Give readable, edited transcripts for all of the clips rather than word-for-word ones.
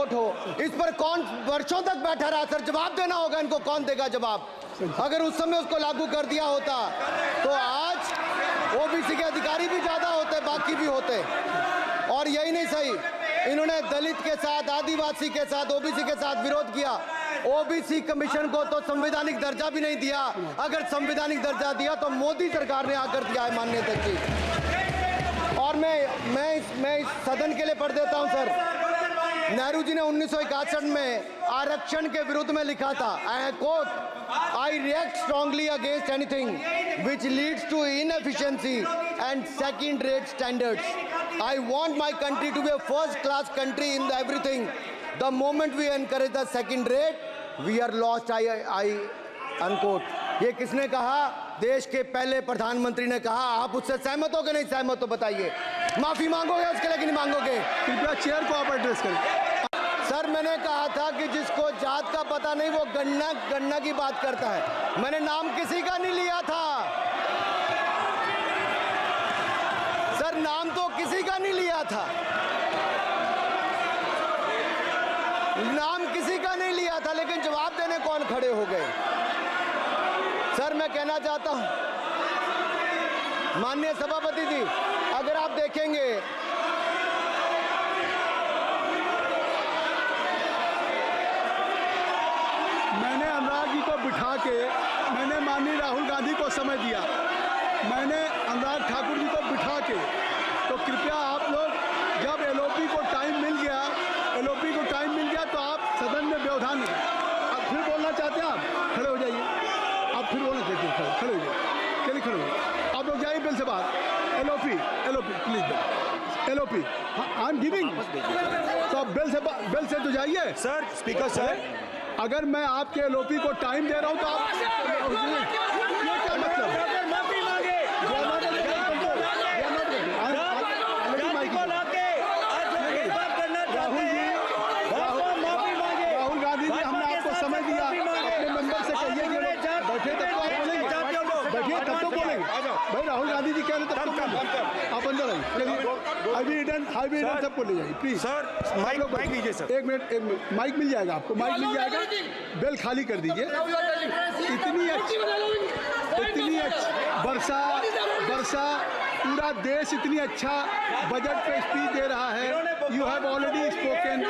Vote हो, इस पर कौन वर्षों तक बैठा रहा सर? जवाब देना होगा इनको, कौन देगा जवाब? अगर उस समय उसको लागू कर दिया होता तो आज ओबीसी के अधिकारी भी ज्यादा होते, बाकी भी होते। और यही नहीं सही, इन्होंने दलित के साथ, आदिवासी के साथ, ओबीसी के साथ विरोध किया। ओबीसी कमीशन को तो संवैधानिक दर्जा भी नहीं दिया। अगर संवैधानिक दर्जा दिया तो मोदी सरकार ने आकर दिया है माननीय अध्यक्ष जी। और मैं इस सदन के लिए पढ़ देता हूं सर। नेहरू जी ने 1961 में आरक्षण के विरुद्ध में लिखा था, I quote, I react strongly against anything which leads to inefficiency and second rate standards. I want my country to be a first class country in everything. The moment we encourage the second rate, we are lost. I unquote. ये किसने कहा? देश के पहले प्रधानमंत्री ने कहा। आप उससे सहमत हो कि नहीं सहमत हो बताइए? माफी मांगोगे उसके लिए कि नहीं मांगोगे? कृपया चेयर को आप एड्रेस करें। सर मैंने कहा था कि जिसको जात का पता नहीं वो गन्ना की बात करता है। मैंने नाम किसी का नहीं लिया था सर, नाम तो किसी का नहीं लिया था, नाम किसी का नहीं लिया था, लेकिन जवाब देने कौन खड़े हो गए? सर मैं कहना चाहता हूं माननीय सभापति जी, अगर आप देखेंगे मैंने अनुराग जी को बिठा के मैंने माननीय राहुल गांधी को समय दिया, मैंने अनुराग ठाकुर जी को बिठा के, तो कृपया आप लोग जब एलओपी को टाइम मिल गया तो आप सदन में व्यवधान नहीं। आप फिर बोलना चाहते हैं, आप खड़े हो जाइए, आप फिर बोलना चाहते हैं, खड़े हो जाइए, चलिए खड़े हो जाइए, आप लोग जाइए बिल से बाहर। LOP please, LOP I am giving, तो आप बिल से तो जाइए। सर स्पीकर सर, अगर मैं आपके एलओपी को टाइम दे रहा हूँ तो आप क्या मतलब? राहुल गांधी जी, हमने आपको समय दिया, अपने मेंबर से कहिए कि बैठे तब तो आप बोलेंगे, बैठिए तब तो बोलेंगे भाई। राहुल गांधी जी कह रहे तब तो आप अंदर आइए, हाईवे सबको ले जाइए प्लीज। सर माइक लीजिए सर, एक मिनट माइक मिल जाएगा आपको, माइक मिल जाएगा, बेल खाली कर दीजिए। इतनी अच्छी वर्षा पूरा देश इतनी अच्छा बजट पे स्पीच दे रहा है। You have already spoken.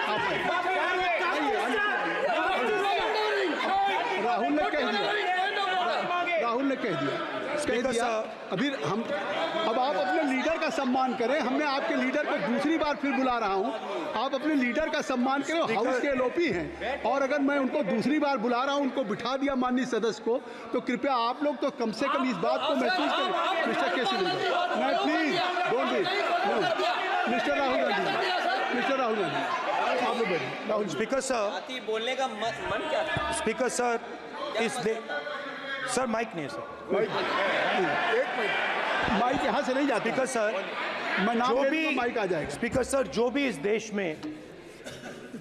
Rahul ने कह दिया अभी हम, अब आप अपने लीडर का सम्मान करें। हमने आपके लीडर को दूसरी बार फिर बुला रहा हूं, आप अपने लीडर का सम्मान करें। हाउस के एलओपी हैं और अगर मैं उनको दूसरी बार बुला रहा हूं, उनको बिठा दिया माननीय सदस्य को, तो कृपया आप लोग तो कम से कम इस बात को महसूस करें। मिस्टर केसी मैं please don't be mister Rahul Gandhi आप लोग बैठिए। राहुल स्पीकर सर, बोलने का मन क्या था? स्पीकर सर, सर माइक नहीं है सर, एक मिनट, माइक यहाँ से नहीं जाता। स्पीकर सर, मैं नाम जो ले भी तो माइक आ जाएगा। स्पीकर सर, जो भी इस देश में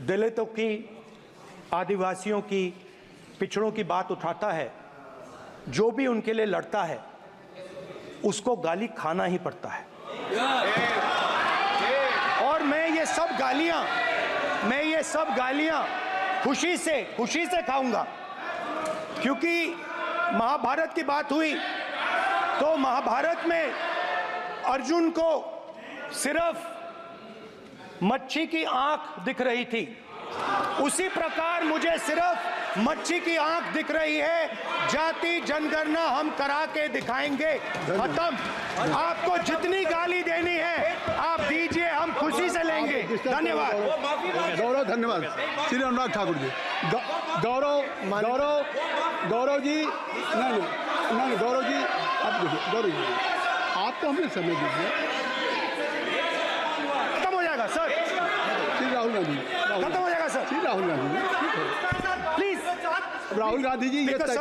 दलितों की, आदिवासियों की, पिछड़ों की बात उठाता है, जो भी उनके लिए लड़ता है, उसको गाली खाना ही पड़ता है। और मैं ये सब गालियां खुशी से खाऊंगा, क्योंकि महाभारत की बात हुई तो महाभारत में अर्जुन को सिर्फ मच्छी की आंख दिख रही थी, उसी प्रकार मुझे सिर्फ मच्छी की आंख दिख रही है। जाति जनगणना हम करा के दिखाएंगे, खत्म। आपको जितनी गाली देनी है आप दीजिए, हम खुशी से लेंगे। धन्यवाद गौरव, धन्यवाद श्री अनुराग ठाकुर जी। गौरव जी, नहीं गौरव जी, आप देखिए, गौरव जी आप तो हमें समय दीजिए, खत्म हो जाएगा सर। श्री राहुल गांधी, खत्म हो जाएगा सर। श्री राहुल गांधी प्लीज राहुल गांधी जी, ये तय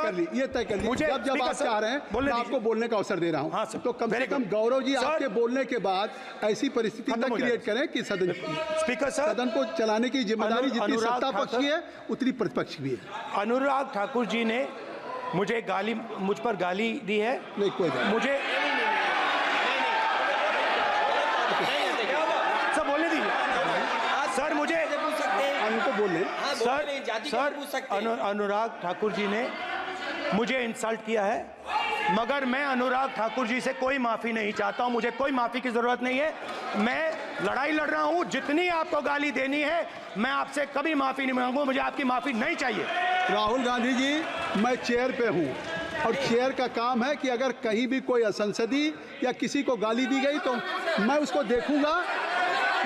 कर ली, मुझे जब आप चाह रहे हैं मैं आपको बोलने का अवसर दे रहा हूं। हाँ सर, तो कम से कम गौरव जी आपके बोलने के बाद ऐसी परिस्थिति न क्रिएट करें कि स्पीकर सर, सदन को चलाने की जिम्मेदारी जितनी सत्ता पक्ष की है उतनी प्रतिपक्ष भी है। अनुराग ठाकुर जी ने मुझ पर गाली दी है। नहीं कोई बात, मुझे सर बोलने दीजिए सर, मुझे बोल लें। हाँ, बोल सर रहे हैं, जाति सर पूछ सकते हैं। अनुराग ठाकुर जी ने मुझे इंसल्ट किया है, मगर मैं अनुराग ठाकुर जी से कोई माफ़ी नहीं चाहता हूं। मुझे कोई माफ़ी की ज़रूरत नहीं है। मैं लड़ाई लड़ रहा हूं। जितनी आपको गाली देनी है मैं आपसे कभी माफ़ी नहीं मांगूंगा। मुझे आपकी माफ़ी नहीं चाहिए। राहुल गांधी जी, मैं चेयर पे हूँ और चेयर का काम है कि अगर कहीं भी कोई असंसदीय या किसी को गाली दी गई तो मैं उसको देखूंगा,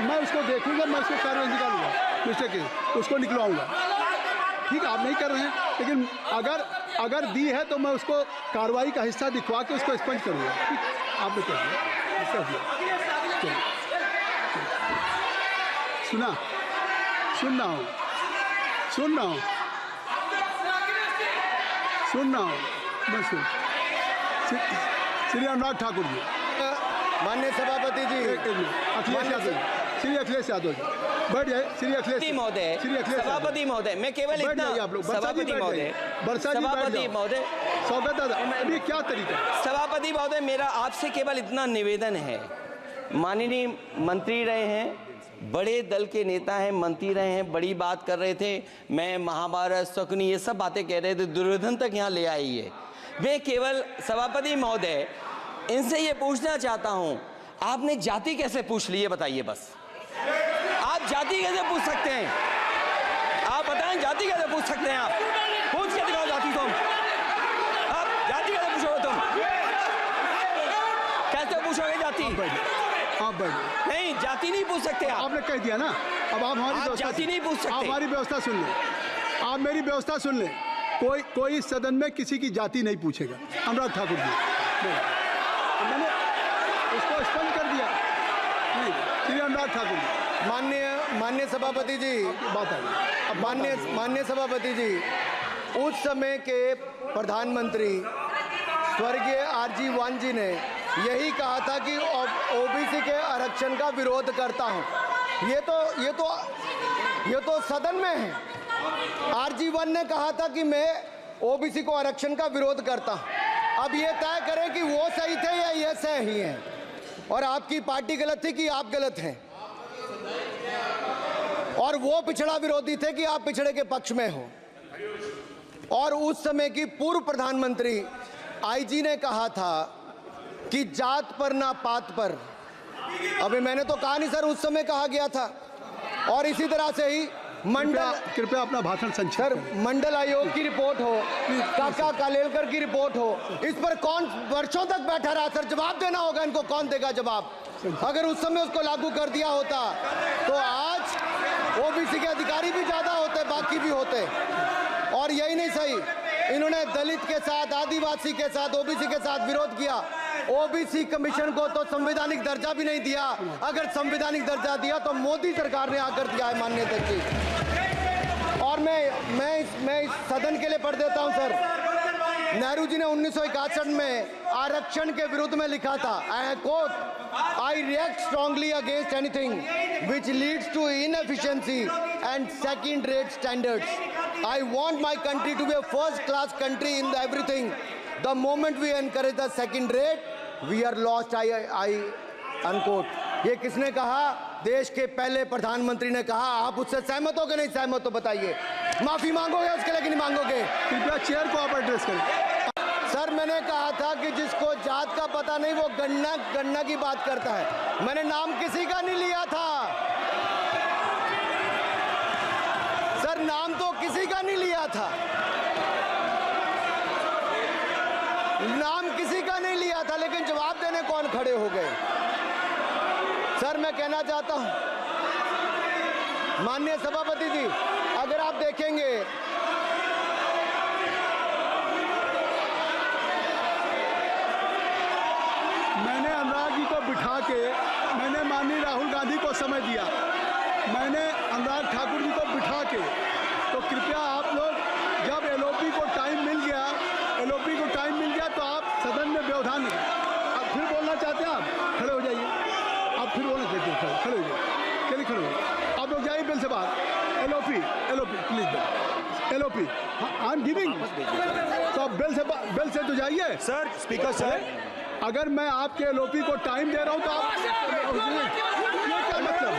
मैं उसको कार्रवाई निकालूंगा, मिस्टर के उसको निकलवाऊंगा। ठीक, आप नहीं कर रहे हैं, लेकिन अगर दी है तो मैं उसको कार्रवाई का हिस्सा दिखवा के उसको स्पंज करूंगा। ठीक, आपने कर दिया। सुन रहा हूँ मैं श्री अनुराग ठाकुर जी, माननीय सभापति जी, श्री अखिलेश यादव जी, बैठ जाए। श्री अखिलेश महोदय, सभापति महोदय, मैं केवल इतना, सभापति महोदय, सभापति महोदय, स्वागत है। अभी क्या तरीका है? सभापति महोदय, मेरा आपसे केवल इतना निवेदन है। माननीय मंत्री रहे हैं, बड़े दल के नेता हैं, मंत्री रहे हैं, बड़ी बात कर रहे थे। मैं महाभारत, शकुनी, ये सब बातें कह रहे थे, दुर्योधन तक यहाँ ले आई है। मैं केवल सभापति महोदय इनसे ये पूछना चाहता हूँ, आपने जाति कैसे पूछ ली है बताइए बस। आप जाति कैसे पूछ सकते हैं? आप बताएं, जाति कैसे पूछ सकते हैं? आप पूछ के दिखाओ जाति। तुम आप जाति कैसे पूछोगे? तुम कैसे पूछोगे जाति? आप बैठ, नहीं, जाति नहीं पूछ सकते आप। आपने कह दिया ना। अब आप हमारी जाति नहीं पूछ सकते। आप हमारी व्यवस्था सुन लें, आप मेरी व्यवस्था सुन लें। कोई सदन में किसी की जाति नहीं पूछेगा। अनुराग ठाकुर जी, मैंने उसको स्पष्ट कर दिया। नहीं, श्री अनुराग ठाकुर जी, माननीय सभापति जी, बात आई। माननीय सभापति जी, उस समय के प्रधानमंत्री स्वर्गीय आरजी वान जी ने यही कहा था कि ओबीसी के आरक्षण का विरोध करता हूं। ये तो सदन में है। आरजी वन ने कहा था कि मैं ओबीसी को आरक्षण का विरोध करता हूं। अब ये तय करें कि वो सही थे या ये सही हैं, और आपकी पार्टी गलत थी कि आप गलत हैं, और वो पिछड़ा विरोधी थे कि आप पिछड़े के पक्ष में हो। और उस समय की पूर्व प्रधानमंत्री आईजी ने कहा था कि जात पर ना पात पर। अभी मैंने तो कहा नहीं सर, उस समय कहा गया था। और इसी तरह से ही कृपया अपना भाषण संक्षिप्त सर, मंडल आयोग की रिपोर्ट हो, काका कालेलकर की रिपोर्ट हो, इस पर कौन वर्षों तक बैठा रहा सर? जवाब देना होगा इनको, कौन देगा जवाब? अगर उस समय उसको लागू कर दिया होता तो आज ओबीसी के अधिकारी भी ज्यादा होते, बाकी भी होते। और यही नहीं सही, इन्होंने दलित के साथ, आदिवासी के साथ, ओबीसी के साथ विरोध किया। ओबीसी कमीशन को तो संवैधानिक दर्जा भी नहीं दिया। अगर संवैधानिक दर्जा दिया तो मोदी सरकार ने आकर दिया है, माननीय अध्यक्ष जी। और मैं इस सदन के लिए पढ़ देता हूं सर। नेहरू जी ने 1961 में आरक्षण के विरुद्ध में लिखा था, I quote, I react strongly against anything which leads to inefficiency and second rate standards. I want my country to be a first class country in everything. The moment we encourage the second rate, we are lost. I unquote. ये किसने कहा? देश के पहले प्रधानमंत्री ने कहा। आप उससे सहमत हो कि नहीं सहमत? तो बताइए। माफी मांगोगे उसके लिए कि नहीं मांगोगे? कृपया चेयर को आप एड्रेस करें। सर, मैंने कहा था कि जिसको जात का पता नहीं वो गन्ना की बात करता है। मैंने नाम किसी का नहीं लिया था सर, नाम तो किसी का नहीं लिया था, नाम किसी का नहीं लिया था, लेकिन जवाब देने कौन खड़े हो गए? सर, मैं कहना चाहता हूं माननीय सभापति जी, अगर आप देखेंगे मैंने अनुराग जी को बिठा के मैंने माननीय राहुल गांधी को समय दिया। मैंने अनुराग ठाकुर जी को बिठा के, तो कृपया आप लोग, जब एलओपी को टाइम मिल गया तो आप सदन में व्यवधान नहीं। आप फिर बोलना चाहते हैं? आप खड़े हो जाइए। आप फिर बोलना चाहते हैं? खड़े हो जाइए। चलिए खड़े हो। आप लोग जाइए बिल से बाहर। LOP please. LOP I am giving. तो आप बिल से तो जाइए। सर, स्पीकर सर, अगर मैं आपके एलओपी को टाइम दे रहा हूं तो आप ये क्या मतलब?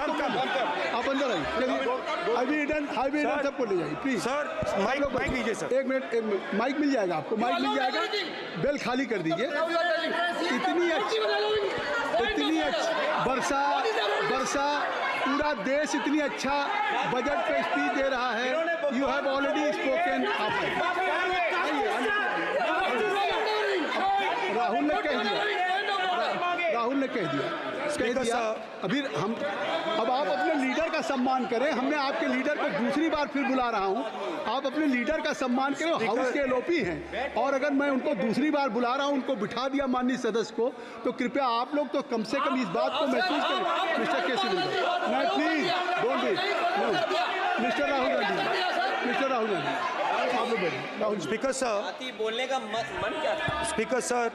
आप अंदर आइए, चलिए। हाईवे सबको ले जाइए प्लीज। सर माइक लीजिए सर। एक मिनट, माइक मिल जाएगा आपको, माइक मिल जाएगा। बेल खाली कर दीजिए। इतनी अच्छी वर्षा पूरा देश इतनी अच्छा बजट पे स्पीच दे रहा है। You have already spoken. Rahul ने कह दिया। अब आप अपने लीडर का सम्मान करें। हमने आपके लीडर को दूसरी बार फिर बुला रहा हूं। आप अपने लीडर का सम्मान करें। हाउस के एलओपी हैं और अगर मैं उनको दूसरी बार बुला रहा हूं, उनको बिठा दिया माननीय सदस्य को, तो कृपया आप लोग तो कम से कम इस बात को महसूस करें। मिस्टर केसी नहीं, please don't be. Mister Rahul Gandhi आप लोग बैठिए। राहुल स्पीकर सर, बोलने का मन क्या था? स्पीकर सर,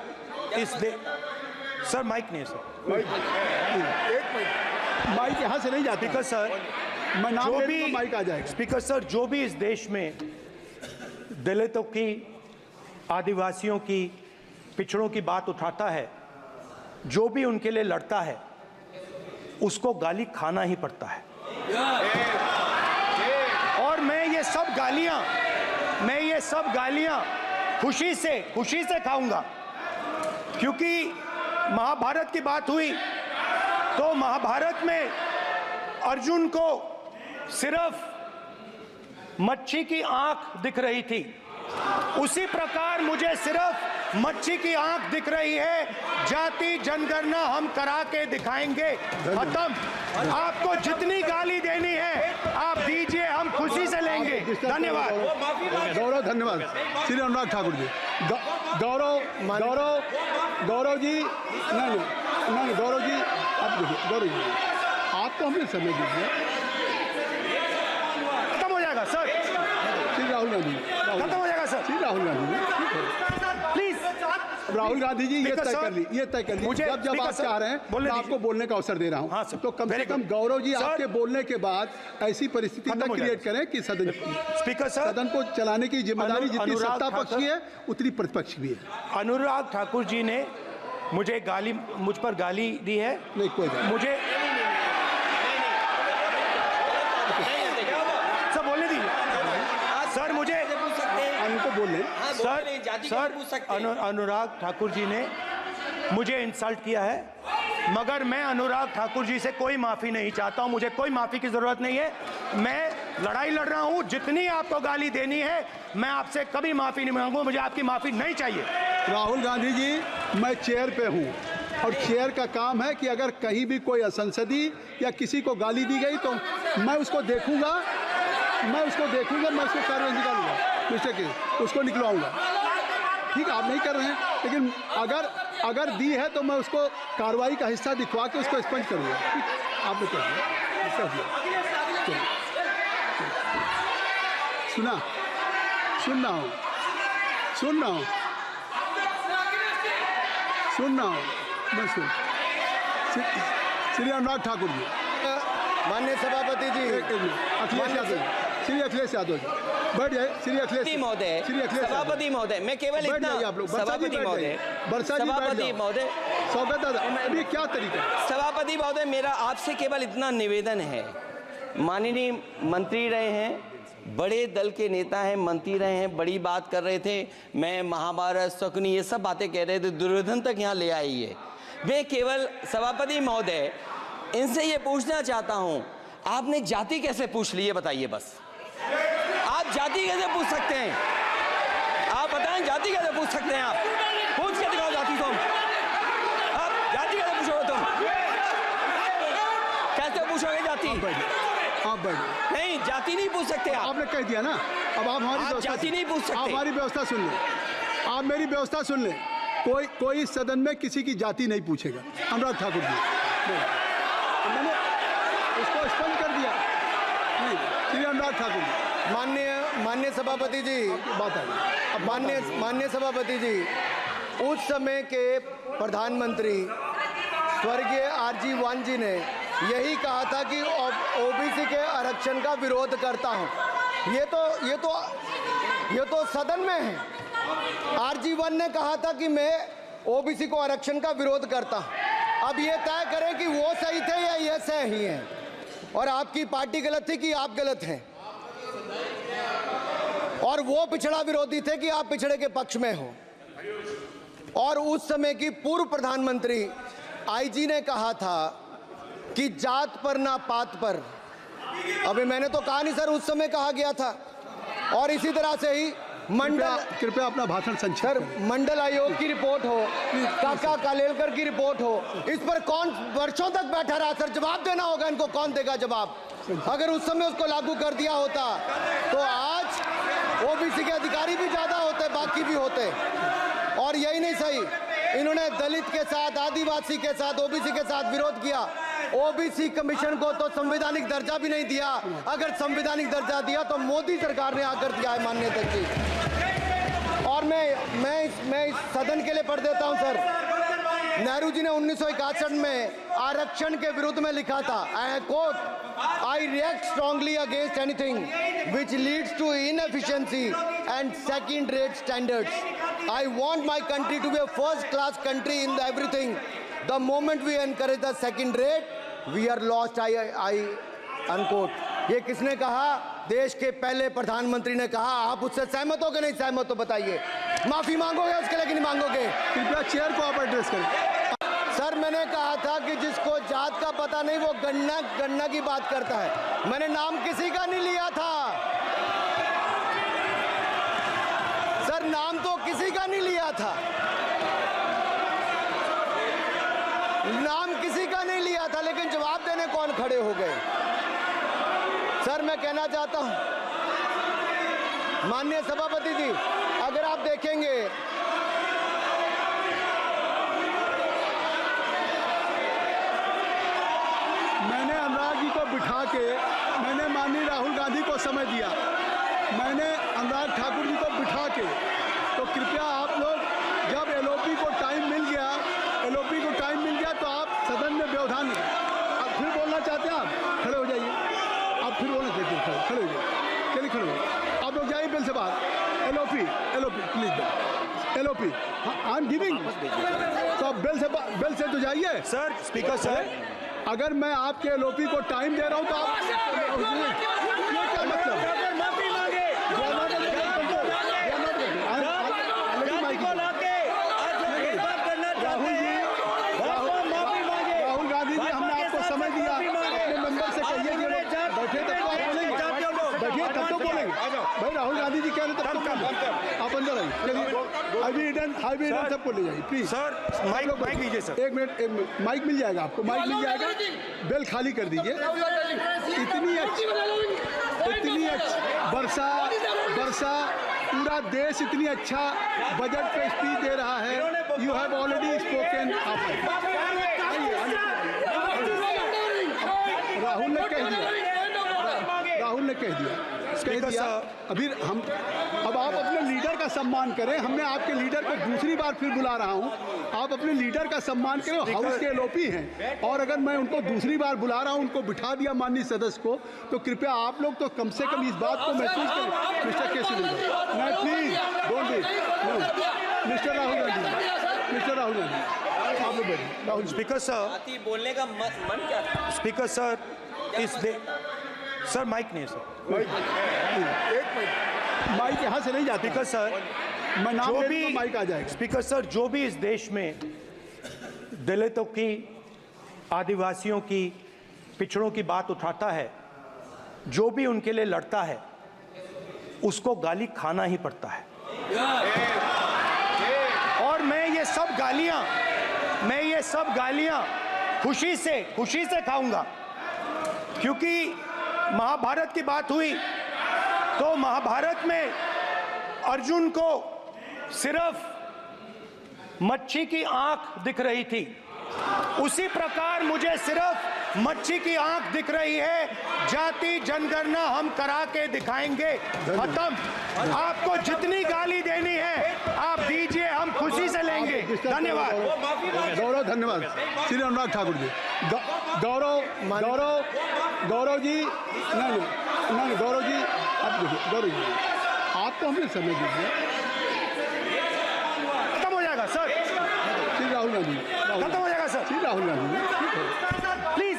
सर माइक नहीं है सर। माइक यहाँ से नहीं जाता। स्पीकर सर, मैं नाम जो ले भी लूंगा, माइक आ जाएगा। स्पीकर सर, जो भी इस देश में दलितों की, आदिवासियों की, पिछड़ों की बात उठाता है, जो भी उनके लिए लड़ता है, उसको गाली खाना ही पड़ता है। और मैं ये सब गालियां खुशी से खाऊंगा, क्योंकि महाभारत की बात हुई तो महाभारत में अर्जुन को सिर्फ मच्छी की आंख दिख रही थी, उसी प्रकार मुझे सिर्फ मच्छी की आंख दिख रही है। जाति जनगणना हम करा के दिखाएंगे। खत्म। आपको जितनी गाली देनी है आप दीजिए, हम खुशी से लेंगे। धन्यवाद। गौरव, धन्यवाद। श्री अनुराग ठाकुर जी। गौरव जी, नहीं गौरव जी, आप देखिए। गौरव जी, आपको हमने समय दीजिए। खत्म हो जाएगा सर। श्री राहुल गांधी, खत्म हो जाएगा सर। श्री राहुल गांधी प्लीज। राहुल गांधी जी, ये तय कर ली। जब आप चाह रहे हैं, मैं आपको बोलने का अवसर दे रहा हूं। हाँ सर, तो कम से कम गौरव जी आपके बोलने के बाद ऐसी परिस्थिति खत्म न हो क्रिएट करें कि स्पीकर सर, सदन को चलाने की जिम्मेदारी जितनी सत्ता पक्ष की है उतनी प्रतिपक्ष भी है। अनुराग ठाकुर जी ने मुझ पर गाली दी है। नहीं, कोई बात मुझे सर बोलने दीजिए सर। मुझे उनको बोलने सर अनुराग ठाकुर जी ने मुझे इंसल्ट किया है, मगर मैं अनुराग ठाकुर जी से कोई माफी नहीं चाहता हूं। मुझे कोई माफी की जरूरत नहीं है। मैं लड़ाई लड़ रहा हूं। जितनी आपको गाली देनी है मैं आपसे कभी माफी नहीं मांगूंगा। मुझे आपकी माफी नहीं चाहिए। राहुल गांधी जी, मैं चेयर पे हूं और चेयर का काम है कि अगर कहीं भी कोई असंसदीय या किसी को गाली दी गई तो मैं उसको देखूंगा, मैं उसको कार्रवाई निकालूंगा। मिस्टर के उसको निकलवाऊंगा। ठीक है, आप नहीं कर रहे हैं, लेकिन अगर दी है तो मैं उसको कार्रवाई का हिस्सा दिखवा के उसको स्पंज करूंगा। आपने कर दिया। सुनना हो मैं श्री अनुराग ठाकुर जी, माननीय सभापति जी, श्री अखिलेश यादव जी बैठ जाए। श्री अखिलेश महोदय, सभापति महोदय, मैं केवल इतना, सभापति महोदय, स्वागत दादा, अभी क्या तरीका है? सभापति महोदय, मेरा आपसे केवल इतना निवेदन है। माननीय मंत्री रहे हैं, बड़े दल के नेता हैं, मंत्री रहे हैं, बड़ी बात कर रहे थे। मैं महाभारत, शकुनी, ये सब बातें कह रहे थे, दुर्योधन तक यहाँ ले आई है। मैं केवल सभापति महोदय इनसे ये पूछना चाहता हूँ, आपने जाति कैसे पूछ ली है बताइए बस। आप जाति कैसे पूछ सकते हैं? आप बताएं, जाति कैसे पूछ सकते हैं? आप पूछ के दिखाओ जाति तुम। आप जाति कैसे पूछोगे तुम? कैसे पूछोगे जाति? आप बैठ नहीं, जाति नहीं पूछ सकते आप। आपने कह दिया ना। अब आप हमारी जाति नहीं पूछ सकते। आप हमारी व्यवस्था सुन लें, आप मेरी व्यवस्था सुन लें। कोई सदन में किसी की जाति नहीं पूछेगा। अनुराग ठाकुर जी, मैंने उसको स्पष्ट कर दिया। नहीं, श्री अनुराग ठाकुर जी, माननीय सभापति जी, बात आई। माननीय सभापति जी, उस समय के प्रधानमंत्री स्वर्गीय आरजी वान जी ने यही कहा था कि ओबीसी के आरक्षण का विरोध करता हूं। ये तो सदन में है। आरजी वान ने कहा था कि मैं ओबीसी को आरक्षण का विरोध करता हूं। अब ये तय करें कि वो सही थे या ये सही हैं। और आपकी पार्टी गलत थी कि आप गलत हैं, और वो पिछड़ा विरोधी थे कि आप पिछड़े के पक्ष में हो। और उस समय की पूर्व प्रधानमंत्री आईजी ने कहा था कि जात पर ना पात पर। अभी मैंने तो कहा नहीं सर, उस समय कहा गया था। और इसी तरह से ही कृपया अपना भाषण संक्षिप्त सर, करें। मंडल आयोग की रिपोर्ट हो, काका कालेलकर की रिपोर्ट हो, इस पर कौन वर्षों तक बैठा रहा सर? जवाब देना होगा इनको, कौन देगा जवाब? अगर उस समय उसको लागू कर दिया होता तो आज ओबीसी के अधिकारी भी ज्यादा होते, बाकी भी होते। और यही नहीं सही, इन्होंने दलित के साथ, आदिवासी के साथ, ओबीसी के साथ विरोध किया। ओबीसी कमीशन को तो संवैधानिक दर्जा भी नहीं दिया। अगर संवैधानिक दर्जा दिया तो मोदी सरकार ने आकर दिया है मान्यता की। और मैं इस सदन के लिए पढ़ देता हूं सर। नेहरू जी ने 1961 में आरक्षण के विरुद्ध में लिखा था, I quote, I react strongly against anything which leads to inefficiency and second rate standards. I want my country to be a first class country in everything. The moment we encourage the second rate we are lost, I unquote. ये किसने कहा? देश के पहले प्रधानमंत्री ने कहा। आप उससे सहमत हो कि नहीं सहमत हो बताइए? माफी मांगोगे उसके लिए कि नहीं मांगोगे? कृपया चेयर को आप एड्रेस करें। सर, मैंने कहा था कि जिसको जात का पता नहीं वो गन्ना की बात करता है। मैंने नाम किसी का नहीं लिया था सर, नाम तो किसी का नहीं लिया था, नाम किसी का नहीं लिया था, लेकिन जवाब देने कौन खड़े हो गए? सर, मैं कहना चाहता हूं माननीय सभापति जी, अगर आप देखेंगे मैंने अनुराग जी को बिठा के मैंने माननीय राहुल गांधी को समय दिया। मैंने अनुराग ठाकुर जी को बिठा के, तो कृपया आप लोग जब एलओपी को टाइम मिल गया तो आप सदन में व्यवधान अब फिर बोलना चाहते हैं, आप खड़े हो जाइए। आप फिर बोलना चाहते हैं, खड़े हो जाइए। चलिए खड़े हो, आप लोग जाइए बिल से बाहर। LOP please, LOP I am giving, तो आप बिल से तो जाइए। सर, स्पीकर सर, अगर मैं आपके एलओपी को टाइम दे रहा हूं तो आप ये क्या मतलब? राहुल गांधी जी, हमने आपको समय दिया, अपने मेंबर से कहिए कि बैठे तब तो आप बोलेंगे, बैठिए तब तो बोलेंगे। भाई राहुल गांधी जी कह रहे तब तो आप अंदर आइए। चलिए, हाई भी सबको ले जाइए प्लीज। सर, माइक लीजिए सर। एक मिनट, माइक मिल जाएगा आपको, माइक मिल जाएगा। बेल खाली कर दीजिए। इतनी अच्छी वर्षा पूरा देश इतनी अच्छा बजट पे स्पीच दे रहा है। You have already spoken. Rahul ने कह दिया। अब आप अपने लीडर का सम्मान करें। हमने आपके लीडर को दूसरी बार फिर बुला रहा हूं, आप अपने लीडर का सम्मान करें। हाउस के एलओपी हैं, और अगर मैं उनको दूसरी बार बुला रहा हूं, उनको बिठा दिया माननीय सदस्य को, तो कृपया आप लोग तो कम से कम इस बात को महसूस करें। मिस्टर केसी, नहीं please don't be. Mister Rahul Gandhi, आप लोग बैठिए। राहुल स्पीकर सर, बोलने का मन क्या था? स्पीकर सर, सर माइक नहीं सर, माइक यहाँ से नहीं जाता। स्पीकर सर, मैं नाम जो ले भी लूँगा, माइक आ जाएगा। स्पीकर सर, जो भी इस देश में दलितों की, आदिवासियों की, पिछड़ों की बात उठाता है, जो भी उनके लिए लड़ता है, उसको गाली खाना ही पड़ता है। और मैं ये सब गालियां खुशी से खाऊंगा, क्योंकि महाभारत की बात हुई तो महाभारत में अर्जुन को सिर्फ मच्छी की आंख दिख रही थी, उसी प्रकार मुझे सिर्फ मच्छी की आंख दिख रही है। जाति जनगणना हम करा के दिखाएंगे। खत्म। आपको जितनी गाली देनी है आप दीजिए, हम खुशी से लेंगे। धन्यवाद। गौरव, धन्यवाद। श्री अनुराग ठाकुर जी, गौरव जी, नहीं गौरव जी, आप देखिए, गौरव जी आपको हमने समय दीजिए। खत्म हो जाएगा सर। श्री राहुल गांधी, खत्म हो जाएगा सर। श्री राहुल गांधी, प्लीज।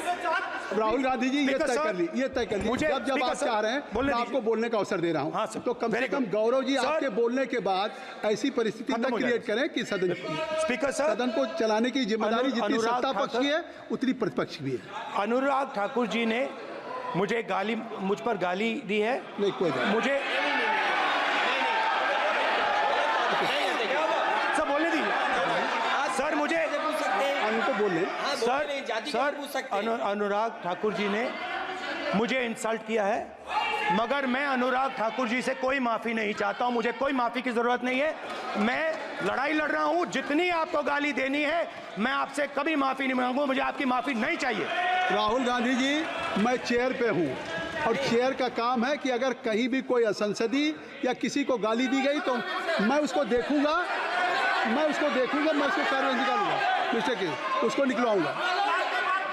राहुल गांधी जी, ये स्पीकर तय साहब, कर ली, ये तय कर ली। मुझे जब स्पीकर आप साहब चाह रहे हैं बोलने मैं दीजिए। आपको बोलने का अवसर दे रहा हाँ, हूँ, सर। तो कम से Very कम good। गौरव जी सर, आपके बोलने के बाद ऐसी परिस्थिति खत्म न हो क्रिएट जाएगा। करें कि स्पीकर साहब, सदन को चलाने की जिम्मेदारी जितनी अनुराग सत्ता पक्ष ठाकुर- की है उतनी प्रतिपक्ष भी है। अनुराग ठाकुर जी ने मुझ पर गाली दी है। नहीं, कोई नहीं। मुझे सर बोलने दीजिए सर। मुझे उनको बोलने सर अनुराग ठाकुर जी ने मुझे इंसल्ट किया है, मगर मैं अनुराग ठाकुर जी से कोई माफी नहीं चाहता हूं। मुझे कोई माफी की जरूरत नहीं है। मैं लड़ाई लड़ रहा हूं। जितनी आपको गाली देनी है मैं आपसे कभी माफी नहीं मांगूंगा। मुझे आपकी माफी नहीं चाहिए। राहुल गांधी जी, मैं चेयर पे हूँ और चेयर का काम है कि अगर कहीं भी कोई असंसदीय या किसी को गाली दी गई तो मैं उसको देखूंगा, मैं उसको कार्रवाई निकालूंगा, मिस्टर के उसको निकलवाऊंगा।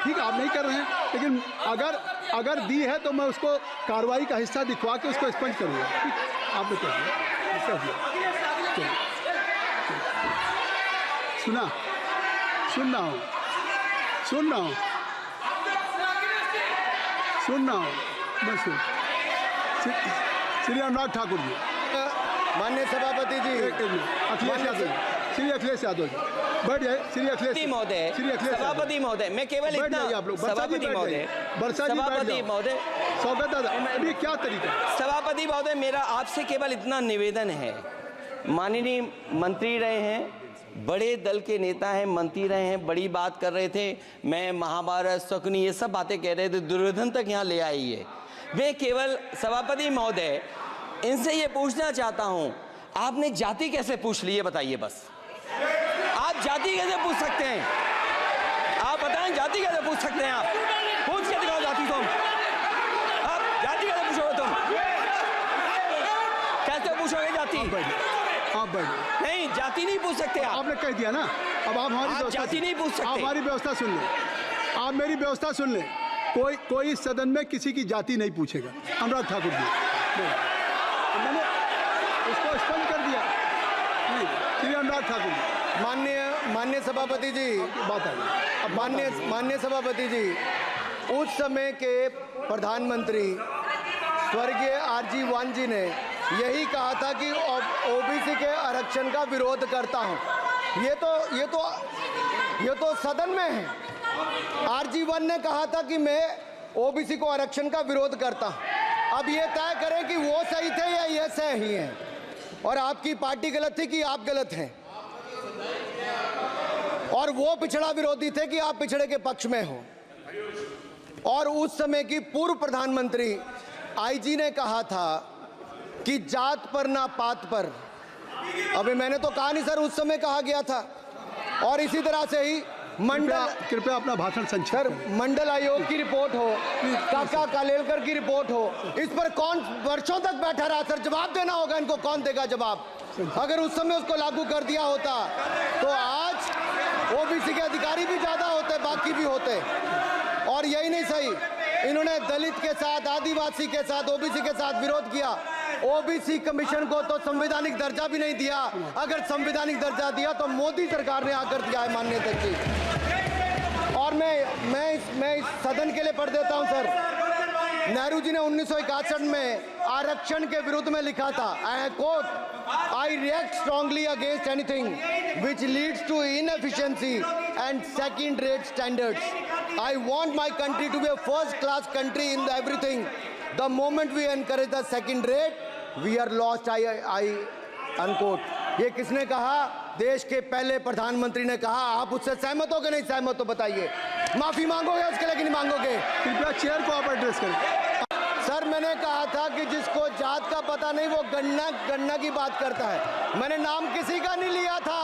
ठीक है, आप नहीं कर रहे हैं, लेकिन अगर दी है तो मैं उसको कार्रवाई का हिस्सा दिखवा के उसको स्पंज करूंगा। ठीक, आपने कह दिया। सुन रहा हूँ मैं श्री अनुराग ठाकुर जी, माननीय सभापति जी, अखिलेश यादव जी, श्री अखिलेश यादव जी बैठ जाए। श्री अखिलेश महोदय, सभापति महोदय, मैं केवल बैठ इतना जाइए आप लोग। सभापति महोदय, सभापति महोदय, स्वागत दादा, अभी क्या तरीका है? सभापति महोदय, मेरा आपसे केवल इतना निवेदन है। माननीय मंत्री रहे हैं, बड़े दल के नेता हैं, मंत्री रहे हैं, बड़ी बात कर रहे थे। मैं महाभारत, शकुनी, ये सब बातें कह रहे थे, दुर्योधन तक यहाँ ले आई है। मैं केवल सभापति महोदय इनसे ये पूछना चाहता हूँ, आपने जाति कैसे पूछ ली है बताइए बस। आप जाति कैसे पूछ सकते हैं? आप बताएं, जाति कैसे पूछ सकते हैं? आप पूछ के दिखाओ जाति। तुम आप जाति कैसे पूछोगे? तुम कैसे पूछोगे जाति? आप बैठ नहीं, जाति नहीं पूछ सकते आप। आपने कह दिया ना, अब आप हमारी आप व्यवस्था जाति नहीं पूछ सकते। आप हमारी व्यवस्था सुन लें, आप मेरी व्यवस्था सुन लें। कोई सदन में किसी की जाति नहीं पूछेगा। अनुराग ठाकुर जी, मैंने उसको स्पष्ट कर दिया। नहीं, श्री अनुराग ठाकुर जी, माननीय सभापति जी, बात आ गई। अब माननीय सभापति जी, उस समय के प्रधानमंत्री स्वर्गीय आरजी वान जी ने यही कहा था कि ओबीसी के आरक्षण का विरोध करता हूं। ये तो सदन में है। आरजी वान ने कहा था कि मैं ओबीसी को आरक्षण का विरोध करता हूं। अब ये तय करें कि वो सही थे या ये सही हैं, और आपकी पार्टी गलत थी कि आप गलत हैं, और वो पिछड़ा विरोधी थे कि आप पिछड़े के पक्ष में हो। और उस समय की पूर्व प्रधानमंत्री आईजी ने कहा था कि जात पर ना पात पर। अबे मैंने तो कहा नहीं सर, उस समय कहा गया था। और इसी तरह से ही कृपया अपना भाषण संक्षिप्त सर, करें। मंडल आयोग की रिपोर्ट हो, काका कालेलकर की रिपोर्ट हो, इस पर कौन वर्षों तक बैठा रहा सर? जवाब देना होगा इनको, कौन देगा जवाब? अगर उस समय उसको लागू कर दिया होता तो आज ओबीसी के अधिकारी भी ज्यादा होते, बाकी भी होते। और यही नहीं सही, इन्होंने दलित के साथ, आदिवासी के साथ, ओबीसी के साथ विरोध किया। ओबीसी कमीशन को तो संवैधानिक दर्जा भी नहीं दिया। अगर संवैधानिक दर्जा दिया तो मोदी सरकार ने आकर दिया है, माननीय अध्यक्ष जी। और मैं इस सदन के लिए पढ़ देता हूं सर। नेहरू जी ने 1961 में आरक्षण के विरुद्ध में लिखा था, I quote, I react strongly against anything which leads to inefficiency and second rate standards. I want my country to be a first class country in everything. The moment we encourage the second rate, we are lost. I unquote. ये किसने कहा? देश के पहले प्रधानमंत्री ने कहा। आप उससे सहमत हो कि नहीं सहमत हो बताइए? माफी मांगोगे उसके लिए कि नहीं मांगोगे? कृपया चेयर को आप एड्रेस करें। सर, मैंने कहा था कि जिसको जात का पता नहीं वो गन्ना की बात करता है। मैंने नाम किसी का नहीं लिया था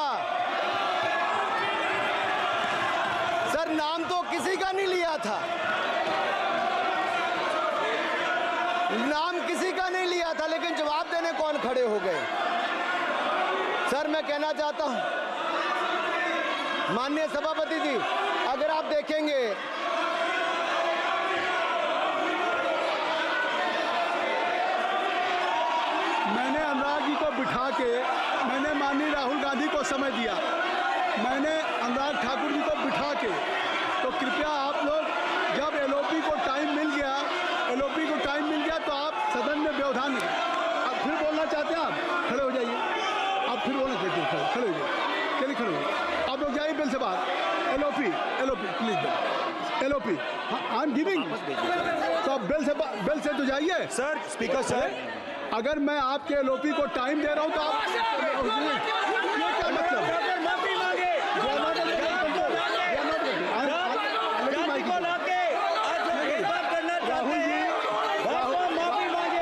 सर, नाम तो किसी का नहीं लिया था, नाम किसी का नहीं लिया था, लेकिन जवाब देने कौन खड़े हो गए? सर, मैं कहना चाहता हूं माननीय सभापति जी, अगर आप देखेंगे मैंने अनुराग जी को बिठा के मैंने माननीय राहुल गांधी को समय दिया। मैंने अनुराग ठाकुर जी को बिठा के, तो कृपया आप लोग जब एलओपी को टाइम मिल गया, एलओपी को टाइम मिल गया तो आप सदन में व्यवधान नहीं। अब फिर बोलना चाहते हैं आप, खड़े हो जाइए। आप फिर बोलना चाहते हैं, खड़े हो जाइए। चलिए खड़े हो, आप लोग जाइए बिल से बाहर। LOP please, LOP I am giving, तो आप बिल से तो जाइए। सर स्पीकर सर, अगर मैं आपके एलओपी को टाइम दे रहा हूं तो आप ये क्या मतलब? माफी मांगे,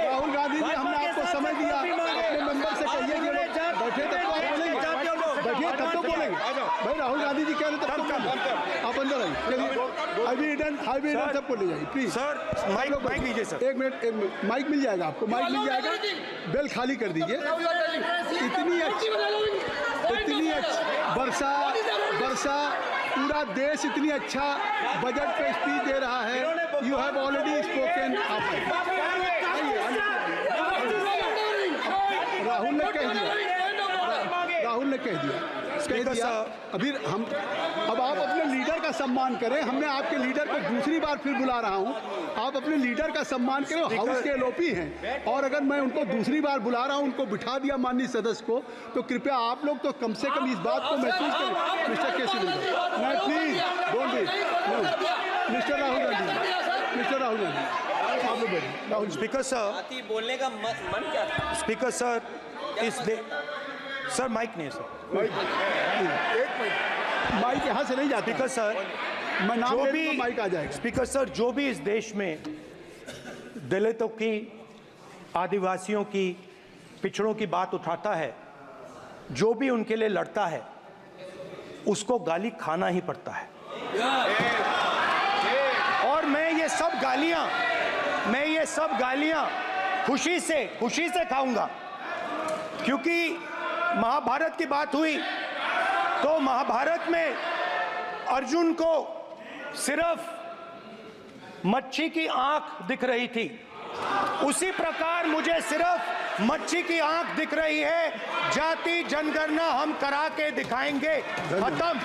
राहुल गांधी जी, हमने आपको समय दिया, अपने मेंबर से कहिए कि बैठे तब तो आप बोलेंगे, बैठिए तब तो बोलेंगे। भाई राहुल गांधी जी कह रहे तब तो आप अंदर आइए। हाईवे रिटर्न सबको ले जाइए प्लीज। सर माइक लीजिए सर। एक मिनट, माइक मिल जाएगा आपको, माइक मिल जाएगा। बेल खाली कर दीजिए। इतनी अच्छी वर्षा, पूरा देश इतनी अच्छा बजट पे स्पीच दे रहा है। You have already spoken. Rahul ने कह दिया, अभी हम, अब आप अपने लीडर का सम्मान करें। हमने आपके लीडर को दूसरी बार फिर बुला रहा हूं, आप अपने लीडर का सम्मान करें। हाउस के एलओपी हैं और अगर मैं उनको दूसरी बार बुला रहा हूं, उनको बिठा दिया माननीय सदस्य को, तो कृपया आप लोग तो कम से कम इस बात को महसूस करें। मिस्टर केसी नहीं, please don't be, mister Rahul Gandhi, mister Rahul Gandhi, आप लोग बैठिए। राहुल स्पीकर सर, बोलने का मन क्या था? स्पीकर सर, सर माइक नहीं सर, माइक यहाँ से नहीं जाता। स्पीकर सर, मैं नाम जो ले भी लूंगा, माइक आ जाएगा। स्पीकर सर, जो भी इस देश में दलितों की, आदिवासियों की, पिछड़ों की बात उठाता है, जो भी उनके लिए लड़ता है, उसको गाली खाना ही पड़ता है। और मैं ये सब गालियां खुशी से खाऊंगा, क्योंकि महाभारत की बात हुई तो महाभारत में अर्जुन को सिर्फ मच्छी की आंख दिख रही थी, उसी प्रकार मुझे सिर्फ मच्छी की आंख दिख रही है। जाति जनगणना हम करा के दिखाएंगे। खत्म।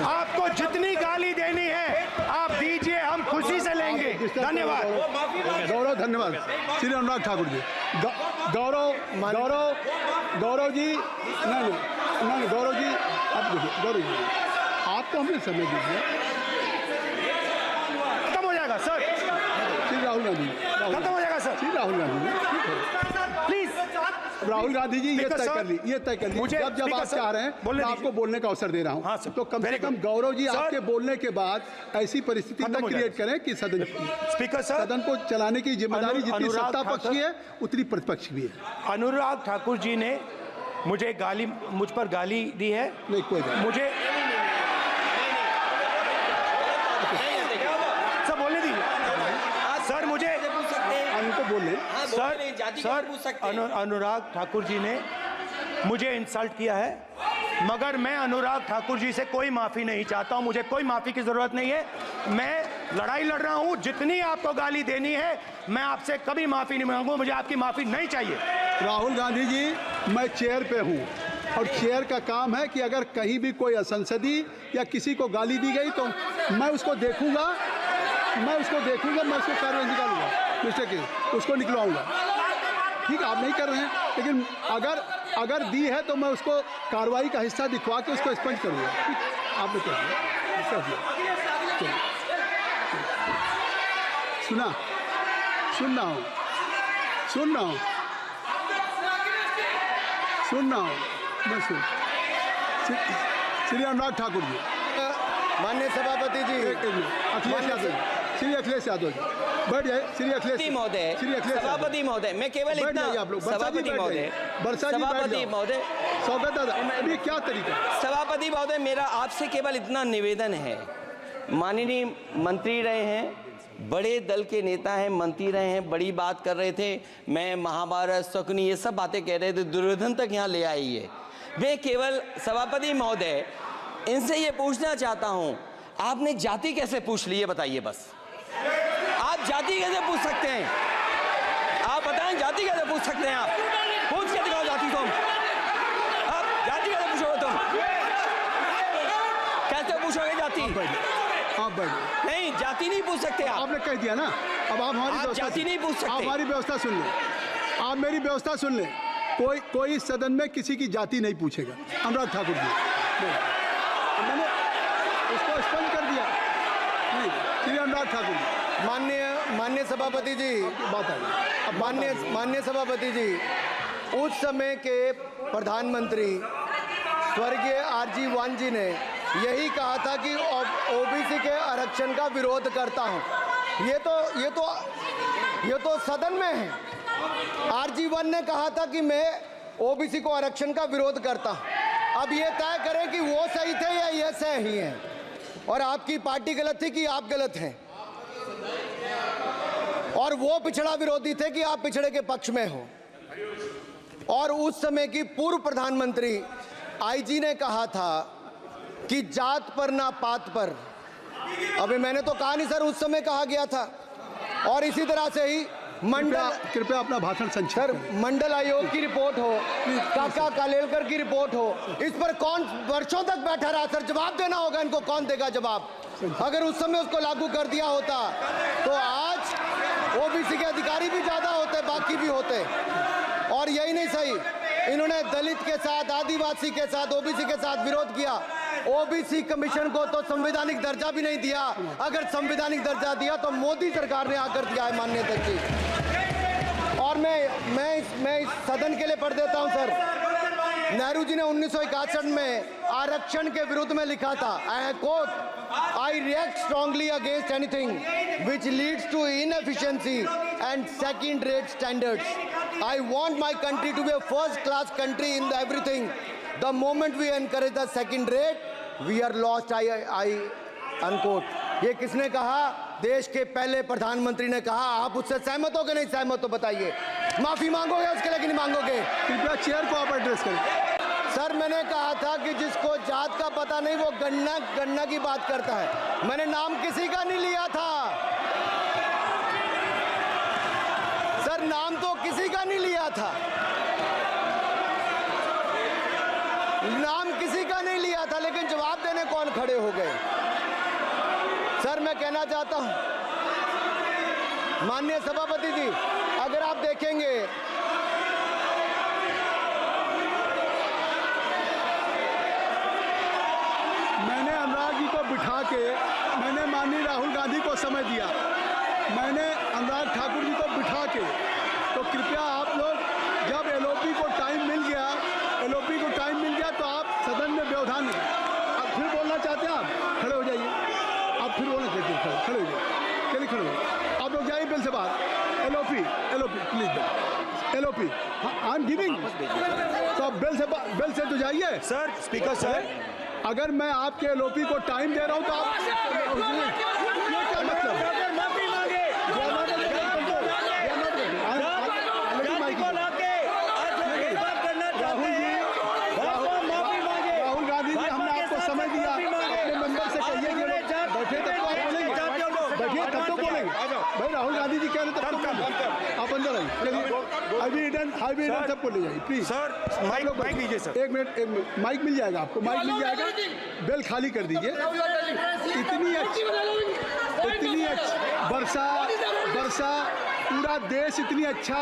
आपको जितनी गाली देनी है आप दीजिए, हम खुशी से लेंगे। धन्यवाद। गौरव, धन्यवाद। श्री अनुराग ठाकुर जी, गौरव जी, नहीं गौरव जी, आप देखिए, गौरव जी आपको हमने समय दीजिए। खत्म हो जाएगा सर। श्री राहुल गांधी, खत्म हो जाएगा सर। श्री राहुल गांधी प्लीज राहुल गांधी जी, ये तय कर ली, मुझे जब आप चाह रहे हैं मैं आपको बोलने का अवसर दे रहा हूं। हाँ सर, तो कम से कम गौरव जी आपके बोलने के बाद ऐसी परिस्थिति न क्रिएट करें कि स्पीकर सर, सदन को चलाने की जिम्मेदारी जितनी सत्ता पक्ष की है उतनी प्रतिपक्ष भी है। अनुराग ठाकुर जी ने मुझ पर गाली दी है। नहीं, कोई बात मुझे सब बोलने दीजिए सर। मुझे उनको बोले सर, अनुराग ठाकुर जी ने मुझे इंसल्ट किया है, मगर मैं अनुराग ठाकुर जी से कोई माफ़ी नहीं चाहता हूं। मुझे कोई माफ़ी की ज़रूरत नहीं है। मैं लड़ाई लड़ रहा हूं। जितनी आपको गाली देनी है मैं आपसे कभी माफ़ी नहीं मांगूंगा। मुझे आपकी माफ़ी नहीं चाहिए। राहुल गांधी जी, मैं चेयर पे हूँ और चेयर का काम है कि अगर कहीं भी कोई असंसदीय या किसी को गाली दी गई तो मैं उसको देखूंगा, मैं उसको कार्रवाई निकालूंगा, मिस्टर के उसको निकलवाऊंगा। ठीक है, आप नहीं कर रहे हैं, लेकिन अगर दी है तो मैं उसको कार्रवाई का हिस्सा दिखवा के उसको स्पंज करूंगा। ठीक, आपने कर दिया। सुन रहा हूँ मैं श्री अनुराग ठाकुर जी, माननीय सभापति जी, अखिलेश यादव, श्री अखिलेश यादव जी बैठ जाए। श्री अखिलेश महोदय, सभापति महोदय, मैं केवल इतना, आप लोग सभापति महोदय, स्वागत दादा, अभी क्या तरीका? सभापति महोदय, मेरा आपसे केवल इतना निवेदन है। माननीय मंत्री रहे हैं, बड़े दल के नेता हैं, मंत्री रहे हैं, बड़ी बात कर रहे थे। मैं महाभारत, शकुनी, ये सब बातें कह रहे थे, दुर्योधन तक यहाँ ले आई है। मैं केवल सभापति महोदय इनसे ये पूछना चाहता हूँ, आपने जाति कैसे पूछ ली है बताइए बस। आप जाति कैसे पूछ सकते हैं? आप बताएं, जाति कैसे पूछ सकते हैं? आप पूछ के दिखाओ जाति तुम। आप जाति कैसे पूछोगे तुम? कैसे पूछोगे जाति? आप बैठ नहीं, जाति नहीं पूछ सकते आप। आपने कह दिया ना, अब आप हमारी आप व्यवस्था जाति नहीं पूछ सकते। आप हमारी व्यवस्था सुन लें, आप मेरी व्यवस्था सुन लें। कोई सदन में किसी की जाति नहीं पूछेगा। अनुराग ठाकुर जी, मैंने उसको स्पष्ट कर दिया। नहीं, श्री अनुराग ठाकुर जी, माननीय सभापति जी, बात आ गई। माननीय सभापति जी, उस समय के प्रधानमंत्री स्वर्गीय आरजी वान जी ने यही कहा था कि ओबीसी के आरक्षण का विरोध करता हूं। ये तो सदन में है। आरजी वन ने कहा था कि मैं ओबीसी को आरक्षण का विरोध करता हूं। अब ये तय करें कि वो सही थे या ये सही हैं, और आपकी पार्टी गलत थी कि आप गलत हैं, और वो पिछड़ा विरोधी थे कि आप पिछड़े के पक्ष में हो। और उस समय की पूर्व प्रधानमंत्री आईजी ने कहा था कि जात पर ना पात पर। अभी मैंने तो कहा नहीं सर, उस समय कहा गया था। और इसी तरह से ही कृपया अपना भाषण संक्षिप्त सर, करें। मंडल आयोग की रिपोर्ट हो, काका कालेलकर की रिपोर्ट हो, इस पर कौन वर्षों तक बैठा रहा सर? जवाब देना होगा इनको, कौन देगा जवाब? अगर उस समय उसको लागू कर दिया होता तो आज ओबीसी के अधिकारी भी ज्यादा होते, बाकी भी होते। और यही नहीं सही, इन्होंने दलित के साथ, आदिवासी के साथ, ओबीसी के साथ विरोध किया। ओबीसी कमीशन को तो संवैधानिक दर्जा भी नहीं दिया। अगर संवैधानिक दर्जा दिया तो मोदी सरकार ने आकर दिया है, माननीय अध्यक्ष जी। और मैं इस सदन के लिए पढ़ देता हूं सर। नेहरू जी ने 1961 में आरक्षण के विरुद्ध में लिखा था, I quote, I react strongly against anything which leads to inefficiency and second rate standards. I want my country to be a first class country in everything. The moment we encourage the second rate we are lost. I unquote. ये किसने कहा? देश के पहले प्रधानमंत्री ने कहा। आप उससे सहमत हो कि नहीं सहमत हो बताइए? माफी मांगोगे उसके लिए कि नहीं मांगोगे? कृपया चेयर को आप एड्रेस करें। सर, मैंने कहा था कि जिसको जात का पता नहीं वो गन्ना की बात करता है। मैंने नाम किसी का नहीं लिया था सर, नाम तो किसी का नहीं लिया था, नाम किसी का नहीं लिया था, लेकिन जवाब देने कौन खड़े हो गए? सर, मैं कहना चाहता हूं माननीय सभापति जी, अगर आप देखेंगे मैंने अनुराग जी को बिठा के मैंने माननीय राहुल गांधी को समय दिया। मैंने अनुराग ठाकुर जी को बिठा के, तो कृपया आप लोग जब एलओपी को टाइम मिल गया तो आप सदन में व्यवधान आप फिर बोलना चाहते हैं, आप खड़े हो जाइए। आप फिर बोलना चाहते हैं, खड़े हो जाइए। चलिए खड़े हो, आप लोग जाइए बिल से बाहर। LOP please, LOP I am giving. तो आप बिल से तो जाइए। सर, स्पीकर सर, अगर मैं आपके एलओपी को टाइम दे रहा हूं तो आप ये क्या मतलब? माफी मांगे, राहुल गांधी जी, हमने आपको समय दिया, अपने मेंबर से कहिए कि बैठे तब तो आप बोलेंगे, बैठिए तब तो बोलेंगे। भाई राहुल गांधी जी कह रहे तब तो आप अंदर आइए। चलिए, हाईवे सबको ले जाइए प्लीज। सर, माइक लीजिए सर। एक मिनट, माइक मिल जाएगा आपको, माइक मिल जाएगा। बेल खाली कर दीजिए। इतनी अच्छी वर्षा पूरा देश इतनी अच्छा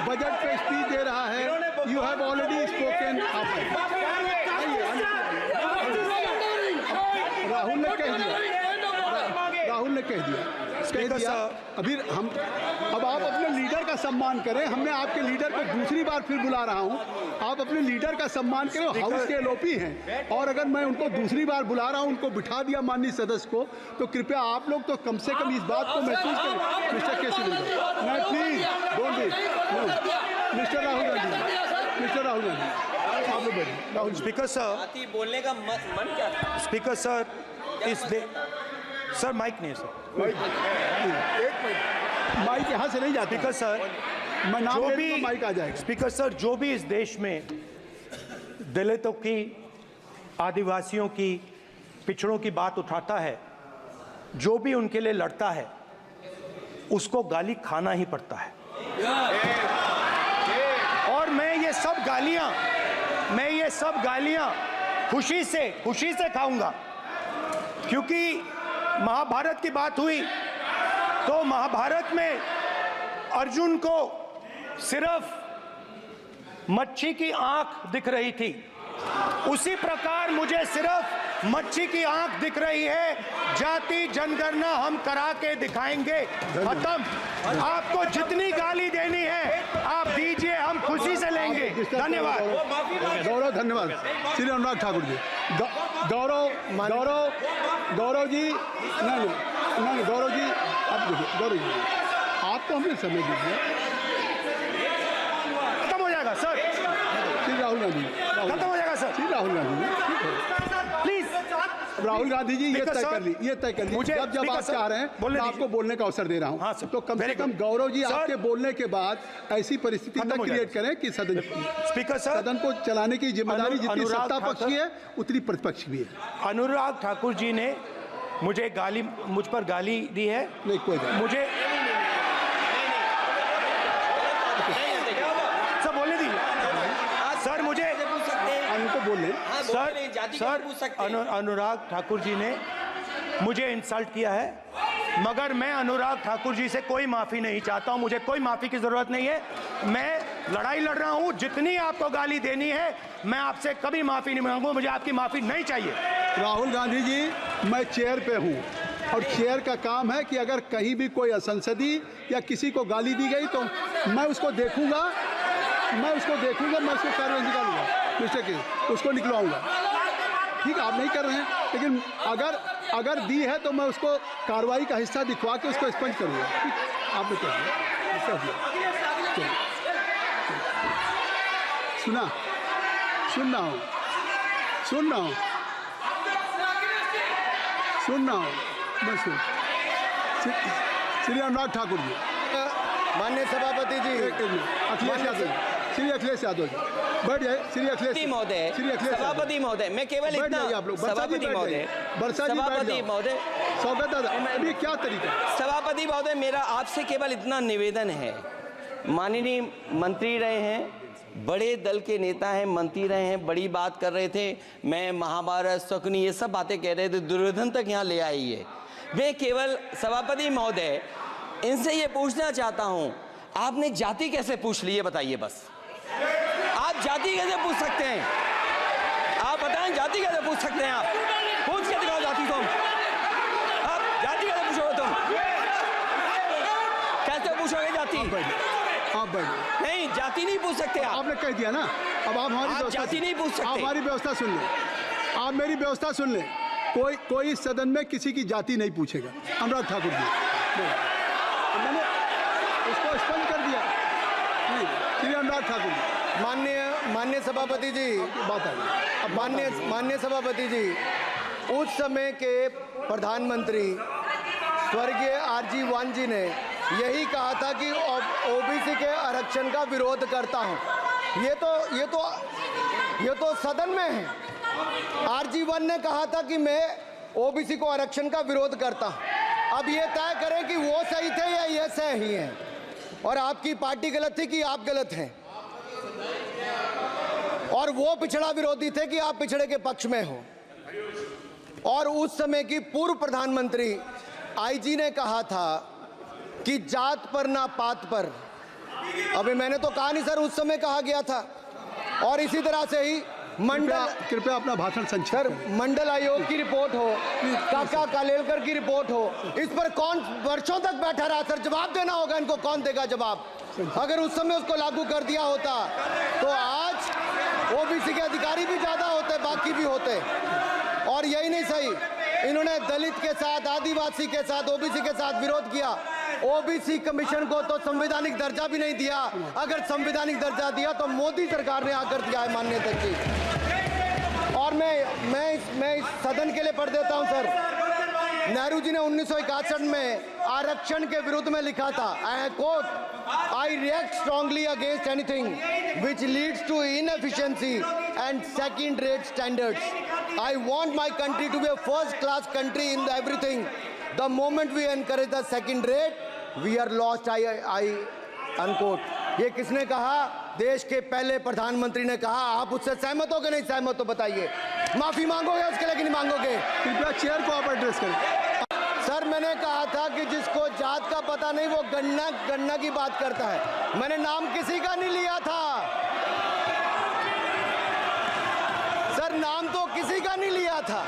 बजट पे स्पीच दे रहा है। You have already spoken. Rahul ने कह दिया। अभी अब आप अपने लीडर का सम्मान करें। हमने आपके लीडर को दूसरी बार फिर बुला रहा हूं, आप अपने लीडर का सम्मान करें। हाउस के एलओपी हैं, और अगर मैं उनको दूसरी बार बुला रहा हूं, उनको बिठा दिया माननीय सदस्य को, तो कृपया आप लोग तो कम से कम इस बात को महसूस करें। मिस्टर केसी, मैं please don't be mister Rahul Gandhi, आप लोग बैठिए। राहुल स्पीकर सर, बोलने का मन क्या था? स्पीकर सर, सर माइक नहीं है सर। एक मिनट, माइक यहाँ से नहीं जाता। स्पीकर सर, मैं नाम जो ले भी तो माइक आ जाएगा। स्पीकर सर, जो भी इस देश में दलितों की, आदिवासियों की, पिछड़ों की बात उठाता है, जो भी उनके लिए लड़ता है, उसको गाली खाना ही पड़ता है। और मैं ये सब गालियां खुशी से खाऊंगा, क्योंकि महाभारत की बात हुई तो महाभारत में अर्जुन को सिर्फ मच्छी की आंख दिख रही थी, उसी प्रकार मुझे सिर्फ मच्छी की आंख दिख रही है। जाति जनगणना हम करा के दिखाएंगे। खत्म। आपको जितनी गाली देनी है आप दीजिए, हम खुशी से लेंगे। धन्यवाद। गौरव, धन्यवाद। श्री अनुराग ठाकुर जी, गौरव गौरव गौरव जी, नहीं गौरव जी, आप देखिए गौरव जी, आपको हमें समय दीजिए। खत्म हो जाएगा सर। श्री राहुल गांधी, खत्म हो जाएगा सर। श्री राहुल गांधी जी, प्लीज राहुल गांधी जी, ये स्पीकर तय सर, कर ली, ये तय कर ली। मुझे जब स्पीकर आप सर, चाह रहे हैं बोलने मैं दीजिए। आपको बोलने का अवसर दे रहा हूँ। हाँ सर, तो कम से very कम good। गौरव जी सर, आपके बोलने के बाद ऐसी परिस्थिति खत्म न हो क्रिएट जाएगा। करें कि सदन स्पीकर सर, सदन को चलाने की जिम्मेदारी जितनी अनुराग सत्ता पक्ष ठाकुर- की है उतनी प्रतिपक्ष भी है। अनुराग ठाकुर जी ने मुझ पर गाली दी है। नहीं कोई बात नहीं। मुझे सर बोलने दीजिए सर। मुझे उनको बोलने सर अनुराग ठाकुर जी ने मुझे इंसल्ट किया है, मगर मैं अनुराग ठाकुर जी से कोई माफी नहीं चाहता हूं। मुझे कोई माफी की जरूरत नहीं है। मैं लड़ाई लड़ रहा हूं। जितनी आपको गाली देनी है मैं आपसे कभी माफी नहीं मांगूंगा। मुझे आपकी माफी नहीं चाहिए। राहुल गांधी जी, मैं चेयर पे हूँ और चेयर का काम है कि अगर कहीं भी कोई असंसदीय या किसी को गाली दी गई तो मैं उसको देखूंगा, मैं उसको कार्रवाई निकालूंगा, मिस्टर के उसको निकलवाऊंगा। ठीक है, आप नहीं कर रहे हैं, लेकिन अगर दी है तो मैं उसको कार्रवाई का हिस्सा दिखवा के उसको स्पंज करूंगा। ठीक, आपने कर दिया। सुन रहा हूँ मैं श्री अनुराग ठाकुर जी, माननीय सभापति जी, अखिलेश यादव जी, श्री अखिलेश यादव जी बैठ जाए। श्री अखिलेश महोदय, सभापति महोदय, मैं केवल इतना, आप लोग सभापति महोदय, सभापति महोदय, स्वागत है। अभी क्या तरीका है? सभापति महोदय, मेरा आपसे केवल इतना निवेदन है। माननीय मंत्री रहे हैं, बड़े दल के नेता हैं, मंत्री रहे हैं, बड़ी बात कर रहे थे। मैं महाभारत, शकुनी, ये सब बातें कह रहे थे, दुर्योधन तक यहाँ ले आई है। मैं केवल सभापति महोदय इनसे ये पूछना चाहता हूँ, आपने जाति कैसे पूछ ली है बताइए बस। आप जाति कैसे पूछ सकते हैं? आप बताएं, जाति कैसे पूछ सकते हैं? आप पूछ के दिखाओ जाति तुम। आप जाति कैसे पूछोगे तुम? कैसे पूछोगे जाति? आप बैठ नहीं, जाति नहीं पूछ सकते आप। आपने कह दिया ना। अब आप हमारी व्यवस्था जाति नहीं पूछ सकते। आप हमारी व्यवस्था सुन लें, आप मेरी व्यवस्था सुन लें। कोई सदन में किसी की जाति नहीं पूछेगा। अनुराग ठाकुर जी, मैंने उसको स्पष्ट कर दिया। नहीं, श्री अनुराग ठाकुर जी, माननीय सभापति जी, बात आई। माननीय सभापति जी, उस समय के प्रधानमंत्री स्वर्गीय आरजी वान जी ने यही कहा था कि ओबीसी के आरक्षण का विरोध करता हूं। ये तो सदन में है। आरजी वान ने कहा था कि मैं ओबीसी को आरक्षण का विरोध करता हूं। अब ये तय करें कि वो सही थे या ये सही हैं, और आपकी पार्टी गलत थी कि आप गलत हैं, और वो पिछड़ा विरोधी थे कि आप पिछड़े के पक्ष में हो। और उस समय की पूर्व प्रधानमंत्री आईजी ने कहा था कि जात पर ना पात पर। अभी मैंने तो कहा नहीं सर, उस समय कहा गया था। और इसी तरह से ही कृपया अपना भाषण संक्षिप्त सर, करें। मंडल आयोग की रिपोर्ट हो, काका कालेलकर की रिपोर्ट हो, इस पर कौन वर्षों तक बैठा रहा सर? जवाब देना होगा इनको। कौन देगा जवाब? अगर उस समय उसको लागू कर दिया होता तो आज ओबीसी के अधिकारी भी ज्यादा होते, बाकी भी होते। और यही नहीं सही, इन्होंने दलित के साथ, आदिवासी के साथ, ओबीसी के साथ विरोध किया। ओबीसी कमीशन को तो संवैधानिक दर्जा भी नहीं दिया। अगर संवैधानिक दर्जा दिया तो मोदी सरकार ने आकर दिया है मान्यता की। और मैं इस सदन के लिए पढ़ देता हूं सर। नेहरू जी ने 1961 में आरक्षण के विरुद्ध में लिखा था, I quote, I react strongly against anything which leads to inefficiency and second rate standards. I want my country to be a first class country in everything. The moment we encourage the second rate we are lost, I unquote. ये किसने कहा? देश के पहले प्रधानमंत्री ने कहा। आप उससे सहमत हो कि नहीं सहमत हो बताइए? माफी मांगोगे उसके लिए कि नहीं मांगोगे? कृपया चेयर को आप एड्रेस करें। सर मैंने कहा था कि जिसको जात का पता नहीं वो गन्ना की बात करता है। मैंने नाम किसी का नहीं लिया था सर, नाम तो किसी का नहीं लिया था,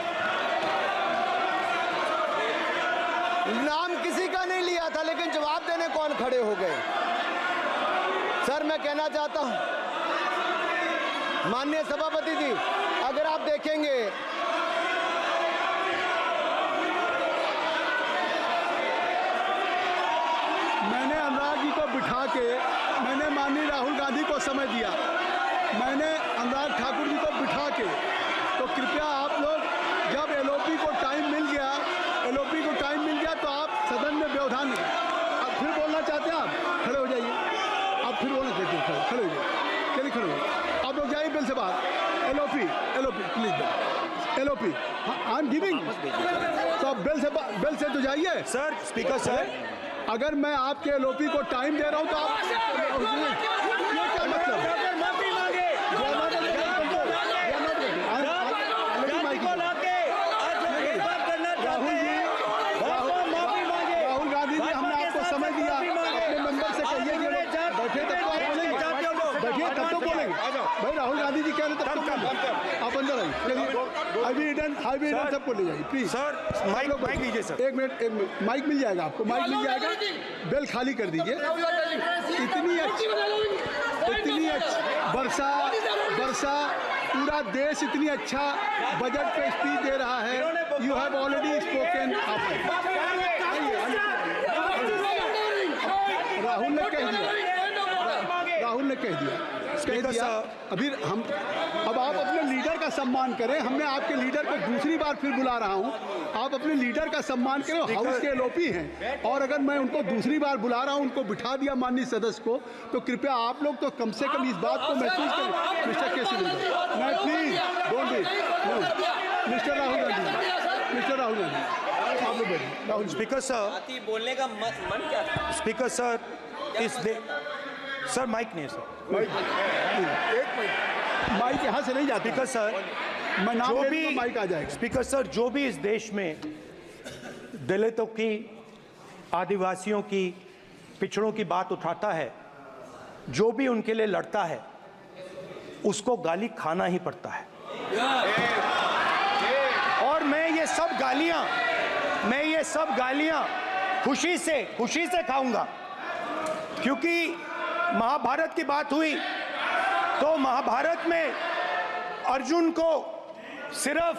नाम किसी का नहीं लिया था, लेकिन जवाब देने कौन खड़े हो गए। सर मैं कहना चाहता हूं माननीय सभापति जी, अगर आप देखेंगे मैंने अनुराग जी को बिठा के मैंने माननीय राहुल गांधी को समय दिया, मैंने अनुराग ठाकुर जी को बिठा के, तो कृपया आप लोग जब एलओपी को टाइम मिल गया तो आप सदन में व्यवधान नहीं। अब फिर बोलना चाहते हैं, आप खड़े हो जाइए, आप फिर बोलना चाहते हैं, खड़े हो जाइए, चलिए खड़े हो, आप लोग जाइए बिल से बाहर। LOP please, LOP I am giving, तो आप बिल से तो जाइए। सर स्पीकर सर, अगर मैं आपके एलओपी को टाइम दे रहा हूं तो आप ये क्या मतलब? राहुल गांधी जी, हमने आपको समय दिया, अपने मेंबर से कहिए कि बैठे तब तो आप बोलेंगे, बैठिए तब तो बोलेंगे भाई। राहुल गांधी जी कह रहे तब तो बोलेंगे, आप अंदर आइए, चलिए हाई भी सबको ले जाइए प्लीज। सर माइक लीजिए सर, एक मिनट, माइक मिल जाएगा आपको, माइक मिल जाएगा, बेल खाली कर दीजिए। इतनी अच्छी वर्षा पूरा देश इतनी अच्छा बजट पे स्पीच दे रहा है। You have already spoken. Rahul ने कह दिया अभी हम, अब आप अपने लीडर का सम्मान करें। हमने आपके लीडर को दूसरी बार फिर बुला रहा हूं, आप अपने लीडर का सम्मान करें। हाउस के एलओपी हैं और अगर मैं उनको दूसरी बार बुला रहा हूं, उनको बिठा दिया माननीय सदस्य को, तो कृपया आप लोग तो कम से कम इस बात को महसूस करें। Mister Kesari please don't be, mister Rahul Gandhi आप लोग बैठिए। राहुल स्पीकर सर, बोलने का मन क्या था? स्पीकर सर, सर माइक नहीं सर, माइक यहाँ से नहीं जाता। स्पीकर सर, मैं नाम जो ले भी लूंगा, माइक आ जाएगा। स्पीकर सर, जो भी इस देश में दलितों की, आदिवासियों की, पिछड़ों की बात उठाता है, जो भी उनके लिए लड़ता है, उसको गाली खाना ही पड़ता है। और मैं ये सब गालियां खुशी से खाऊंगा, क्योंकि महाभारत की बात हुई तो महाभारत में अर्जुन को सिर्फ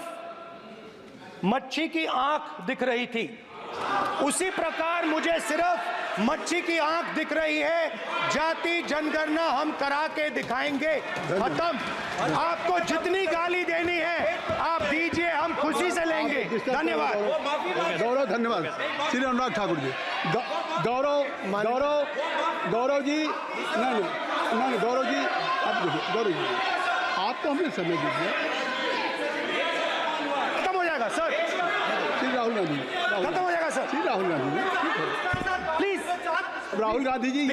मच्छी की आंख दिख रही थी, उसी प्रकार मुझे सिर्फ मच्छी की आंख दिख रही है। जाति जनगणना हम करा के दिखाएंगे, खत्म। आपको जितनी गाली देनी है आप दीजिए, हम खुशी से लेंगे। धन्यवाद गौरव, धन्यवाद श्री अनुराग ठाकुर जी। गौरव जी, नहीं गौरव जी, आप देखिए, गौरव जी आपको हमने समय दीजिए, खत्म हो जाएगा सर। श्री राहुल गांधी, खत्म हो जाएगा सर। श्री राहुल गांधी प्लीज राहुल गांधी जी, ये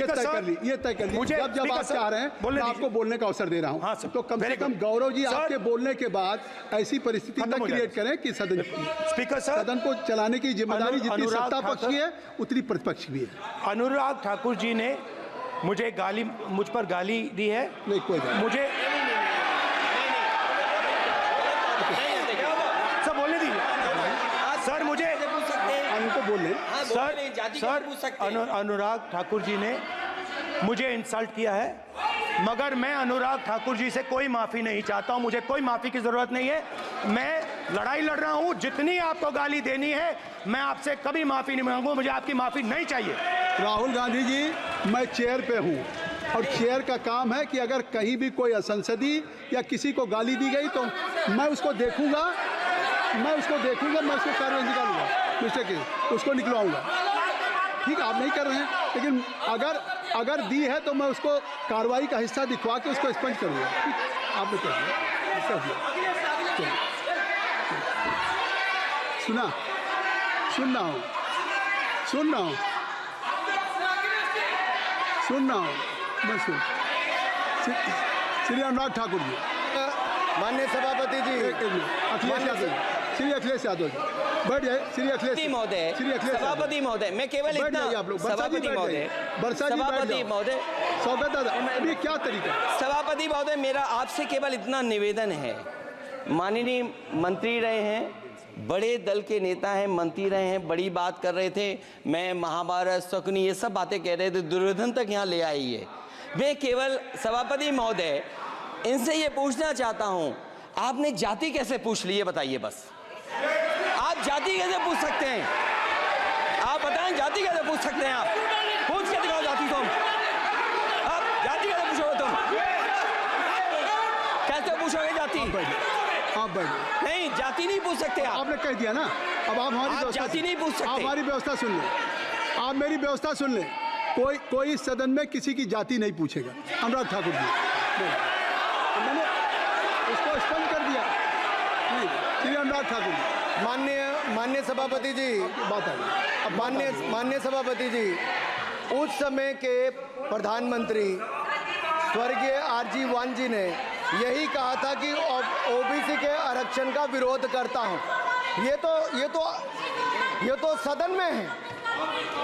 तय कर ली, मुझे जब आप चाह रहे हैं मैं आपको बोलने का अवसर दे रहा हूं। हाँ सर, तो कम से कम गौरव जी आपके बोलने के बाद ऐसी परिस्थिति न क्रिएट करें कि सदन को चलाने की जिम्मेदारी जितनी सत्ता पक्ष की है उतनी प्रतिपक्ष भी है। अनुराग ठाकुर जी ने मुझ पर गाली दी है। नहीं, कोई बात मुझे सर बोलने दीजिए सर, मुझे उनको बोले सर अनुराग ठाकुर जी ने मुझे इंसल्ट किया है, मगर मैं अनुराग ठाकुर जी से कोई माफ़ी नहीं चाहता हूं। मुझे कोई माफ़ी की ज़रूरत नहीं है। मैं लड़ाई लड़ रहा हूं, जितनी आपको गाली देनी है मैं आपसे कभी माफ़ी नहीं मांगूंगा, मुझे आपकी माफ़ी नहीं चाहिए। राहुल गांधी जी, मैं चेयर पे हूं और चेयर का काम है कि अगर कहीं भी कोई असंसदीय या किसी को गाली दी गई तो मैं उसको देखूंगा, मैं उसको कार्रवाई निकालूंगा, मिस्टर के उसको निकलवाऊंगा। ठीक है, आप नहीं कर रहे हैं, लेकिन अगर दी है तो मैं उसको कार्रवाई का हिस्सा दिखवा के उसको स्पंज करूंगा। ठीक, आपने कर दिया। सुन रहा हूं मैं श्री अनुराग ठाकुर जी, माननीय सभापति जी, अखिलेश यादव श्री अखिलेश यादव जी बैठ जाए। श्री अखिलेश महोदय, श्री अखिलेश सभापति महोदय, मैं केवल बैठ इतना, जाइए आप लोग। सभापति महोदय, सभापति महोदय, स्वागत दादा, अभी क्या तरीका है? सभापति महोदय, मेरा आपसे केवल इतना निवेदन है, माननीय मंत्री रहे हैं, बड़े दल के नेता हैं, मंत्री रहे हैं, बड़ी बात कर रहे थे, मैं महाभारत शकुनी ये सब बातें कह रहे थे, दुर्योधन तक यहाँ ले आई है। मैं केवल सभापति महोदय इनसे ये पूछना चाहता हूँ, आपने जाति कैसे पूछ ली है बताइए बस। आप जाति कैसे पूछ सकते हैं? आप बताएं जाति कैसे पूछ सकते हैं? आप पूछ के दिखाओ जाति तुम। आप जाति कैसे पूछोगे तुम? कैसे पूछोगे जाति? आप बैठ नहीं, जाति नहीं पूछ सकते आप। आपने कह दिया ना, अब आप हमारी आप व्यवस्था जाति नहीं पूछ सकते। आप हमारी व्यवस्था सुन लें, आप मेरी व्यवस्था सुन लें। कोई सदन में किसी की जाति नहीं पूछेगा। अनुराग ठाकुर जी, मैंने उसको स्पष्ट कर दिया। नहीं, श्री अनुराग ठाकुर जी, माननीय सभापति जी, बात है। माननीय सभापति जी, उस समय के प्रधानमंत्री स्वर्गीय आरजी वान जी ने यही कहा था कि ओबीसी के आरक्षण का विरोध करता हूं। ये तो सदन में है।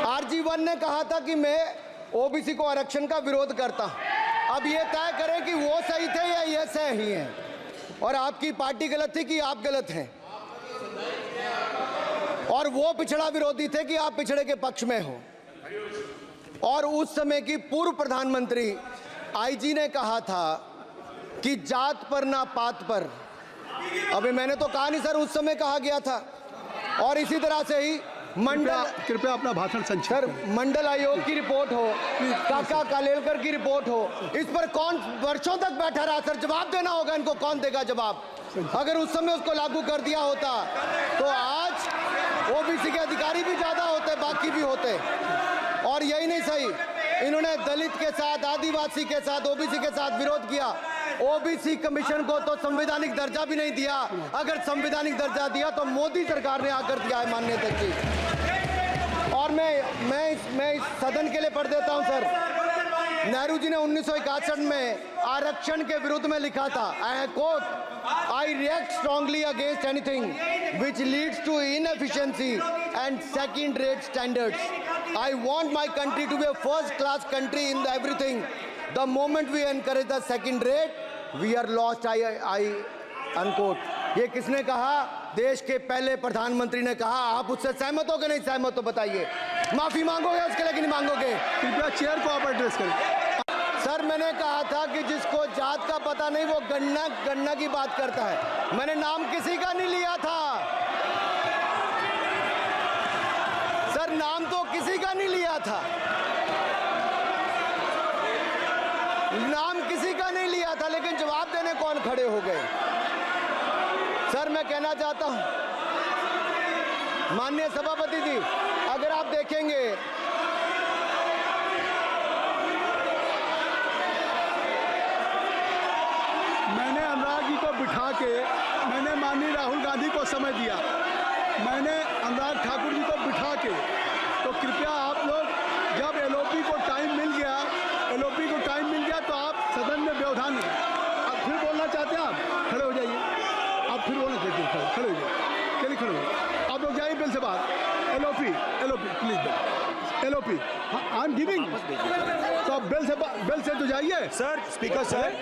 आरजी वान ने कहा था कि मैं ओबीसी को आरक्षण का विरोध करता हूं। अब ये तय करें कि वो सही थे या ये सही हैं, और आपकी पार्टी गलत थी कि आप गलत हैं, और वो पिछड़ा विरोधी थे कि आप पिछड़े के पक्ष में हो। और उस समय की पूर्व प्रधानमंत्री आईजी ने कहा था कि जात पर ना पात पर। अभी मैंने तो कहा नहीं सर, उस समय कहा गया था। और इसी तरह से ही कृपया अपना भाषण संक्षिप्त सर, करें। मंडल आयोग की रिपोर्ट हो, काका कालेलकर की रिपोर्ट हो, इस पर कौन वर्षों तक बैठा रहा सर? जवाब देना होगा इनको, कौन देगा जवाब? अगर उस समय उसको लागू कर दिया होता तो आज ओबीसी के अधिकारी भी ज्यादा होते, बाकी भी होते। और यही नहीं सही, इन्होंने दलित के साथ, आदिवासी के साथ, ओबीसी के साथ विरोध किया। ओबीसी कमीशन को तो संवैधानिक दर्जा भी नहीं दिया। अगर संवैधानिक दर्जा दिया तो मोदी सरकार ने आकर दिया है माननीय अध्यक्ष जी। और मैं इस सदन के लिए पढ़ देता हूं सर। नेहरू जी ने 1961 में आरक्षण के विरुद्ध में लिखा था, I quote, I react strongly against anything which leads to inefficiency and second rate standards. I want my country to be a first class country in everything. The moment we encourage the second rate we are lost, I unquote. ये किसने कहा? देश के पहले प्रधानमंत्री ने कहा। आप उससे सहमत हो कि नहीं सहमत हो बताइए? माफी मांगोगे उसके लिए कि नहीं मांगोगे? कृपया चेयर को आप एड्रेस करें। सर, मैंने कहा था कि जिसको जात का पता नहीं वो गन्ना की बात करता है। मैंने नाम किसी का नहीं लिया था सर, नाम तो किसी का नहीं लिया था, नाम किसी का नहीं लिया था, लेकिन जवाब देने कौन खड़े हो गए? सर, मैं कहना चाहता हूं माननीय सभापति जी, अगर आप देखेंगे मैंने अनुराग जी को बिठा के मैंने माननीय राहुल गांधी को समय दिया। मैंने अनुराग ठाकुर जी को बिठा के, तो कृपया आप लोग जब एलओपी को टाइम मिल गया तो आप सदन में व्यवधान नहीं। आप फिर बोलना चाहते हैं? आप खड़े हो जाइए। आप फिर बोलना चाहते हैं? खड़े हो जाइए। चलिए खड़े हो। आप लोग जाइए बिल से बाहर। LOP please, LOP I am giving. तो आप बिल से तो जाइए सर। स्पीकर सर,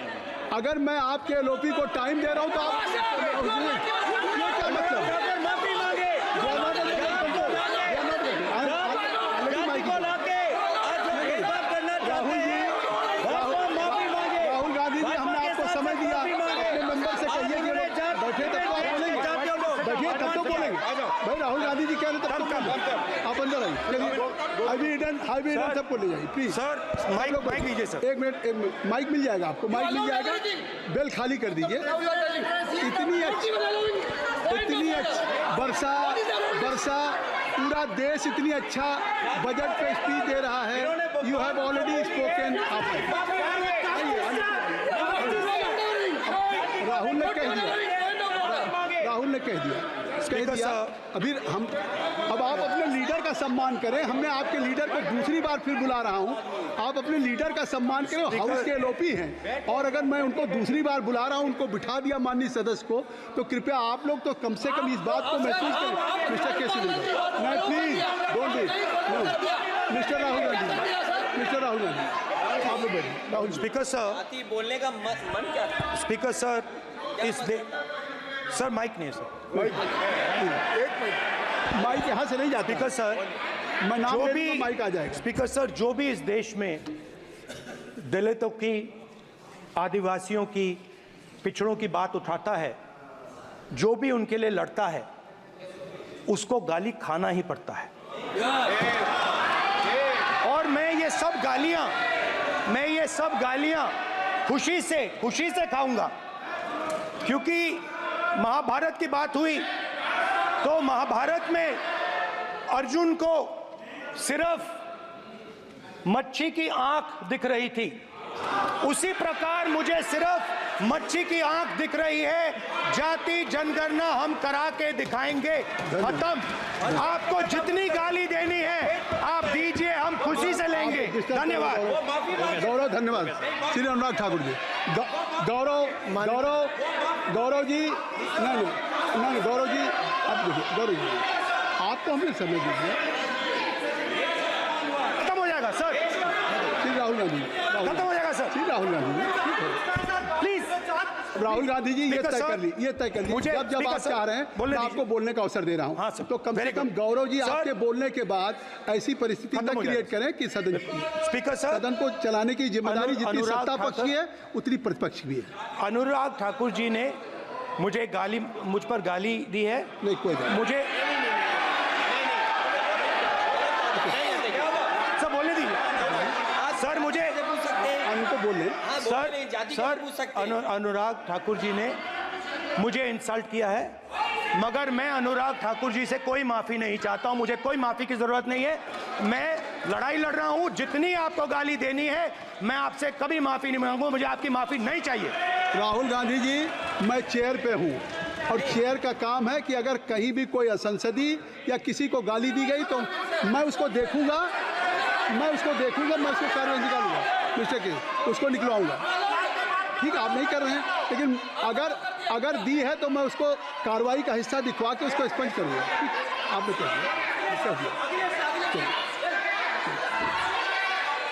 अगर मैं आपके एलओपी को टाइम दे रहा हूं तो आप ये क्या मतलब? राहुल गांधी जी, हमने आपको समय दिया, अपने मेंबर से कहिए कि बैठे तब तो आप बोलेंगे, बैठिए तब तो बोलेंगे भाई। राहुल गांधी जी कह रहे तब तो आप अंदर आइए। हाईवे सबको ले जाइए प्लीज सर। माइक लीजिए सर। एक मिनट, माइक मिल जाएगा आपको, माइक मिल जाएगा। बेल खाली कर दीजिए। इतनी अच्छी वर्षा पूरा देश इतनी अच्छा बजट पे स्पीच दे रहा है। You have already spoken. Rahul ने कह दिया कह दिया। अभी हम अब आप अपने लीडर का सम्मान करें। हमने आपके लीडर को दूसरी बार फिर बुला रहा हूं, आप अपने लीडर का सम्मान करें। हाउस के एलओपी हैं और अगर मैं उनको दूसरी बार बुला रहा हूं, उनको बिठा दिया माननीय सदस्य को, तो कृपया आप लोग तो कम से कम इस बात को महसूस करें। मिस्टर केसी नहीं, please don't do. Mister Rahul Gandhi, mister Rahul Gandhi, आप लोग बैठिए। राहुल स्पीकर सर, बोलने का मन क्या था? स्पीकर सर, सर माइक नहीं सर, माइक यहाँ से नहीं जाता। स्पीकर सर, मैं नाम जो ले भी लूंगा, माइक आ जाएगा। स्पीकर सर, जो भी इस देश में दलितों की, आदिवासियों की, पिछड़ों की बात उठाता है, जो भी उनके लिए लड़ता है, उसको गाली खाना ही पड़ता है। और मैं ये सब गालियां खुशी से खाऊंगा, क्योंकि महाभारत की बात हुई तो महाभारत में अर्जुन को सिर्फ मच्छी की आंख दिख रही थी, उसी प्रकार मुझे सिर्फ मच्छी की आंख दिख रही है। जाति जनगणना हम करा के दिखाएंगे। खत्म। आपको जितनी गाली देनी है आप दीजिए, हम खुशी से लेंगे। धन्यवाद। गौरव, धन्यवाद। श्री अनुराग ठाकुर जी, गौरव जी, नहीं गौरव जी, आप देखिए, गौरव जी आपको हमने समय दीजिए। खत्म हो जाएगा सर। श्री राहुल गांधी, खत्म हो जाएगा सर। श्री राहुल गांधी, प्लीज राहुल गांधी जी, ये तय कर ली, मुझे जब आप चाह रहे हैं मैं आपको बोलने का अवसर दे रहा हूं। हाँ सर, तो कम से कम गौरव जी आपके बोलने के बाद ऐसी परिस्थिति न क्रिएट करें कि स्पीकर सर, सदन को चलाने की जिम्मेदारी जितनी सत्ता पक्ष की है उतनी प्रतिपक्ष भी है। अनुराग ठाकुर जी ने मुझ पर गाली दी है। नहीं, कोई नहीं। मुझे सर बोलने दीजिए सर, मुझे उनको बोलने। सर अनुराग ठाकुर जी ने मुझे इंसल्ट किया है, मगर मैं अनुराग ठाकुर जी से कोई माफ़ी नहीं चाहता हूं। मुझे कोई माफ़ी की ज़रूरत नहीं है। मैं लड़ाई लड़ रहा हूं। जितनी आपको गाली देनी है मैं आपसे कभी माफ़ी नहीं मांगूंगा। मुझे आपकी माफ़ी नहीं चाहिए। राहुल गांधी जी, मैं चेयर पे हूं और चेयर का काम है कि अगर कहीं भी कोई असंसदीय या किसी को गाली दी गई तो मैं उसको देखूंगा, मैं उसको कार्रवाई निकालूंगा, मिस्टर के उसको निकलवाऊंगा। ठीक है, आप नहीं कर रहे हैं, लेकिन अगर दी है तो मैं उसको कार्रवाई का हिस्सा दिखवा के उसको स्पंज करूंगा। ठीक, आपने कह दिया।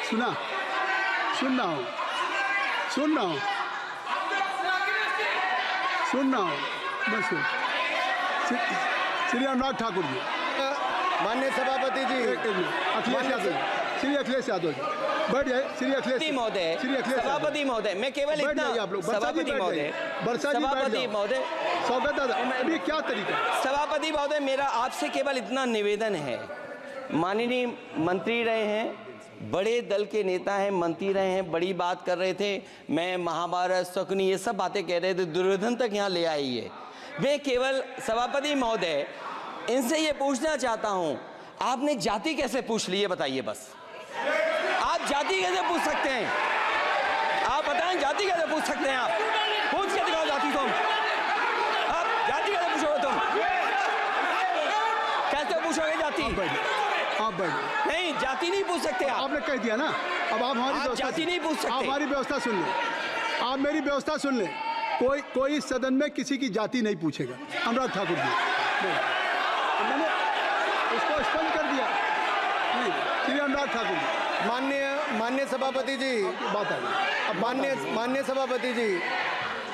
सुन रहा हूँ मैं श्री अनुराग ठाकुर जी, माननीय सभापति जी, अखिलेश यादव, श्री अखिलेश यादव जी बैठ जाए। श्री अखिलेश महोदय, सभापति महोदय, मैं केवल इतना, सभापति महोदय, स्वागत दादा, अभी क्या तरीका? सभापति महोदय, मेरा आपसे केवल इतना निवेदन है। माननीय मंत्री रहे हैं, बड़े दल के नेता हैं, मंत्री रहे हैं, बड़ी बात कर रहे थे। मैं महाभारत, शकुनी, ये सब बातें कह रहे थे, दुर्योधन तक यहाँ ले आई है। मैं केवल सभापति महोदय इनसे ये पूछना चाहता हूँ, आपने जाति कैसे पूछ ली है बताइए बस। आप जाति कैसे पूछ सकते हैं? आप बताएं, जाति कैसे पूछ सकते हैं? आप पूछ के दिखाओ जाति। तुम आप जाति कैसे पूछोगे? तुम कैसे पूछोगे जाति? आप बैठ नहीं, जाति नहीं पूछ सकते आप। आपने कह दिया ना। अब आप हमारी जाति नहीं पूछ सकते। आप हमारी व्यवस्था सुन लें, आप मेरी व्यवस्था सुन लें। कोई सदन में किसी की जाति नहीं पूछेगा। अनुराग ठाकुर जी, मैंने उसको स्पष्ट कर दिया। नहीं, श्री अनुराग ठाकुर जी, माननीय सभापति जी, बात आ गई। अब माननीय सभापति जी,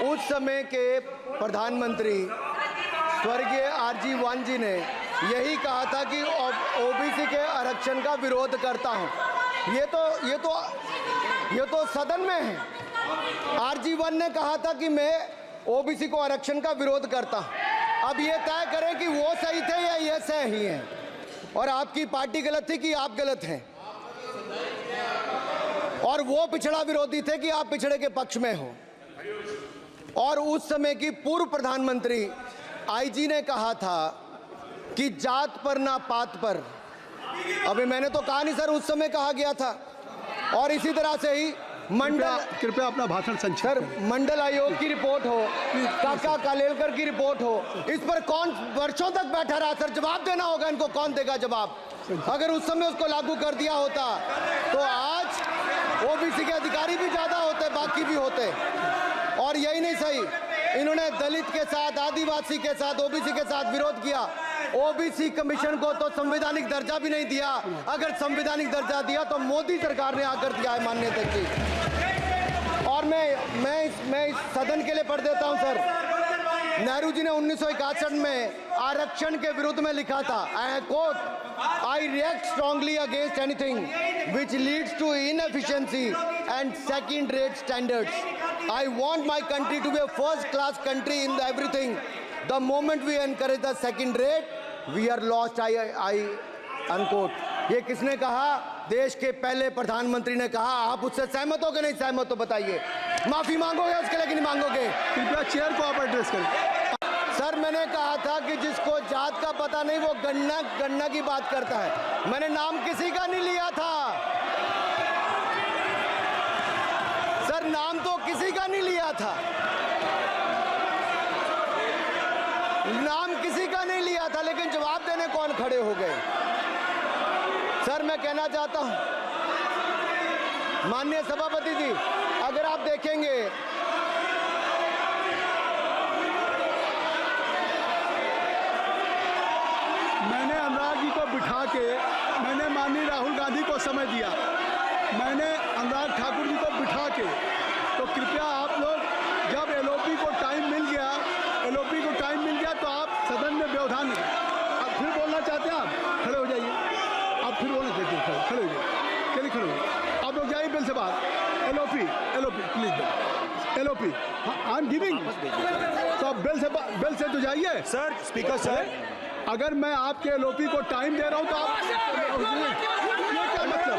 उस समय के प्रधानमंत्री स्वर्गीय आरजी वान जी ने यही कहा था कि ओबीसी के आरक्षण का विरोध करता हूं। ये तो सदन में है। आरजी वान ने कहा था कि मैं ओबीसी को आरक्षण का विरोध करता हूं। अब ये तय करें कि वो सही थे या ये सही हैं, और आपकी पार्टी गलत थी कि आप गलत हैं, और वो पिछड़ा विरोधी थे कि आप पिछड़े के पक्ष में हो। और उस समय की पूर्व प्रधानमंत्री आईजी ने कहा था कि जात पर ना पात पर। अभी मैंने तो कहा नहीं सर, उस समय कहा गया था। और इसी तरह से ही मंडल कृपया अपना भाषण संक्षिप्त सर, करें। मंडल आयोग की रिपोर्ट हो, काका कालेलकर की रिपोर्ट हो, इस पर कौन वर्षों तक बैठा रहा सर? जवाब देना होगा इनको, कौन देगा जवाब? अगर उस समय उसको लागू कर दिया होता तो आज ओबीसी के अधिकारी भी ज्यादा होते, बाकी भी होते। और यही नहीं सही, इन्होंने दलित के साथ, आदिवासी के साथ, ओबीसी के साथ विरोध किया। ओबीसी कमीशन को तो संवैधानिक दर्जा भी नहीं दिया। अगर संवैधानिक दर्जा दिया तो मोदी सरकार ने आकर दिया है माननीय अध्यक्ष जी। और मैं इस सदन के लिए पढ़ देता हूं सर। नेहरू जी ने 1961 में आरक्षण के विरुद्ध में लिखा था, I quote, I react strongly against anything which leads to inefficiency and second rate standards. I want my country to be a first class country in everything. The moment we encourage the second rate we are lost, I unquote. ये किसने कहा? देश के पहले प्रधानमंत्री ने कहा। आप उससे सहमत हो कि नहीं सहमत हो बताइए? माफी मांगोगे उसके लिए कि नहीं मांगोगे? कृपया चेयर को आप एड्रेस करें। सर, मैंने कहा था कि जिसको जात का पता नहीं वो गन्ना की बात करता है। मैंने नाम किसी का नहीं लिया था सर, नाम तो किसी का नहीं लिया था, नाम किसी का नहीं लिया था, लेकिन जवाब देने कौन खड़े हो गए? सर, मैं कहना चाहता हूं माननीय सभापति जी, अगर आप देखेंगे मैंने अनुराग जी को बिठा के मैंने माननीय राहुल गांधी को समय दिया। मैंने अनुराग ठाकुर जी को बिठा के, तो कृपया आप लोग जब एलओपी को टाइम मिल गया तो आप सदन में व्यवधान नहीं। अब फिर बोलना चाहते हैं? आप खड़े हो जाइए। आप फिर बोलना चाहते हैं? खड़े हो जाइए। चलिए खड़े हो जाइए। आप लोग जाइए बिल से बाहर। LOP please, LOP I am giving. तो आप बिल से तो जाइए। सर, स्पीकर सर, अगर मैं आपके एलओपी को टाइम दे रहा हूं तो आप ये क्या मतलब?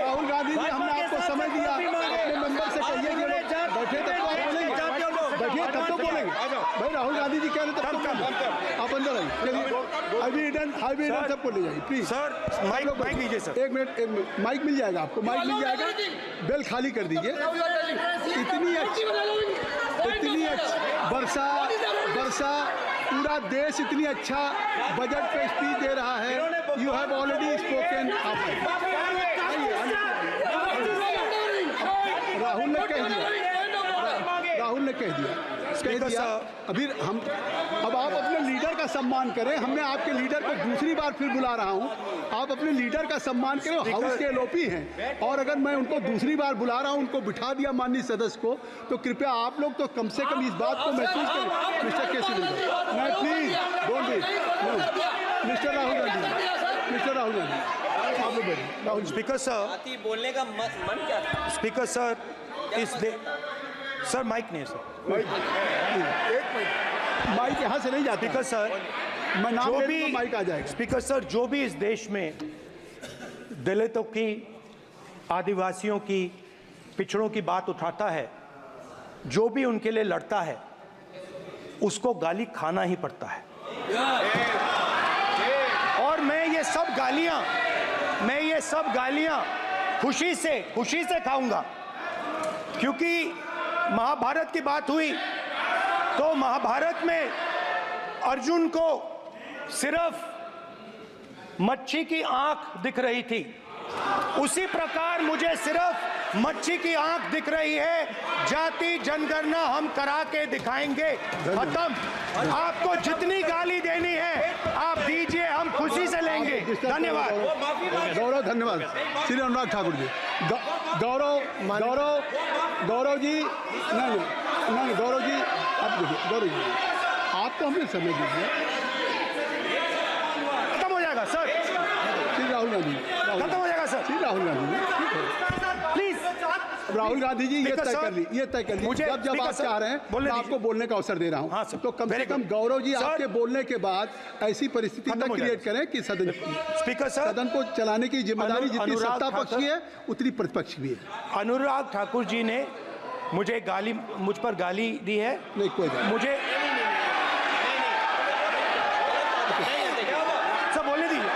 राहुल गांधी जी, हमने आपको समय दिया, अपने मेंबर से कहिए कि बैठे तब तो आप बोलेंगे, बैठिए तब तो बोलेंगे। भाई राहुल गांधी जी कह रहे तब तो बोलेंगे। आप अंदर आइए। चलिए सबको ले जाइए प्लीज। सर, माइक लीजिए सर। एक मिनट, माइक मिल जाएगा आपको, माइक मिल जाएगा। बेल खाली कर दीजिए। इतनी अच्छी वर्षा, पूरा देश इतनी अच्छा बजट पे स्पीच दे रहा है। You have already spoken. Rahul ने कह दिया। अब आप अपने लीडर का सम्मान करें। हमने आपके लीडर को दूसरी बार फिर बुला रहा हूं। आप अपने लीडर का सम्मान करें। हाउस के एलओपी हैं, और अगर मैं उनको दूसरी बार बुला रहा हूं, उनको बिठा दिया माननीय सदस्य को, तो कृपया आप लोग तो कम से कम इस बात को महसूस करें। मिस्टर केसी मैं please don't be mister Rahul Gandhi, आप लोग बैठिए। राहुल स्पीकर सर, बोलने का मन क्या था? स्पीकर सर, सर माइक नहीं सर, माइक यहाँ से नहीं जाता। स्पीकर सर, मैं नाम जो ले भी लूंगा, माइक आ जाएगा। स्पीकर सर, जो भी इस देश में दलितों की, आदिवासियों की, पिछड़ों की बात उठाता है, जो भी उनके लिए लड़ता है, उसको गाली खाना ही पड़ता है। और मैं ये सब गालियां खुशी से खाऊंगा, क्योंकि महाभारत की बात हुई तो महाभारत में अर्जुन को सिर्फ मच्छी की आंख दिख रही थी, उसी प्रकार मुझे सिर्फ मच्छी की आंख दिख रही है। जाति जनगणना हम करा के दिखाएंगे। खत्म। आपको जितनी गाली देनी है आप दीजिए, हम खुशी से लेंगे। धन्यवाद। गौरव, धन्यवाद। श्री अनुराग ठाकुर जी। गौरव जी, नहीं गौरव जी, आप देखिए। गौरव जी, आपको हमने समय दीजिए। खत्म हो जाएगा सर। श्री राहुल गांधी, खत्म हो जाएगा सर। श्री राहुल गांधी प्लीज। राहुल गांधी जी, ये तय कर ली। मुझे जब आप चाह रहे हैं मैं आपको बोलने का अवसर दे रहा हूं। हाँ सर, तो कम से कम गौरव जी, आपके बोलने के बाद ऐसी परिस्थिति न क्रिएट करें कि सदन को चलाने की जिम्मेदारी जितनी सत्ता पक्ष की है उतनी प्रतिपक्ष भी है। अनुराग ठाकुर जी ने मुझे मुझ पर गाली दी है। नहीं, कोई मुझे सब बोलने दीजिए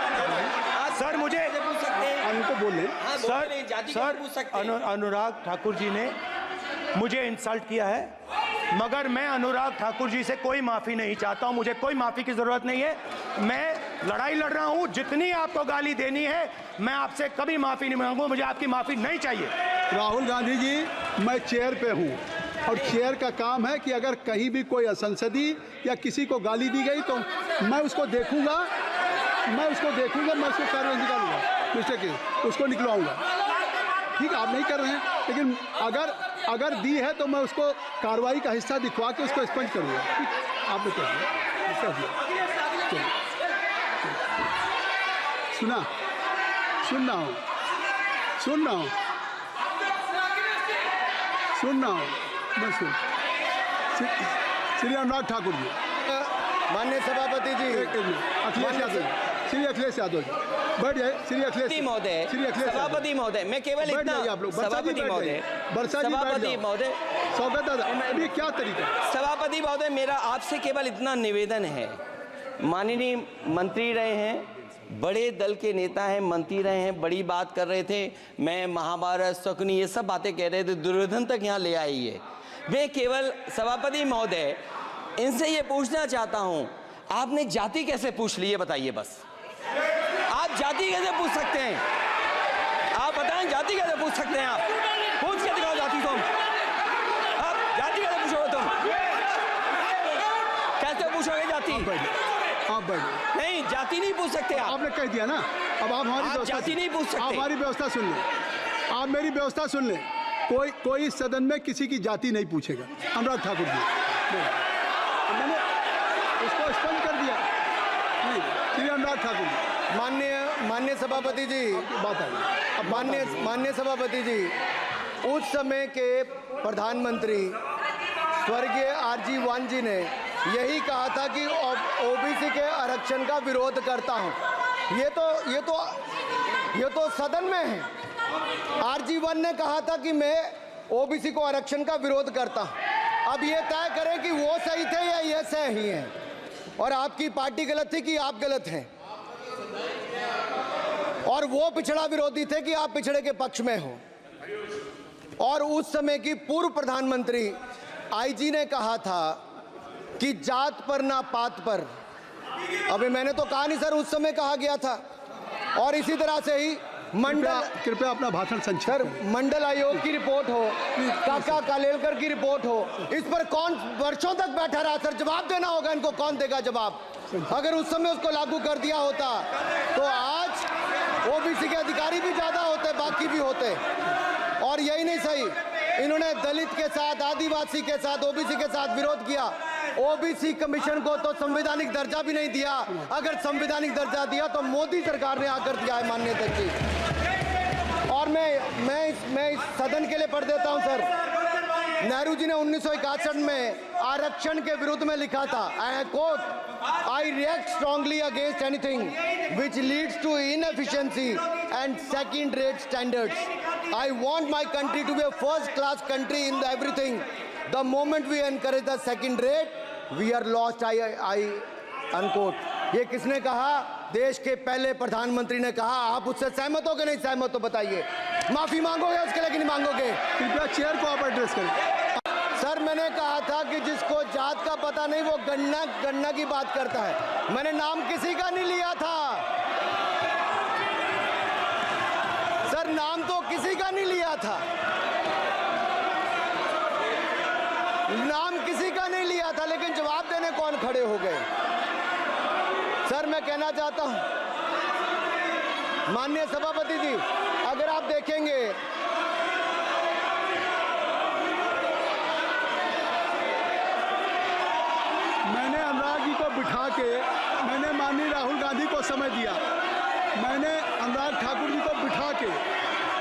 सर। मुझे पूछ सकते हैं। उनको बोले हाँ, सर बोल जाति सर कैसे पूछ सकते हैं? अनुराग ठाकुर जी ने मुझे इंसल्ट किया है, मगर मैं अनुराग ठाकुर जी से कोई माफ़ी नहीं चाहता हूं। मुझे कोई माफ़ी की ज़रूरत नहीं है। मैं लड़ाई लड़ रहा हूं। जितनी आपको गाली देनी है मैं आपसे कभी माफ़ी नहीं मांगूंगा। मुझे आपकी माफ़ी नहीं चाहिए। राहुल गांधी जी, मैं चेयर पे हूँ और चेयर का काम है कि अगर कहीं भी कोई असंसदीय या किसी को गाली दी गई तो मैं उसको देखूंगा, मैं उसको कार्रवाई निकालूंगा, मिस्टर के उसको निकलवाऊंगा। ठीक है, आप नहीं कर रहे हैं, लेकिन अगर दी है तो मैं उसको कार्रवाई का हिस्सा दिखवा के उसको स्पंज करूंगा। ठीक, आपने कह दिया। सुन रहा हूँ मैं श्री अनुराग ठाकुर जी, माननीय सभापति जी, अखिलेश यादव जी, श्री अखिलेश यादव जी, बैठ जाए। श्री अखिलेश महोदय, सभापति महोदय, मैं केवल इतना, सभापति महोदय, सभापति महोदय, स्वागत है। अभी क्या तरीका है? सभापति महोदय, मेरा आपसे केवल इतना निवेदन है। माननीय मंत्री रहे हैं, बड़े दल के नेता हैं, मंत्री रहे हैं, बड़ी बात कर रहे थे। मैं महाभारत, शकुनी, ये सब बातें कह रहे थे, दुर्योधन तक यहाँ ले आई है। मैं केवल सभापति महोदय इनसे ये पूछना चाहता हूँ, आपने जाति कैसे पूछ ली है बताइए बस। आप जाति कैसे पूछ सकते हैं? आप बताएं, जाति कैसे पूछ सकते हैं? आप पूछ के दिखाओ जाति तुम। आप जाति कैसे पूछोगे तुम? कैसे पूछोगे जाति? आप बैठ। नहीं, जाति नहीं पूछ सकते आप। आपने कह दिया ना, अब आप हमारी आप जाति नहीं पूछ सकते। आप हमारी व्यवस्था सुन लें, आप मेरी व्यवस्था सुन लें। कोई सदन में किसी की जाति नहीं पूछेगा। अनुराग ठाकुर जी, मैंने उसको स्पष्ट कर दिया। नहीं, श्री अनुराग ठाकुर जी, माननीय सभापति जी, बात आ गई। अब माननीय सभापति जी, उस समय के प्रधानमंत्री स्वर्गीय आरजी वान जी ने यही कहा था कि ओबीसी के आरक्षण का विरोध करता हूं। ये तो सदन में है। आरजी वन ने कहा था कि मैं ओबीसी को आरक्षण का विरोध करता हूं। अब ये तय करें कि वो सही थे या ये सही हैं, और आपकी पार्टी गलत थी कि आप गलत हैं, और वो पिछड़ा विरोधी थे कि आप पिछड़े के पक्ष में हो। और उस समय की पूर्व प्रधानमंत्री आईजी ने कहा था कि जात पर ना पात पर। अभी मैंने तो कहा नहीं सर, उस समय कहा गया था। और इसी तरह से ही कृपया अपना भाषण संक्षेप सर, करें। मंडल आयोग की रिपोर्ट हो, काका कालेलकर की रिपोर्ट हो, इस पर कौन वर्षों तक बैठा रहा सर? जवाब देना होगा इनको, कौन देगा जवाब? अगर उस समय उसको लागू कर दिया होता तो आज ओबीसी के अधिकारी भी ज्यादा होते, बाकी भी होते। और यही नहीं सही, इन्होंने दलित के साथ, आदिवासी के साथ, ओबीसी के साथ विरोध किया। ओबीसी कमीशन को तो संवैधानिक दर्जा भी नहीं दिया। अगर संवैधानिक दर्जा दिया तो मोदी सरकार ने आकर दिया है, माननीय अध्यक्ष जी। और मैं इस सदन के लिए पढ़ देता हूं सर। नेहरू जी ने 1961 में आरक्षण के विरुद्ध में लिखा था, I quote, I react strongly against anything which leads to inefficiency and second rate standards. I want my country to be a first class country in everything. The moment we encourage the second rate we are lost, I unquote. ये किसने कहा? देश के पहले प्रधानमंत्री ने कहा। आप उससे सहमत हो कि नहीं सहमत हो बताइए? माफी मांगोगे उसके लिए कि नहीं मांगोगे? कृपया चेयर को आप एड्रेस करें। सर, मैंने कहा था कि जिसको जात का पता नहीं वो गन्ना की बात करता है। मैंने नाम किसी का नहीं लिया था सर, नाम तो किसी का नहीं लिया था, नाम किसी का नहीं लिया था, लेकिन जवाब देने कौन खड़े हो गए? सर, मैं कहना चाहता हूं माननीय सभापति जी, अगर आप देखेंगे मैंने अनुराग जी को बिठा के मैंने माननीय राहुल गांधी को समय दिया। मैंने अनुराग ठाकुर जी को बिठा के,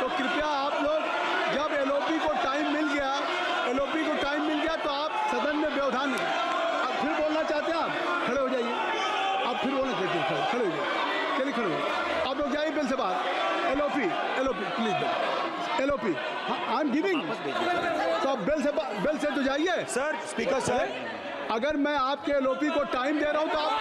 तो कृपया आप लोग, जब एलओपी को टाइम मिल गया तो आप सदन में व्यवधान नहीं। आप फिर बोलना चाहते हैं? आप खड़े हो जाइए। आप फिर बोलना चाहते हैं? खड़े हो जाइए। चलिए खड़े हो जाइए। आप लोग जाइए बिल से बाहर। LOP please, LOP I am giving. तो आप बिल से तो जाइए सर। स्पीकर सर, अगर मैं आपके एलओपी को टाइम दे रहा हूं तो आप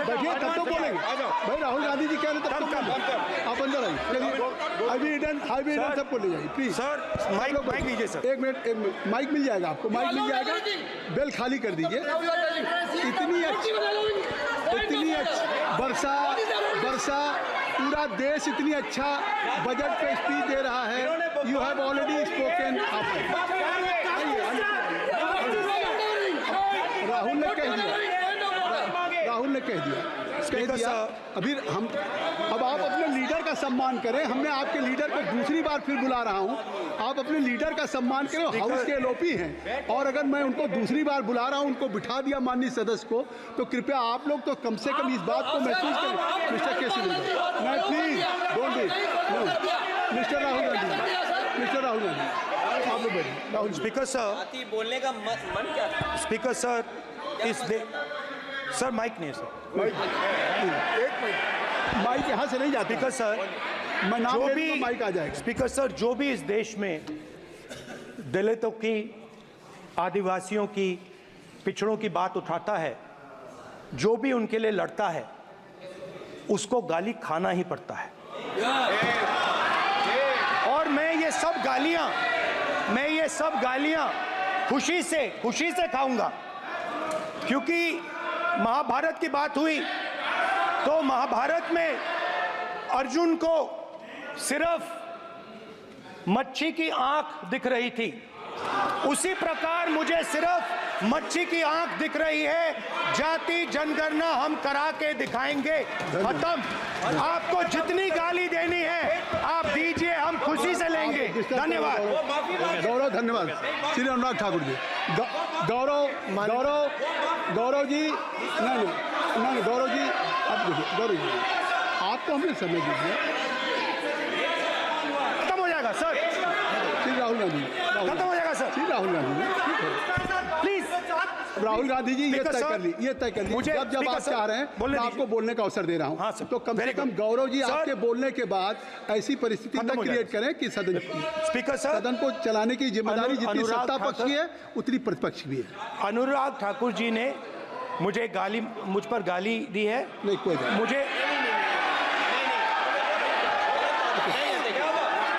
बैठिए तब तो बोलेंगे भाई। राहुल गांधी जी कह रहे तब तो आप अंदर आइए। चलिए हाईवे ईडन सबको ले जाइए प्लीज। सर माइक लीजिए सर। एक मिनट माइक मिल जाएगा आपको, माइक मिल जाएगा। बेल खाली कर दीजिए। इतनी अच्छी वर्षा पूरा देश इतनी अच्छा बजट पे स्पीच दे रहा है। You have already spoken. Rahul ने कह दिया अभी हम अब आप अपने लीडर का सम्मान करें। हमने आपके लीडर को दूसरी बार फिर बुला रहा हूं, आप अपने लीडर का सम्मान करें। हाउस के एलओपी हैं और अगर मैं उनको दूसरी बार बुला रहा हूं, उनको बिठा दिया माननीय सदस्य को, तो कृपया आप लोग तो कम से कम इस बात को महसूस करें। मिस्टर के सिंह मैं please don't mister Rahul Gandhi आप लोग बैठिए। राहुल स्पीकर सर बोलने का मन क्या था? स्पीकर सर सर माइक नहीं सर। माइक यहाँ से नहीं जाता। स्पीकर सर मैं नाम जो ले भी लूँगा, माइक आ जाएगा। स्पीकर सर जो भी इस देश में दलितों की, आदिवासियों की, पिछड़ों की बात उठाता है, जो भी उनके लिए लड़ता है, उसको गाली खाना ही पड़ता है। और मैं ये सब गालियां खुशी से खाऊंगा, क्योंकि महाभारत की बात हुई तो महाभारत में अर्जुन को सिर्फ मच्छी की आंख दिख रही थी, उसी प्रकार मुझे सिर्फ मच्छी की आंख दिख रही है। जाति जनगणना हम करा के दिखाएंगे। खत्म। आपको जितनी गाली देनी है आप दीजिए, हम खुशी से लेंगे। धन्यवाद। गौरव धन्यवाद। श्री अनुराग ठाकुर जी। गौरव जी नहीं गौरव जी आप देखिए। गौरव जी आपको हमने समय दीजिए। खत्म हो जाएगा सर। श्री राहुल गांधी खत्म हो जाएगा सर। श्री राहुल गांधी ठीक है प्लीज। राहुल गांधी जी ये तय कर ली मुझे जब आप चाह रहे हैं मैं आपको बोलने का अवसर दे रहा हूं। हाँ सर। तो कम से कम गौरव जी आपके बोलने के बाद ऐसी परिस्थिति न क्रिएट करें कि सदन को चलाने की जिम्मेदारी जितनी सत्ता पक्ष की है उतनी प्रतिपक्ष भी है। अनुराग ठाकुर जी ने मुझ पर गाली दी है। नहीं कोई मुझे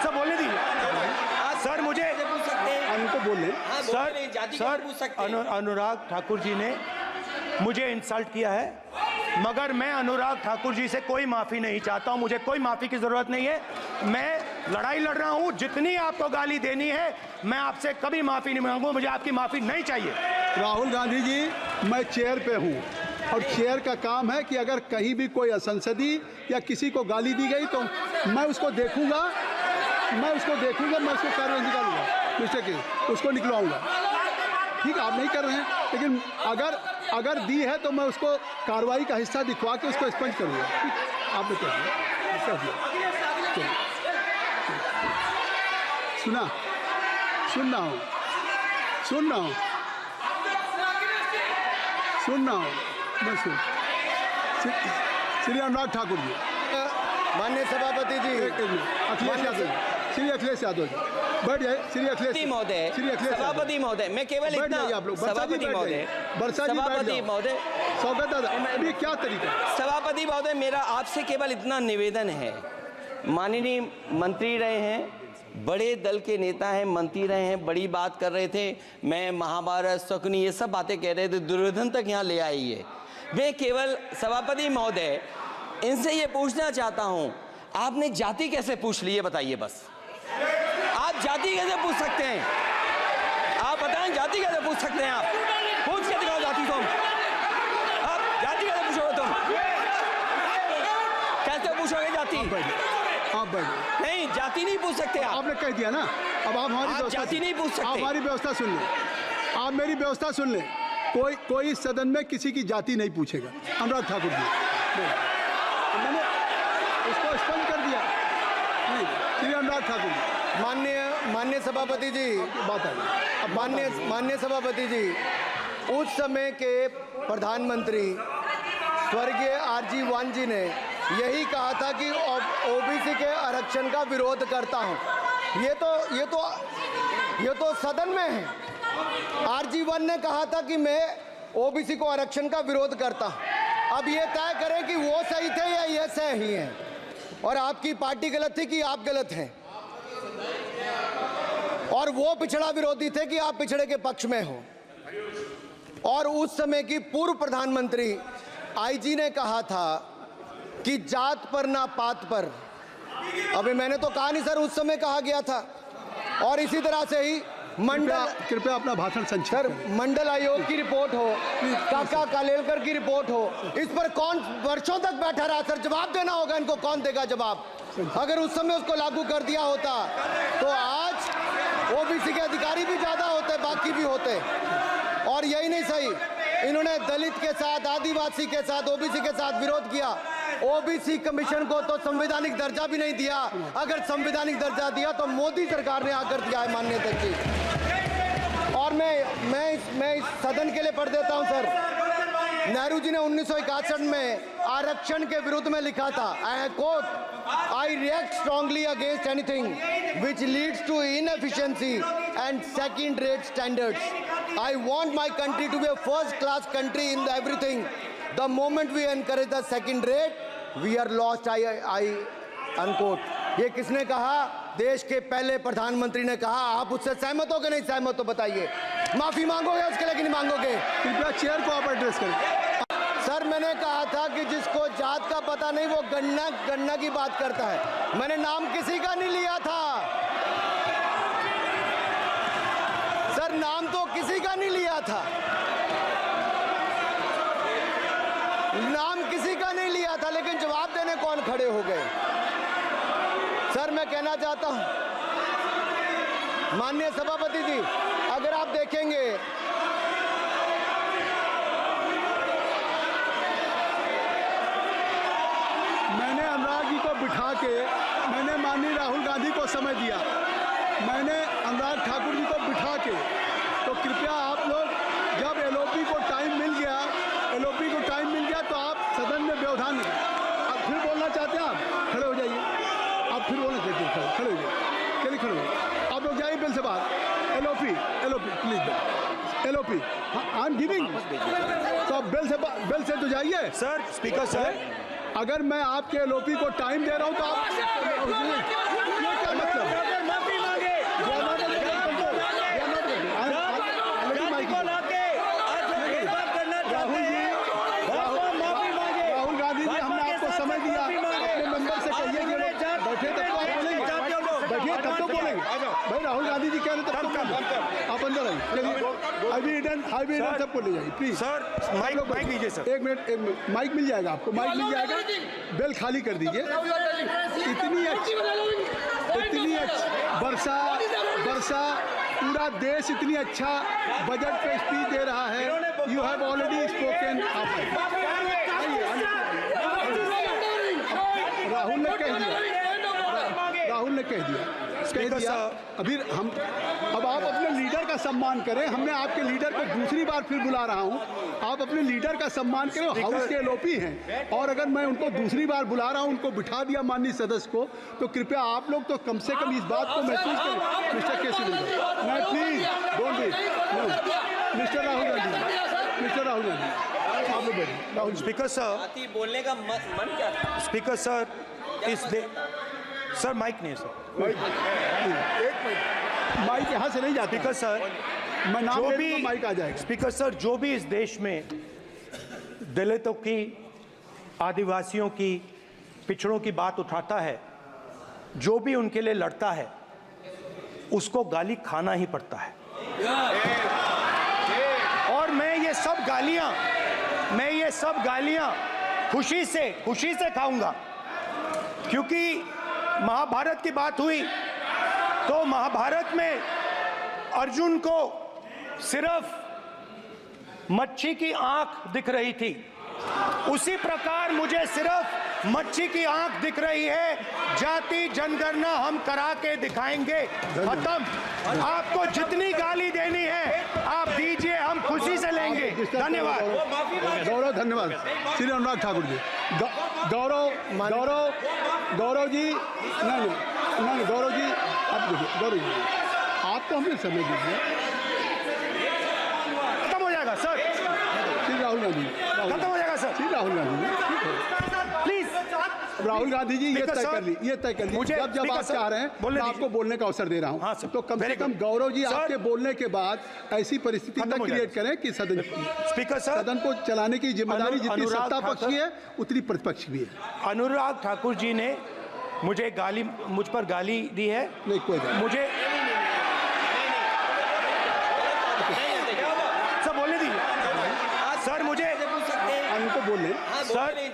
सब बोलने दीजिए सर। मुझे उनको बोलने सर अनुराग ठाकुर जी ने मुझे इंसल्ट किया है, मगर मैं अनुराग ठाकुर जी से कोई माफ़ी नहीं चाहता हूं। मुझे कोई माफ़ी की ज़रूरत नहीं है। मैं लड़ाई लड़ रहा हूं। जितनी आपको गाली देनी है मैं आपसे कभी माफ़ी नहीं मांगूंगा। मुझे आपकी माफ़ी नहीं चाहिए। राहुल गांधी जी मैं चेयर पे हूँ और चेयर का काम है कि अगर कहीं भी कोई असंसदीय या किसी को गाली दी गई तो मैं उसको देखूंगा, मैं उसको कार्रवाई निकालूंगा। मिस्टर के उसको निकलवाऊंगा। ठीक है आप नहीं कर रहे हैं, लेकिन अगर दी है तो मैं उसको कार्रवाई का हिस्सा दिखवा के उसको स्पंज करूंगा। आपने कह दिया। सुन रहा हूँ मैं श्री अनुराग ठाकुर जी। माननीय सभापति जी श्री अखिलेश यादव जी बैठ जाए। श्री अखिलेश महोदय, सभापति महोदय, मैं केवल इतना सभापति महोदय स्वागत दादा अभी क्या तरीका। सभापति महोदय मेरा आपसे केवल इतना निवेदन है। माननीय मंत्री रहे हैं, बड़े दल के नेता हैं, मंत्री रहे हैं, बड़ी बात कर रहे थे। मैं महाभारत शकुनी ये सब बातें कह रहे थे, दुर्योधन तक यहाँ ले आई है। मैं केवल सभापति महोदय इनसे ये पूछना चाहता हूँ, आपने जाति कैसे पूछ ली है बताइए बस। आप जाति कैसे पूछ सकते हैं? आप बताएं जाति कैसे पूछ सकते हैं? आप पूछ के दिखाओ जाति तुम। आप जाति कैसे पूछोगे तुम? कैसे पूछोगे जाति? आप बैठ नहीं जाति नहीं पूछ सकते आप। आपने कह दिया ना। अब आप हमारी जाति नहीं पूछ सकते। आप हमारी व्यवस्था सुन लें। आप मेरी व्यवस्था सुन लें। कोई सदन में किसी की जाति नहीं पूछेगा। अनुराग ठाकुर जी मैंने उसको स्पष्ट कर दिया। नहीं श्री अनुराग ठाकुर जी। माननीय सभापति जी बात आ गई। माननीय सभापति जी, उस समय के प्रधानमंत्री स्वर्गीय आरजी वान जी ने यही कहा था कि ओबीसी के आरक्षण का विरोध करता हूं। ये तो सदन में है। आरजी वान ने कहा था कि मैं ओबीसी को आरक्षण का विरोध करता हूं। अब ये तय करें कि वो सही थे या ये सही हैं, और आपकी पार्टी गलत थी कि आप गलत हैं, और वो पिछड़ा विरोधी थे कि आप पिछड़े के पक्ष में हो। और उस समय की पूर्व प्रधानमंत्री आईजी ने कहा था कि जात पर ना पात पर। अबे मैंने तो कहा नहीं सर, उस समय कहा गया था। और इसी तरह से ही कृपया अपना भाषण संक्षिप्त सर, करें। मंडल आयोग की रिपोर्ट हो, काका कालेलकर की रिपोर्ट हो, इस पर कौन वर्षों तक बैठा रहा सर? जवाब देना होगा इनको, कौन देगा जवाब? अगर उस समय उसको लागू कर दिया होता तो आज ओबीसी के अधिकारी भी ज्यादा होते, बाकी भी होते। और यही नहीं सही, इन्होंने दलित के साथ, आदिवासी के साथ, ओबीसी के साथ विरोध किया। ओबीसी कमीशन को तो संवैधानिक दर्जा भी नहीं दिया। अगर संवैधानिक दर्जा दिया तो मोदी सरकार ने आकर दिया है मान्यता की। और मैं इस सदन के लिए पढ़ देता हूं सर। नेहरू जी ने 1961 में आरक्षण के विरुद्ध में लिखा था, I quote, I react strongly against anything which leads to inefficiency and second rate standards. I want my country to be a first class country in everything. The moment we encourage the second rate, we are lost. I unquote. ये किसने कहा? देश के पहले प्रधानमंत्री ने कहा। आप उससे सहमत हो कि नहीं सहमत हो बताइए? माफी मांगोगे उसके लिए कि नहीं मांगोगे? कृपया चेयर को आप एड्रेस करें। सर मैंने कहा था कि जिसको जात का पता नहीं वो गन्ना की बात करता है। मैंने नाम किसी का नहीं लिया था सर, नाम तो किसी का नहीं लिया था, नाम किसी का नहीं लिया था, लेकिन जवाब देने कौन खड़े हो गए? सर मैं कहना चाहता हूं माननीय सभापति जी, अगर आप देखेंगे मैंने अनुराग जी को बिठा के मैंने माननीय राहुल गांधी को समय दिया, मैंने अनुराग ठाकुर जी को बिठा के, तो कृपया आप लोग जब एलओपी को टाइम मिल गया तो आप सदन में व्यवधान नहीं। आप फिर बोलना चाहते हैं, आप खड़े हो जाइए, आप फिर बोलना चाहते हैं, खड़े हो जाइए, चलिए खड़े हो जाइए, आप लोग जाइए बिल से बाहर। LOP please, LOP I am giving, तो आप बिल से तो जाइए। सर स्पीकर सर, अगर मैं आपके एलओपी को टाइम दे रहा हूं तो आप ये क्या मतलब? राहुल गांधी जी, हमने आपको समय दिया, अपने मेंबर से कहिए कि बैठे तब तो आप बोलेंगे, बैठिए तब तो बोलेंगे। भाई राहुल गांधी जी कह रहे तब तो आप अंदर आइए, चलिए हाईवे सबको ले जाइए प्लीज। सर माइक लीजिए सर। एक मिनट माइक मिल जाएगा आपको, माइक मिल जाएगा, बेल खाली कर दीजिए। इतनी अच्छी वर्षा पूरा देश इतनी अच्छा बजट पे स्पीच दे रहा है। You have already spoken. Rahul ने कह दिया अभी हम, अब आप अपने लीडर का सम्मान करें। हमने आपके लीडर को दूसरी बार फिर बुला रहा हूं, आप अपने लीडर का सम्मान करें। हाउस के एलओपी हैं, और अगर मैं उनको दूसरी बार बुला रहा हूं, उनको बिठा दिया माननीय सदस्य को, तो कृपया आप लोग तो कम से कम इस बात को महसूस करें। मिस्टर केसी मैं please don't be mister Rahul Gandhi आप लोग बैठिए। राहुल स्पीकर सर, बोलने का मन क्या था? स्पीकर सर, सर माइक नहीं है सर, एक मिनट, माइक यहाँ से नहीं जाता। स्पीकर सर, मैं नाम जो ले भी तो माइक आ जाएगा। स्पीकर सर, जो भी इस देश में दलितों की, आदिवासियों की, पिछड़ों की बात उठाता है, जो भी उनके लिए लड़ता है, उसको गाली खाना ही पड़ता है। और मैं ये सब गालियां खुशी से खाऊंगा, क्योंकि महाभारत की बात हुई तो महाभारत में अर्जुन को सिर्फ मच्छी की आंख दिख रही थी, उसी प्रकार मुझे सिर्फ मच्छी की आंख दिख रही है। जाति जनगणना हम करा के दिखाएंगे। खत्म। आपको जितनी गाली देनी है आप दीजिए, हम खुशी से लेंगे। धन्यवाद। गौरव, धन्यवाद श्री अनुराग ठाकुर जी। गौरव जी, नहीं गौरव जी, आप देखिए, गौरव जी आप तो हमें समय दीजिए। खत्म हो जाएगा सर, श्री राहुल गांधी, खत्म हो जाएगा सर। राहुल गांधी जी, ठीक है। प्लीज राहुल गांधी जी ये तय कर ली, ये तय कर ली। मुझे जब जब आप चाह रहे हैं मैं आपको बोलने का अवसर दे रहा हाँ, हूँ, सर। तो कम से Very कम good. गौरव जी सर। आपके बोलने के बाद ऐसी परिस्थिति खत्म न हो क्रिएट जाए। करें कि सदन स्पीकर सर, सदन को चलाने की जिम्मेदारी जितनी अनुराग सत्ता पक्ष ठाकुर- की है उतनी प्रतिपक्ष भी है। अनुराग ठाकुर जी ने मुझ पर गाली दी है। नहीं कोई बात मुझे सर बोलने दीजिए सर। मुझे नहीं, उनको बोलने सर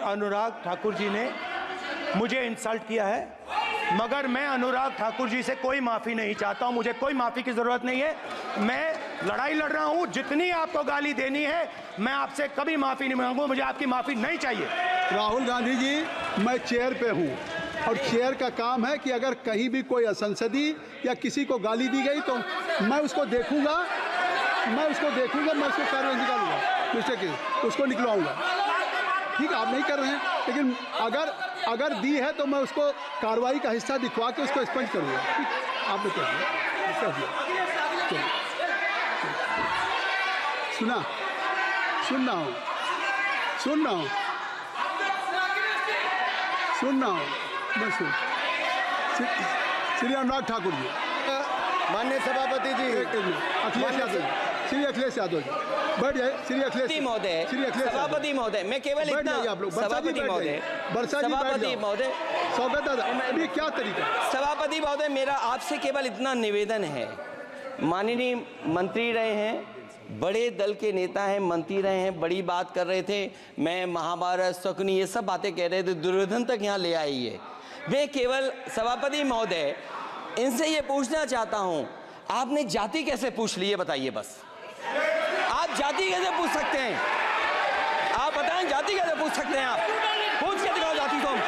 अनुराग ठाकुर जी ने मुझे इंसल्ट किया है, मगर मैं अनुराग ठाकुर जी से कोई माफ़ी नहीं चाहता हूं। मुझे कोई माफ़ी की ज़रूरत नहीं है। मैं लड़ाई लड़ रहा हूं। जितनी आपको गाली देनी है मैं आपसे कभी माफ़ी नहीं मांगूंगा। मुझे आपकी माफ़ी नहीं चाहिए। राहुल गांधी जी, मैं चेयर पे हूँ और चेयर का काम है कि अगर कहीं भी कोई असंसदीय या किसी को गाली दी गई तो मैं उसको देखूंगा, मैं उसको कार्रवाई निकालूंगा, मिस्टर के उसको निकलवाऊंगा। ठीक है, आप नहीं कर रहे हैं, लेकिन अगर दी है तो मैं उसको कार्रवाई का हिस्सा दिखवा के उसको स्पंज करूंगा। ठीक, आपने कर दिया। सुन रहा हूँ मैं श्री अनुराग ठाकुर जी, माननीय सभापति जी, अखिलेश यादव, श्री अखिलेश यादव जी बैठ जाए। श्री अखिलेश महोदय, श्री अखिलेश सभापति महोदय, मैं केवल बैठ इतना जाइए आप लोग। सभापति महोदय, सभापति महोदय, स्वागत है। अभी क्या तरीका है? सभापति महोदय, मेरा आपसे केवल इतना निवेदन है। माननीय मंत्री रहे हैं, बड़े दल के नेता हैं, मंत्री रहे हैं, बड़ी बात कर रहे थे। मैं महाभारत, शकुनी, ये सब बातें कह रहे थे, दुर्योधन तक यहाँ ले आई है। मैं केवल सभापति महोदय इनसे ये पूछना चाहता हूँ, आपने जाति कैसे पूछ ली है बताइए बस। आप जाति कैसे पूछ सकते हैं? आप बताएं, जाति कैसे पूछ सकते हैं? आप पूछ के दिखाओ जाति तुम।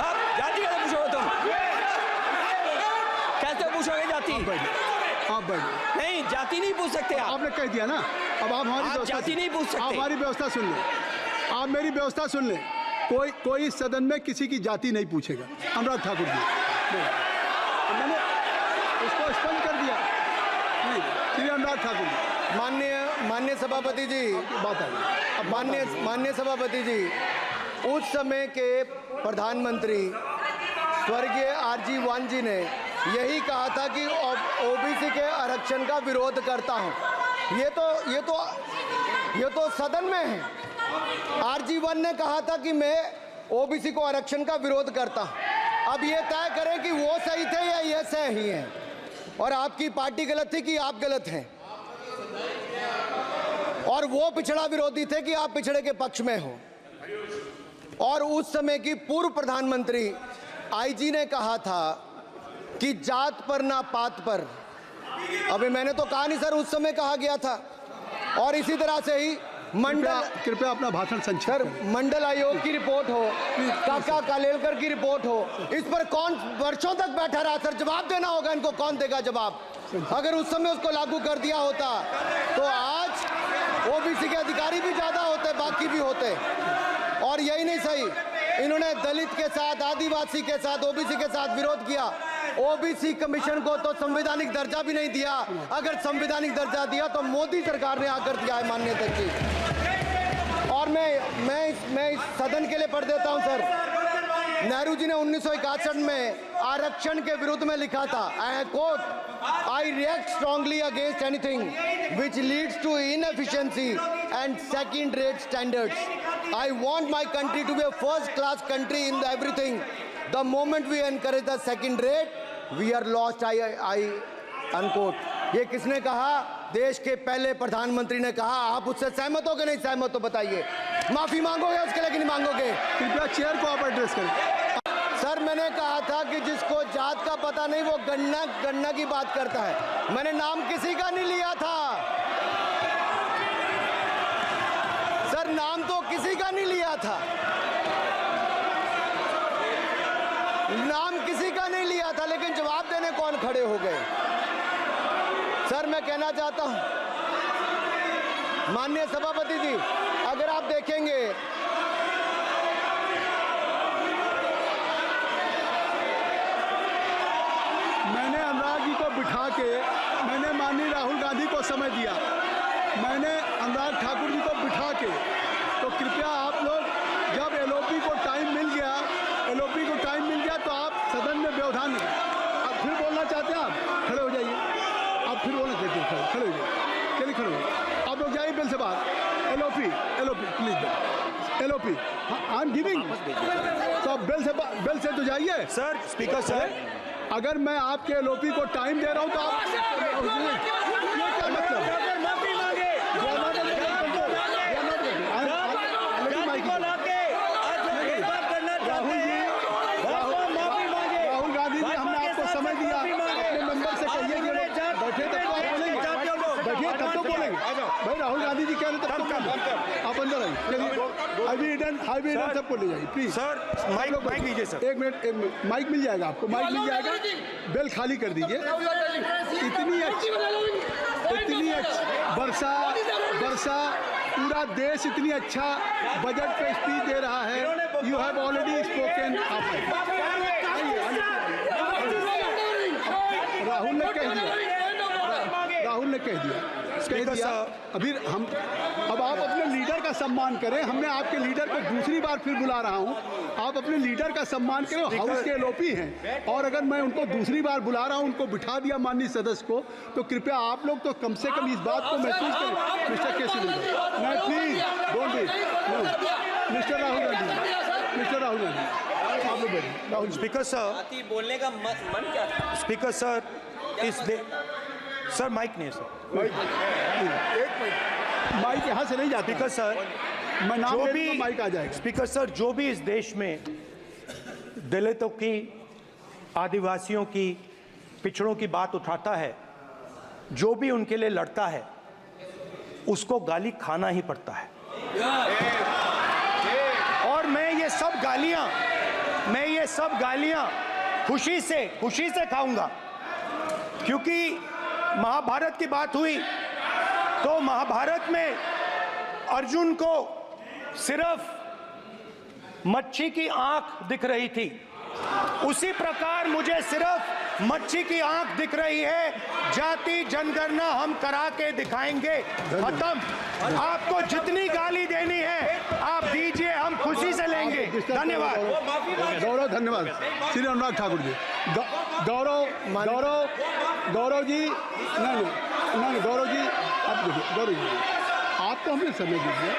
आप जाति कैसे पूछोगे तुम? कैसे पूछोगे जाति? आप बैठ नहीं, जाति नहीं पूछ सकते आप। आपने कह दिया ना, अब आप हमारी आप व्यवस्था जाति नहीं पूछ सकते। आप हमारी व्यवस्था सुन लें, आप मेरी व्यवस्था सुन लें। कोई सदन में किसी की जाति नहीं पूछेगा। अनुराग ठाकुर जी, मैंने उसको स्पष्ट कर दिया। नहीं, श्री अनुराग ठाकुर जी, माननीय सभापति जी, बात आई। माननीय सभापति जी, उस समय के प्रधानमंत्री स्वर्गीय आरजी वान जी ने यही कहा था कि ओबीसी के आरक्षण का विरोध करता हूं। ये तो सदन में है। आरजी वन ने कहा था कि मैं ओबीसी को आरक्षण का विरोध करता हूं। अब ये तय करें कि वो सही थे या ये सही हैं, और आपकी पार्टी गलत थी कि आप गलत हैं, और वो पिछड़ा विरोधी थे कि आप पिछड़े के पक्ष में हो। और उस समय की पूर्व प्रधानमंत्री आईजी ने कहा था कि जात पर ना पात पर। अभी मैंने तो कहा नहीं सर, उस समय कहा गया था। और इसी तरह से ही कृपया अपना भाषण संक्षिप्त सर, करें। मंडल आयोग की रिपोर्ट हो, काका कालेलकर की रिपोर्ट हो, इस पर कौन वर्षों तक बैठा रहा सर? जवाब देना होगा इनको, कौन देगा जवाब? अगर उस समय उसको लागू कर दिया होता तो आज ओबीसी के अधिकारी भी ज्यादा होते, बाकी भी होते। और यही नहीं सही, इन्होंने दलित के साथ, आदिवासी के साथ, ओबीसी के साथ विरोध किया। ओबीसी कमीशन को तो संवैधानिक दर्जा भी नहीं दिया। अगर संवैधानिक दर्जा दिया तो मोदी सरकार ने आकर दिया है मान्यता की। और मैं इस सदन के लिए पढ़ देता हूं सर। नेहरू जी ने 1961 में आरक्षण के विरुद्ध में लिखा था, I quote, I react strongly against anything which leads to inefficiency and second rate standards. I want my country to be a first class country in everything. The moment we encourage the second rate we are lost. I unquote. ये किसने कहा? देश के पहले प्रधानमंत्री ने कहा। आप उससे सहमत हो कि नहीं सहमत हो बताइए? माफी मांगोगे उसके लिए कि नहीं मांगोगे? कृपया चेयर को आप एड्रेस करें। सर, मैंने कहा था कि जिसको जात का पता नहीं वो गन्ना की बात करता है। मैंने नाम किसी का नहीं लिया था सर, नाम तो किसी का नहीं लिया था, नाम किसी का नहीं लिया था, लेकिन जवाब देने कौन खड़े हो गए? सर, मैं कहना चाहता हूं माननीय सभापति जी, अगर आप देखेंगे मैंने अनुराग जी को बिठा के, मैंने माननीय राहुल गांधी को समय दिया, मैंने अनुराग ठाकुर जी को बिठा के खड़े हो जाइए, चलिए खड़े हो जाइए। आप लोग जाइए बिल से बाहर। LOP please, LOP I am giving. तो बिल से तो जाइए सर। स्पीकर सर, अगर मैं आपके एलओपी को टाइम दे रहा हूं तो आप ये क्या मतलब? माफी मांगे राहुल गांधी जी, हमने आपको समय दिया, अपने मेंबर से कहिए कि बैठे तब तो आप बोलेंगे, बैठिए तब तो बोलेंगे भाई। राहुल गांधी जी कह रहे तब तो बोलेंगे। आप अंदर आइए, चलिए। हाईवे सबको ले जाइए प्लीज। सर माइक दीजिए सर। एक मिनट, माइक मिल जाएगा आपको, माइक मिल जाएगा। बेल खाली कर दीजिए। इतनी अच्छी वर्षा पूरा देश इतनी अच्छा बजट पे स्पीच दे रहा है। You have already spoken. Rahul ने कह दिया अभी हम। अब आप अपने लीडर का सम्मान करें। हमने आपके लीडर को दूसरी बार फिर बुला रहा हूं, आप अपने लीडर का सम्मान करें। हाउस के एलओपी हैं और अगर मैं उनको दूसरी बार बुला रहा हूं, उनको बिठा दिया माननीय सदस्य को, तो कृपया आप लोग तो कम से कम इस बात को महसूस करें। मिस्टर केसी नहीं, please don't be mister Rahul Gandhi, आप लोग बैठिए। स्पीकर सर, बोलने का मन क्या था? स्पीकर सर, सर माइक नहीं है सर। माइक यहाँ से नहीं जाती। स्पीकर सर, मैं नाम जो ले भी तो माइक आ जाएगा। स्पीकर सर, जो भी इस देश में दलितों की, आदिवासियों की, पिछड़ों की बात उठाता है, जो भी उनके लिए लड़ता है, उसको गाली खाना ही पड़ता है। और मैं ये सब गालियां खुशी से खाऊंगा, क्योंकि महाभारत की बात हुई तो महाभारत में अर्जुन को सिर्फ मच्छी की आंख दिख रही थी, उसी प्रकार मुझे सिर्फ मच्छी की आंख दिख रही है। जाति जनगणना हम करा के दिखाएंगे। खत्म। आपको जितनी गाली देनी है आप दीजिए, हम खुशी से लेंगे। धन्यवाद। गौरव, धन्यवाद। श्री अनुराग ठाकुर जी। गौरव जी, नहीं गौरव जी, आप देखिए। गौरव जी, आपको हमने समय दीजिए।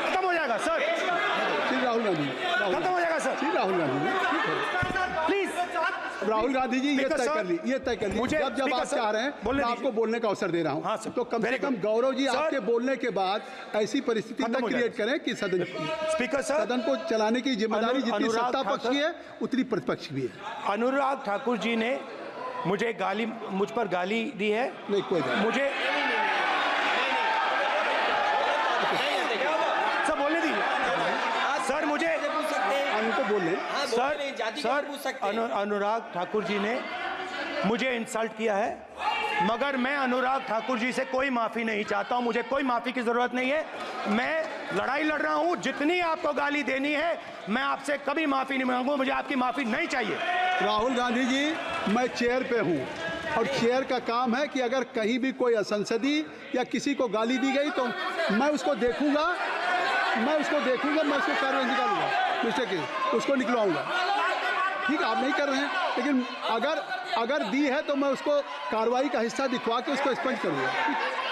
खत्म हो जाएगा सर। श्री राहुल गांधी, खत्म हो जाएगा सर। श्री राहुल गांधी जी, प्लीज। राहुल गांधी जी, ये तय कर ली। मुझे जब आप चाह रहे हैं मैं आपको बोलने का अवसर दे रहा हूं। हाँ सर। तो कम से कम गौरव जी आपके बोलने के बाद ऐसी परिस्थिति न क्रिएट करें कि सदन को चलाने की जिम्मेदारी जितनी सत्ता पक्ष की है उतनी प्रतिपक्ष भी है। अनुराग ठाकुर जी ने मुझ पर गाली दी है। नहीं, कोई बात मुझे सर बोलने दीजिए सर। मुझे उनको बोले सर अनुराग ठाकुर जी ने मुझे इंसल्ट किया है, मगर मैं अनुराग ठाकुर जी से कोई माफी नहीं चाहता हूं। मुझे कोई माफी की जरूरत नहीं है। मैं लड़ाई लड़ रहा हूं। जितनी आपको गाली देनी है मैं आपसे कभी माफी नहीं मांगूंगा। मुझे आपकी माफी नहीं चाहिए। राहुल गांधी जी, मैं चेयर पे हूं और चेयर का काम है कि अगर कहीं भी कोई असंसदीय या किसी को गाली दी गई तो मैं उसको देखूंगा, मैं उसको कार्रवाई निकालूंगा, मिस्टर के उसको निकलवाऊंगा। ठीक है, आप नहीं कर रहे हैं, लेकिन अगर दी है तो मैं उसको कार्रवाई का हिस्सा दिखवा के उसको स्पंज करूंगा।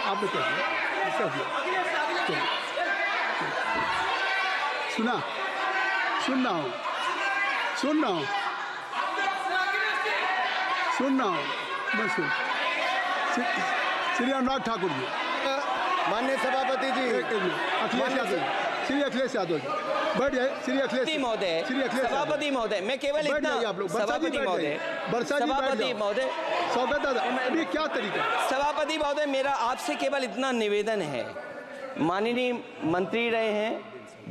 आपने कर दिया। सुन रहा हूँ मैं श्री अनुराग ठाकुर जी, माननीय सभापति जी, अखिलेश यादव जी बैठ जाए। श्री अखिलेश महोदय, सभापति महोदय, मैं केवल इतना, सभापति महोदय, स्वागत दादा, अभी क्या तरीका? सभापति महोदय, मेरा आपसे केवल इतना निवेदन है। माननीय मंत्री रहे हैं,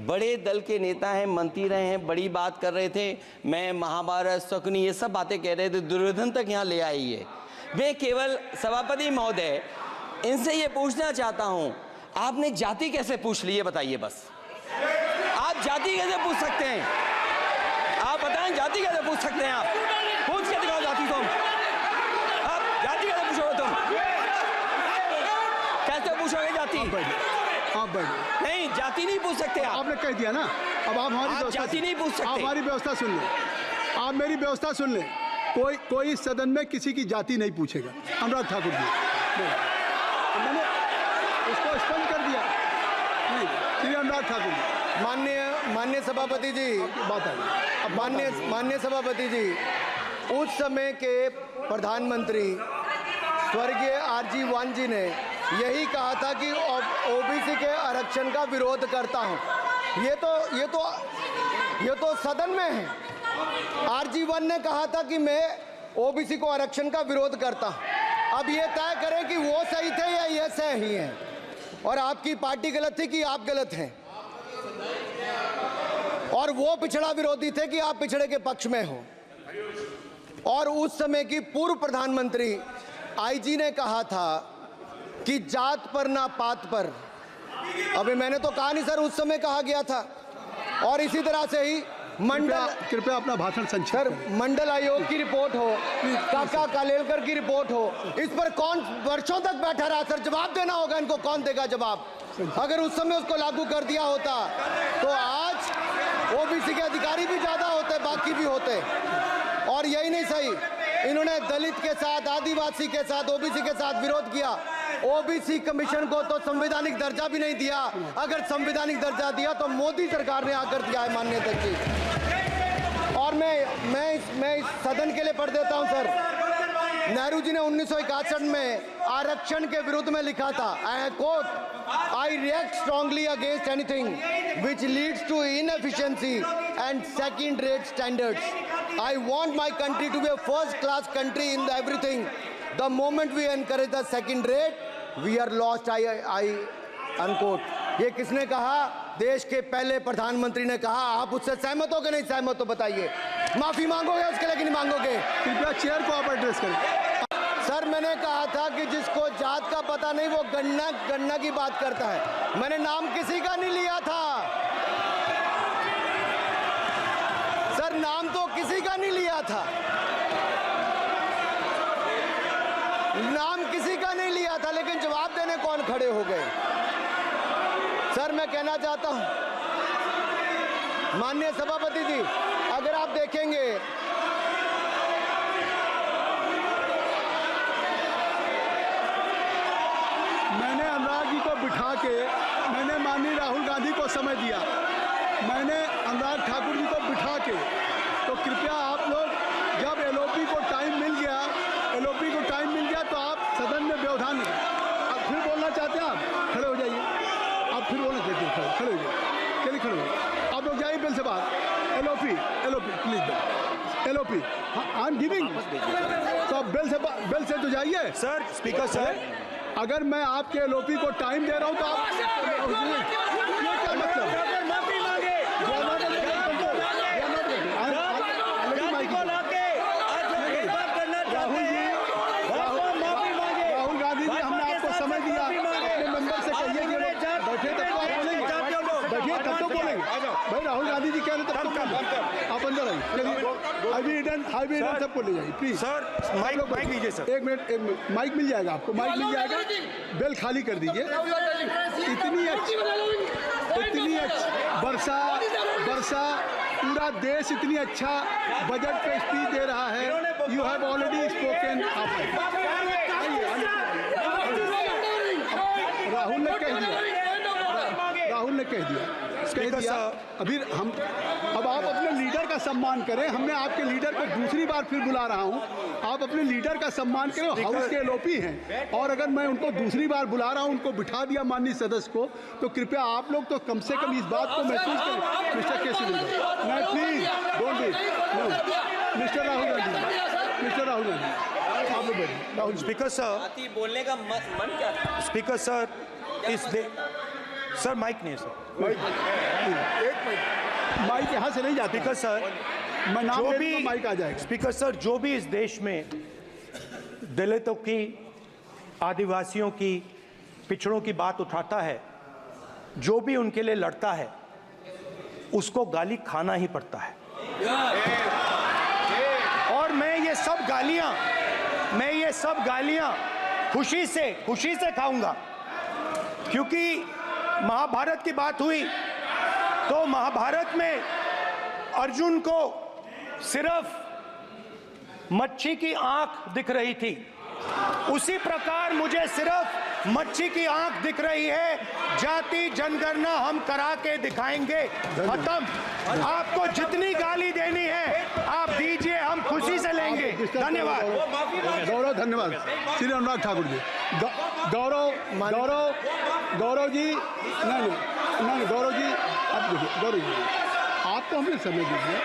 बड़े दल के नेता हैं, मंत्री रहे हैं, बड़ी बात कर रहे थे। मैं महाभारत, शकुनी, ये सब बातें कह रहे थे, दुर्योधन तक यहाँ ले आई है। मैं केवल सभापति महोदय इनसे ये पूछना चाहता हूँ, आपने जाति कैसे पूछ ली है बताइए बस। आप जाति कैसे पूछ सकते हैं? आप बताएं, जाति कैसे पूछ सकते हैं? आप पूछ के दिखाओ जाति। तुम आप जाति कैसे पूछोगे? तुम कैसे पूछोगे जाति? आप बैठ नहीं, जाति नहीं पूछ सकते आप। आपने कह दिया ना। अब आप हमारी जाति नहीं पूछ सकते। आप हमारी व्यवस्था सुन लें, आप मेरी व्यवस्था सुन लें। कोई सदन में किसी की जाति नहीं पूछेगा। अनुराग ठाकुर जी, मैंने उसको स्पष्ट कर दिया। नहीं, श्री अनुराग ठाकुर जी, माननीय सभापति जी, बात आई। माननीय सभापति जी, उस समय के प्रधानमंत्री स्वर्गीय आरजी वान जी ने यही कहा था कि ओबीसी के आरक्षण का विरोध करता हूं। ये तो सदन में है। आरजी वान ने कहा था कि मैं ओबीसी को आरक्षण का विरोध करता हूं। अब ये तय करें कि वो सही थे या ये सही हैं, और आपकी पार्टी गलत थी कि आप गलत हैं, और वो पिछड़ा विरोधी थे कि आप पिछड़े के पक्ष में हो। और उस समय की पूर्व प्रधानमंत्री आईजी ने कहा था कि जात पर ना पात पर। अभी मैंने तो कहा नहीं सर, उस समय कहा गया था। और इसी तरह से ही कृपया अपना भाषण संक्षिप्त सर, करें। मंडल आयोग की रिपोर्ट हो, काका कालेलकर की रिपोर्ट हो, इस पर कौन वर्षों तक बैठा रहा सर? जवाब देना होगा इनको, कौन देगा जवाब? अगर उस समय उसको लागू कर दिया होता तो आज ओबीसी के अधिकारी भी ज्यादा होते, बाकी भी होते। और यही नहीं सही, इन्होंने दलित के साथ, आदिवासी के साथ, ओबीसी के साथ विरोध किया। ओबीसी कमीशन को तो संवैधानिक दर्जा भी नहीं दिया। अगर संवैधानिक दर्जा दिया तो मोदी सरकार ने आकर दिया है, माननीय अध्यक्ष जी। और मैं इस सदन के लिए पढ़ देता हूं सर। नेहरू जी ने 1961 में आरक्षण के विरुद्ध में लिखा था, I quote, I react strongly against anything which leads to inefficiency and second rate standards. I want my country to be a first class country in everything. The moment we encourage the second rate, we are lost. I unquote. ये किसने कहा? देश के पहले प्रधानमंत्री ने कहा। आप उससे सहमत हो कि नहीं सहमत? तो बताइए। माफी मांगोगे उसके लिए कि नहीं मांगोगे? कृपया चेयर को आप एड्रेस करें। सर, मैंने कहा था कि जिसको जात का पता नहीं वो गन्ना की बात करता है। मैंने नाम किसी का नहीं लिया था सर, नाम तो किसी का नहीं लिया था, नाम किसी का नहीं लिया था, लेकिन जवाब देने कौन खड़े हो गए? सर, मैं कहना चाहता हूं माननीय सभापति जी, अगर आप देखेंगे मैंने अनुराग जी को बिठा के मैंने माननीय राहुल गांधी को समय दिया। मैंने अनुराग ठाकुर जी को बिठा के, तो कृपया आप लोग जब एलओपी को टाइम मिल गया तो आप सदन में व्यवधान नहीं। आप फिर बोलना चाहते हैं? आप खड़े हो जाइए। आप फिर बोलना चाहते हैं? खड़े हो जाइए। चलिए खड़े हो जाइए। आप लोग जाइए बिल से बाहर। LOP please. LOP I am giving. तो आप बिल से तो जाइए। सर, स्पीकर सर, अगर मैं आपके एलओपी को टाइम दे रहा हूं तो आप क्या मतलब? राहुल गांधी जी, हमने आपको समय दिया, अपने मेंबर से कहिए कि बैठे तब तो आप बोलेंगे, बैठिए तब तो बोलेंगे। भाई राहुल गांधी जी कह रहे तब तो आप अंदर आइए। हाई भी सबको ले जाइए प्लीज। सर, माइक लीजिए सर। एक मिनट, माइक मिल जाएगा आपको, माइक मिल जाएगा। बेल खाली कर दीजिए। इतनी अच्छी वर्षा पूरा देश इतनी अच्छा बजट पे स्पीच दे रहा है। You have already spoken. Rahul ने कह दिया। अब आप अपने लीडर का सम्मान करें। हमने आपके लीडर को दूसरी बार फिर बुला रहा हूं। आप अपने लीडर का सम्मान करें। हाउस के एलओपी हैं, और अगर मैं उनको दूसरी बार बुला रहा हूं, उनको बिठा दिया माननीय सदस्य को, तो कृपया आप लोग तो कम से कम इस बात को महसूस करें। मिस्टर केसी, मैं please don't be mister Rahul Gandhi, आप लोग बैठिए। राहुल स्पीकर सर, बोलने का मन क्या था? स्पीकर सर, सर माइक नहीं है सर। माइक यहाँ से नहीं जाता। स्पीकर सर, मैं नाम जो ले भी लूंगा, माइक आ जाएगा। स्पीकर सर, जो भी इस देश में दलितों की, आदिवासियों की, पिछड़ों की बात उठाता है, जो भी उनके लिए लड़ता है, उसको गाली खाना ही पड़ता है। और मैं ये सब गालियां खुशी से खाऊंगा, क्योंकि महाभारत की बात हुई तो महाभारत में अर्जुन को सिर्फ मच्छी की आंख दिख रही थी, उसी प्रकार मुझे सिर्फ मच्छी की आंख दिख रही है। जाति जनगणना हम करा के दिखाएंगे। खत्म। आपको जितनी गाली देनी है आप दीजिए, हम खुशी से लेंगे। धन्यवाद। गौरव, धन्यवाद। श्री अनुराग ठाकुर जी, गौरव गौरव गौरव जी, नहीं गौरव जी, आप देखिए गौरव जी, आपको हमें समय दीजिए।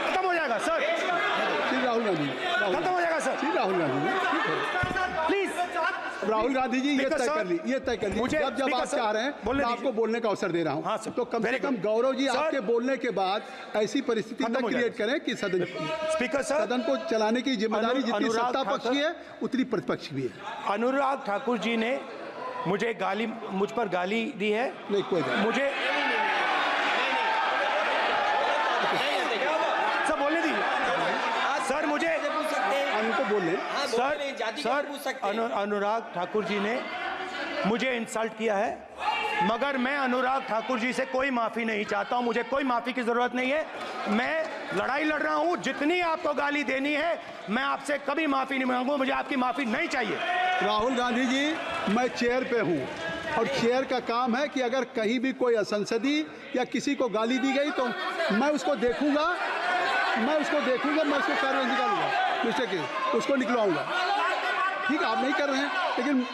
खत्म हो जाएगा सर। श्री राहुल गांधी, खत्म हो जाएगा सर। श्री राहुल गांधी जी, प्लीज राहुल गांधी जी, ये तय कर ली। मुझे जब आप चाह रहे हैं मैं आपको बोलने का अवसर दे रहा हूं। हाँ सर, तो कम से कम गौरव जी आपके बोलने के बाद ऐसी परिस्थिति न क्रिएट करें कि स्पीकर सर, सदन को चलाने की जिम्मेदारी जितनी सत्ता पक्ष की है उतनी प्रतिपक्ष भी है। अनुराग ठाकुर जी ने मुझ पर गाली दी है। नहीं, कोई नहीं। मुझे सर बोलने दीजिए सर। मुझे उनको बोलने सर अनुराग ठाकुर जी ने मुझे इंसल्ट किया है, मगर मैं अनुराग ठाकुर जी से कोई माफी नहीं चाहता हूं। मुझे कोई माफी की जरूरत नहीं है। मैं लड़ाई लड़ रहा हूं। जितनी आपको गाली देनी है मैं आपसे कभी माफी नहीं मांगूंगा। मुझे आपकी माफी नहीं चाहिए। राहुल गांधी जी, मैं चेयर पे हूं और चेयर का काम है कि अगर कहीं भी कोई असंसदीय या किसी को गाली दी गई तो मैं उसको देखूंगा, मैं उसको कार्रवाई निकालूंगा, उसको निकलवाऊंगा। ठीक, आप नहीं कर रहे हैं, लेकिन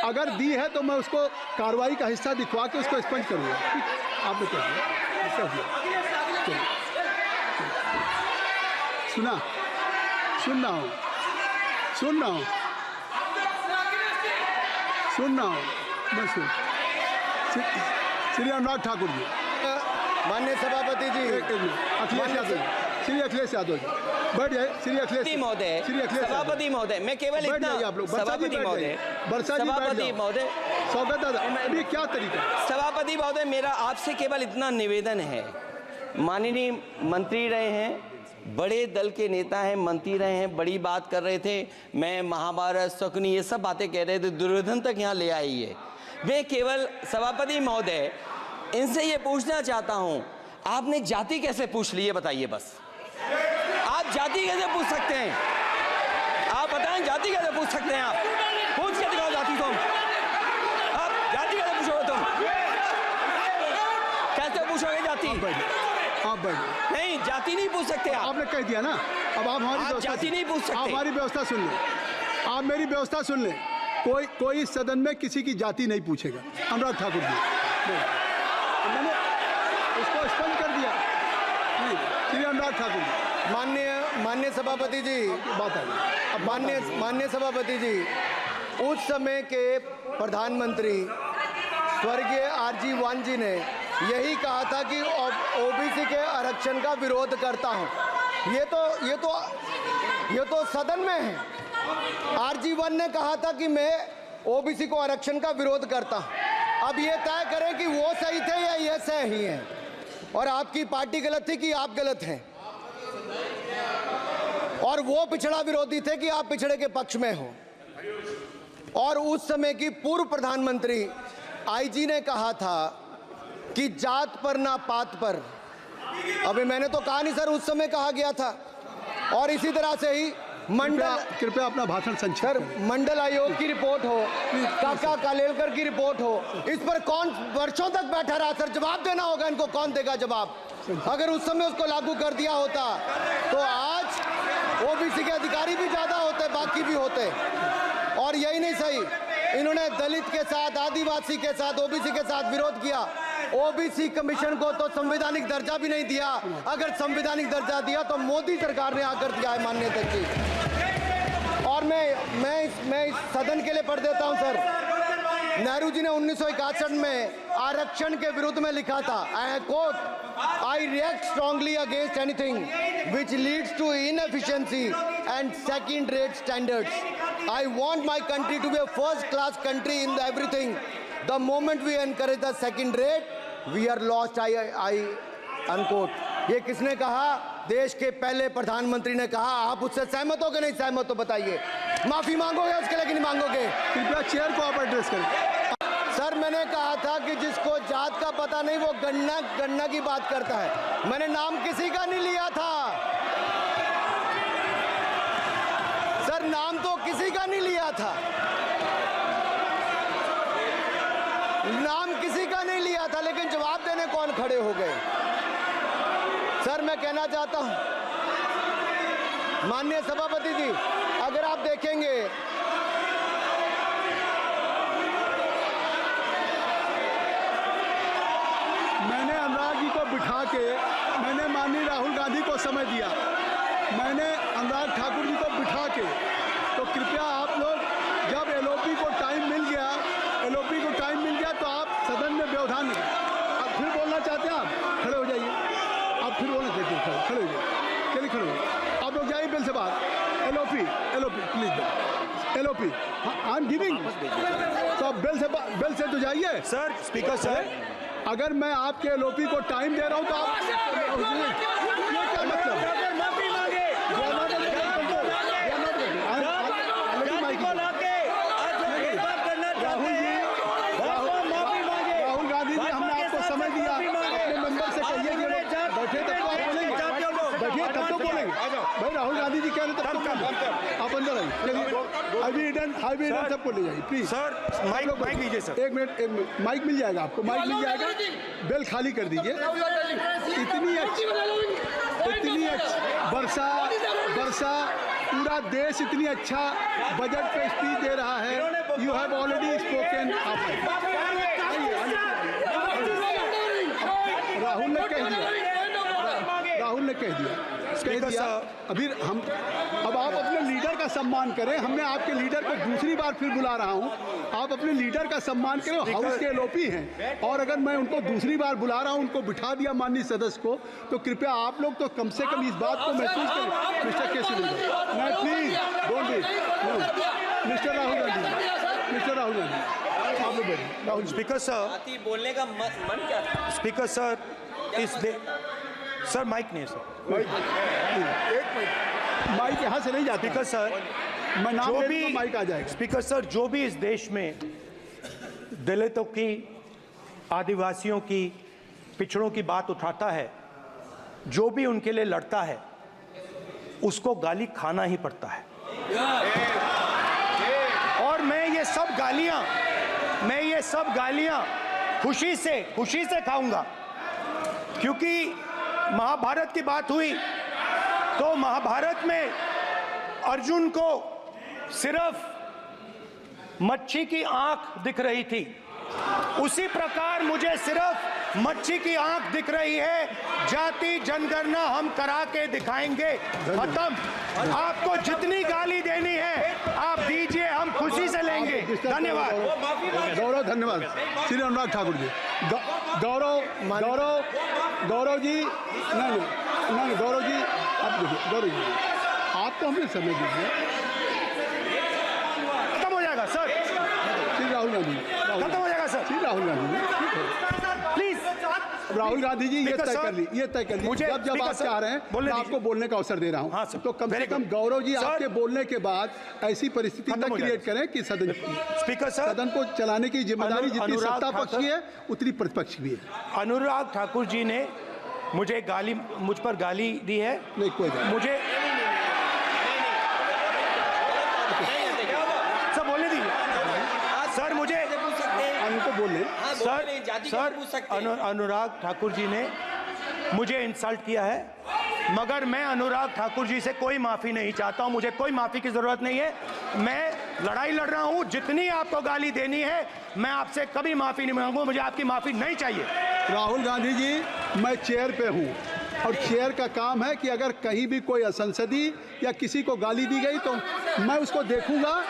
अगर दी है तो मैं उसको कार्रवाई का हिस्सा दिखवा के उसको स्पंज करूंगा। ठीक, आपने कर दिया। सुन रहा हूँ मैं श्री अनुराग ठाकुर जी, माननीय सभापति जी, श्री अखिलेश यादव जी, बैठ जाए। श्री अखिलेश महोदय, सभापति महोदय, मैं केवल इतना, सभापति महोदय, स्वागत दादा, ये क्या तरीका? सभापति महोदय, मेरा आपसे केवल इतना निवेदन है। माननीय मंत्री रहे हैं, बड़े दल के नेता हैं, मंत्री रहे हैं, बड़ी बात कर रहे थे। मैं महाभारत, शकुनी, ये सब बातें कह रहे थे, दुर्योधन तक यहाँ ले आई है। मैं केवल सभापति महोदय इनसे ये पूछना चाहता हूँ, आपने जाति कैसे पूछ ली है बताइए बस। आप जाति कैसे पूछ सकते हैं? आप बताएं, जाति कैसे पूछ सकते हैं? आप पूछ के दिखाओ जाति। तुम आप जाति कैसे पूछोगे? तुम कैसे पूछोगे जाति? आप बैठ नहीं, जाति नहीं पूछ सकते आप। आपने कह दिया ना। अब आप हमारी जाति नहीं पूछ सकते। आप हमारी व्यवस्था सुन लें, आप मेरी व्यवस्था सुन लें। कोई सदन में किसी की जाति नहीं पूछेगा। अनुराग ठाकुर जी, मैंने उसको स्पष्ट कर दिया। नहीं, श्री अनुराग ठाकुर जी, माननीय सभापति जी, बात आई। अब माननीय सभापति जी, उस समय के प्रधानमंत्री स्वर्गीय आरजी वान जी ने यही कहा था कि ओबीसी के आरक्षण का विरोध करता हूं। ये तो सदन में है। आरजी वान ने कहा था कि मैं ओबीसी को आरक्षण का विरोध करता हूं। अब ये तय करें कि वो सही थे या ये सही हैं, और आपकी पार्टी गलत थी कि आप गलत हैं, और वो पिछड़ा विरोधी थे कि आप पिछड़े के पक्ष में हो। और उस समय की पूर्व प्रधानमंत्री आईजी ने कहा था कि जात पर ना पात पर। अभी मैंने तो कहा नहीं सर, उस समय कहा गया था। और इसी तरह से ही कृपया अपना भाषण संक्षिप्त सर, मंडल आयोग की रिपोर्ट हो, काका कालेलकर की रिपोर्ट हो, इस पर कौन वर्षों तक बैठा रहा सर? जवाब देना होगा इनको। कौन देगा जवाब? अगर उस समय उसको लागू कर दिया होता तो आज ओबीसी के अधिकारी भी ज्यादा होते, बाकी भी होते। और यही नहीं सही, इन्होंने दलित के साथ, आदिवासी के साथ, ओबीसी के साथ विरोध किया। ओबीसी कमीशन को तो संवैधानिक दर्जा भी नहीं दिया। अगर संवैधानिक दर्जा दिया तो मोदी सरकार ने आकर दिया है मान्यता की। और मैं इस सदन के लिए पढ़ देता हूं सर। नेहरू जी ने 1961 में आरक्षण के विरुद्ध में लिखा था, I quote, I react strongly against anything which leads to inefficiency and second rate standards. I want my country to be a first class country in everything. The moment we encourage the second rate, we are lost. I unquote. ये किसने कहा? देश के पहले प्रधानमंत्री ने कहा। आप उससे सहमत हो कि नहीं सहमत हो बताइए? माफी मांगोगे उसके लिए कि नहीं मांगोगे? कृपया चेयर को आप एड्रेस करें। सर, मैंने कहा था कि जिसको जात का पता नहीं वो गन्ना की बात करता है। मैंने नाम किसी का नहीं लिया था। सर नाम तो किसी का नहीं लिया था, नाम किसी का नहीं लिया था, लेकिन जवाब देने कौन खड़े हो गए। सर मैं कहना चाहता हूं माननीय सभापति जी, अगर आप देखेंगे मैंने अनुराग जी को बिठा के मैंने माननीय राहुल गांधी को समय दिया, मैंने अनुराग ठाकुर जी को बिठा के, तो कृपया आप लोग जब एलओपी को टाइम मिल गया तो आप सदन में व्यवधान नहीं। अब फिर बोलना चाहते हैं, आप खड़े हो जाइए, आप फिर बोलना चाहते हैं, खड़े हो जाइए, चलिए खड़े हो जाइए, आप लोग जाइए बिल से बाहर। LOP please, LOP I am giving, तो आप बिल से तो जाइए। सर स्पीकर सर, अगर मैं आपके एलओपी को टाइम दे रहा हूं तो आप ये क्या मतलब? राहुल गांधी जी, हमने आपको समय दिया, अपने मेंबर से कहिए कि बैठे तब तो आप बोलेंगे, बैठिए तब तो बोलेंगे भाई। राहुल गांधी जी कह रहे तब तो आप अंदर आइए, हाईवे सबको ले जाइए प्लीज। सर माइक लीजिए सर, एक मिनट माइक मिल जाएगा आपको, माइक मिल जाएगा, बेल खाली कर दीजिए। इतनी अच्छी वर्षा पूरा देश इतनी अच्छा बजट पे स्पीच दे रहा है। You have already spoken. Rahul ने कह दिया अभी हम, अब आप अपने लीडर का सम्मान करें। हमने आपके लीडर को दूसरी बार फिर बुला रहा हूं, आप अपने लीडर का सम्मान करें। हाउस के एलओपी हैं और अगर मैं उनको दूसरी बार बुला रहा हूं, उनको बिठा दिया माननीय सदस्य को, तो कृपया आप लोग तो कम से कम इस बात को महसूस करें। मिस्टर केसी मैं please don't be mister Rahul Gandhi, आप लोग बैठिए। राहुल स्पीकर सर, बोलने का मन क्या था? स्पीकर सर, सर माइक नहीं सर, माइक यहाँ से नहीं जाता। स्पीकर सर, मैं नाम जो ले भी लूंगा, माइक आ जाएगा। स्पीकर सर, जो भी इस देश में दलितों की, आदिवासियों की, पिछड़ों की बात उठाता है, जो भी उनके लिए लड़ता है, उसको गाली खाना ही पड़ता है। और मैं ये सब गालियां खुशी से खाऊंगा, क्योंकि महाभारत की बात हुई तो महाभारत में अर्जुन को सिर्फ मच्छी की आंख दिख रही थी, उसी प्रकार मुझे सिर्फ मच्छी की आंख दिख रही है। जाति जनगणना हम करा के दिखाएंगे, खत्म। आपको जितनी गाली देनी है आप दीजिए, हम खुशी से लेंगे। धन्यवाद गौरव, धन्यवाद श्री अनुराग ठाकुर जी। गौरव जी, नहीं गौरव जी, आप देखिए, गौरव जी आपको हमने समय दीजिए, खत्म हो जाएगा सर। श्री राहुल गांधी, खत्म हो जाएगा सर। श्री राहुल गांधी प्लीज राहुल गांधी जी, ये तय कर ली, मुझे जब आप चाह रहे हैं मैं आपको बोलने का अवसर दे रहा हूं। हाँ सर, तो कम से कम गौरव जी आपके बोलने के बाद ऐसी परिस्थिति न क्रिएट करें कि स्पीकर सर, सदन को चलाने की जिम्मेदारी जितनी सत्ता पक्ष की है उतनी प्रतिपक्ष भी है। अनुराग ठाकुर जी ने मुझ पर गाली दी है। नहीं कोई मुझे सब बोलने दीजिए सर, मुझे उनको बोले सर अनुराग ठाकुर जी ने मुझे इंसल्ट किया है, मगर मैं अनुराग ठाकुर जी से कोई माफ़ी नहीं चाहता हूं, मुझे कोई माफ़ी की ज़रूरत नहीं है। मैं लड़ाई लड़ रहा हूं, जितनी आपको गाली देनी है मैं आपसे कभी माफ़ी नहीं मांगूंगा, मुझे आपकी माफ़ी नहीं चाहिए। राहुल गांधी जी, मैं चेयर पे हूं और चेयर का काम है कि अगर कहीं भी कोई असंसदीय या किसी को गाली दी गई तो मैं उसको देखूंगा,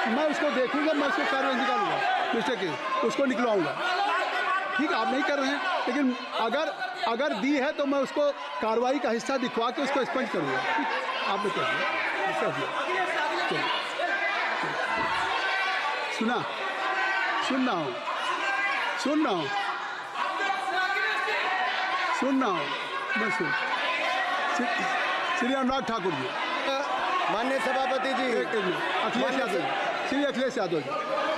मैं उसको कार्रवाई निकालूंगा, मिस्टर के उसको निकलवाऊंगा। ठीक है, आप नहीं कर रहे हैं, लेकिन अगर दी है तो मैं उसको कार्रवाई का हिस्सा दिखवा के उसको स्पष्ट करूंगा। ठीक, आपने कह दिया, सुन रहा हूँ मैं श्री अनुराग ठाकुर जी, माननीय सभापति जी, अखिलेश यादव जी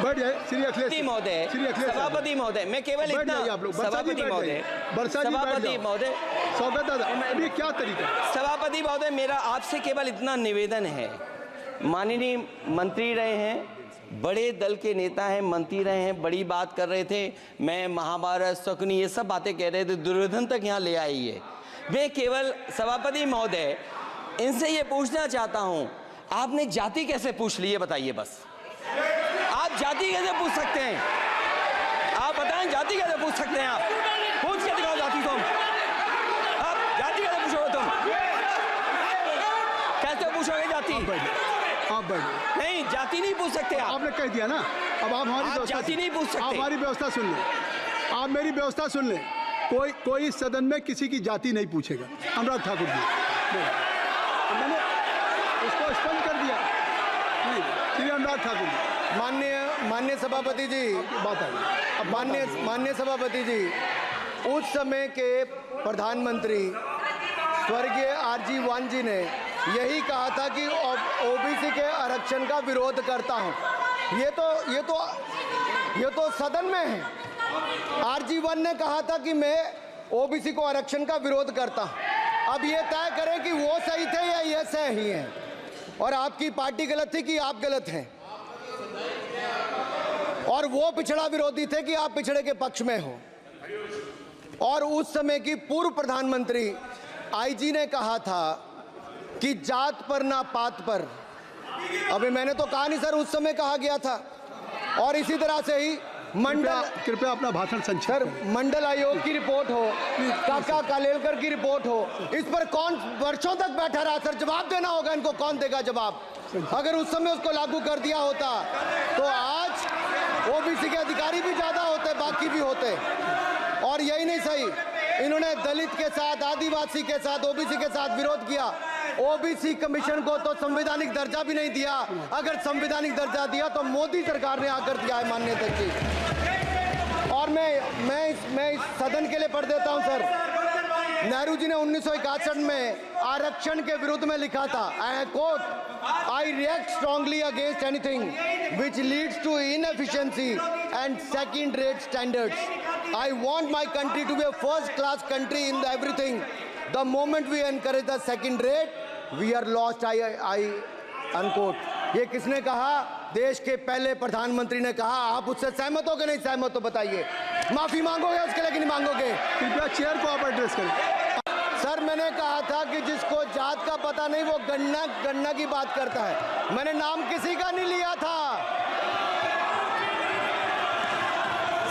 बैठ जाए। श्री अखिलेश महोदय, सभापति महोदय, मैं केवल इतना, सभापति महोदय, स्वागत है। क्या तरीका? सभापति महोदय, मेरा आपसे केवल इतना निवेदन है माननीय मंत्री रहे हैं, बड़े दल के नेता हैं, मंत्री रहे हैं, बड़ी बात कर रहे थे। मैं महाभारत, शकुनी ये सब बातें कह रहे थे, दुर्योधन तक यहाँ ले आई है। मैं केवल सभापति महोदय इनसे ये पूछना चाहता हूँ, आपने जाति कैसे पूछ ली है बताइए बस। आप जाति कैसे पूछ सकते हैं? आप बताएं जाति कैसे पूछ सकते हैं? आप पूछ के दिखाओ जाति तुम। आप जाति कैसे पूछोगे तुम? कैसे पूछोगे जाति? आप बैठ नहीं, जाति नहीं पूछ सकते आप। आपने कह दिया ना, अब आप हमारी आप व्यवस्था जाति नहीं पूछ सकते। आप हमारी व्यवस्था सुन लें, आप मेरी व्यवस्था सुन लें। कोई सदन में किसी की जाति नहीं पूछेगा। अनुराग ठाकुर जी, मैंने उसको स्पष्ट कर दिया। नहीं, श्री अनुराग ठाकुर जी, माननीय सभापति जी, बात आई। माननीय सभापति जी, उस समय के प्रधानमंत्री स्वर्गीय आरजी वान जी ने यही कहा था कि ओबीसी के आरक्षण का विरोध करता हूं। ये तो सदन में है। आरजी वान ने कहा था कि मैं ओबीसी को आरक्षण का विरोध करता हूं। अब ये तय करें कि वो सही थे या ये सही हैं, और आपकी पार्टी गलत थी कि आप गलत हैं, और वो पिछड़ा विरोधी थे कि आप पिछड़े के पक्ष में हो। और उस समय की पूर्व प्रधानमंत्री आईजी ने कहा था कि जात पर ना पात पर। अभी मैंने तो कहा नहीं सर, उस समय कहा गया था। और इसी तरह से ही कृपया अपना भाषण संक्षेप सर, करें। मंडल आयोग की रिपोर्ट हो, काका कालेलकर की रिपोर्ट हो, इस पर कौन वर्षों तक बैठा रहा सर? जवाब देना होगा इनको, कौन देगा जवाब? अगर उस समय उसको लागू कर दिया होता तो आज ओबीसी के अधिकारी भी ज्यादा होते, बाकी भी होते। और यही नहीं सही, इन्होंने दलित के साथ, आदिवासी के साथ, ओबीसी के साथ विरोध किया। ओबीसी कमीशन को तो संवैधानिक दर्जा भी नहीं दिया। अगर संवैधानिक दर्जा दिया तो मोदी सरकार ने आकर दिया है, माननीय अध्यक्ष जी। और मैं इस सदन के लिए पढ़ देता हूं सर। नेहरू जी ने 1961 में आरक्षण के विरुद्ध में लिखा था, I quote, I react strongly against anything which leads to inefficiency and second rate standards. I want my country to be a first class country in everything. The moment we encourage the second rate we are lost, I unquote. ये किसने कहा? देश के पहले प्रधानमंत्री ने कहा। आप उससे सहमत हो कि नहीं सहमत हो बताइए? माफी मांगोगे उसके लिए कि नहीं मांगोगे? कृपया चेयर को आप एड्रेस करें। सर, मैंने कहा था कि जिसको जात का पता नहीं वो गन्ना की बात करता है। मैंने नाम किसी का नहीं लिया था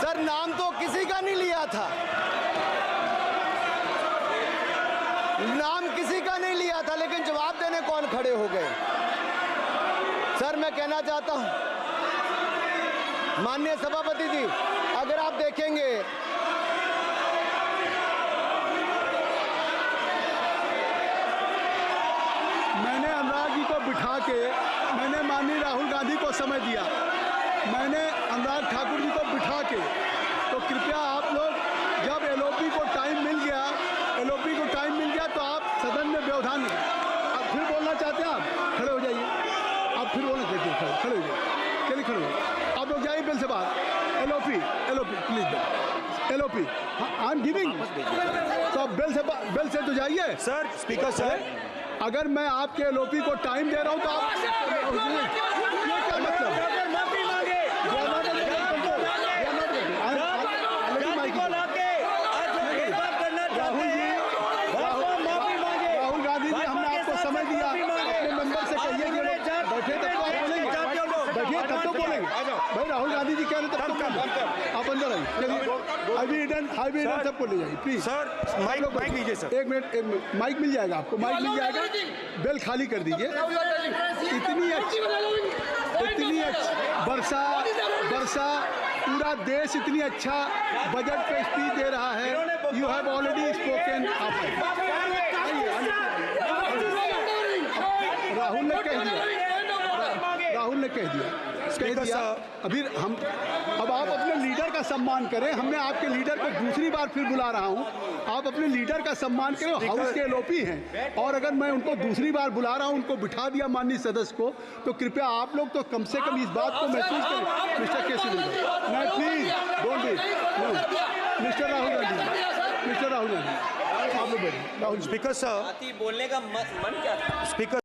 सर, नाम तो किसी का नहीं लिया था, नाम किसी का नहीं लिया था, लेकिन जवाब देने कौन खड़े हो गए? सर, मैं कहना चाहता हूं माननीय सभापति जी, अगर आप देखेंगे मैंने अनुराग जी को बिठा के मैंने माननीय राहुल गांधी को समय दिया। मैंने अनुराग ठाकुर जी को बिठा के, तो कृपया आप लोग जब एलओपी को टाइम मिल गया तो आप सदन में व्यवधान नहीं। आप फिर बोलना चाहते हैं? आप खड़े हो जाइए। आप फिर बोलना चाहते हैं? खड़े हो जाइए। चलिए खड़े हो जाइए। आप लोग जाइए बिल से बाहर। LOP please, LOP I am giving. तो आप बिल से तो जाइए सर। स्पीकर सर, अगर मैं आपके एलओपी को टाइम दे रहा हूं तो आप ये क्या मतलब? राहुल गांधी जी, हमने आपको समय दिया, अपने मेंबर से कहिए कि बैठे तब तो आप बोलेंगे, बैठिए तब तो बोलेंगे भाई। राहुल गांधी जी कह रहे तब तो बोलेंगे। आप अंदर आइए। अभी सबको ले जाइए प्लीज। सर माइक लीजिए सर। एक मिनट, माइक मिल जाएगा आपको, माइक मिल जाएगा। बेल खाली कर दीजिए। इतनी अच्छी वर्षा, पूरा देश इतनी अच्छा बजट पे स्पीच दे रहा है। You have already spoken. Rahul ने कह दिया। अब आप अपने लीडर का सम्मान करें। हमने आपके लीडर को दूसरी बार फिर बुला रहा हूं। आप अपने लीडर का सम्मान करें। हाउस के एलओपी हैं, और अगर मैं उनको दूसरी बार बुला रहा हूं, उनको बिठा दिया माननीय सदस्य को, तो कृपया आप लोग तो कम से कम इस बात को महसूस करें। मिस्टर केसी नहीं, please don't be. Mister Rahul Gandhi, आप लोग बैठिए। राहुल स्पीकर सर, बोलने का मन क्या था? स्पीकर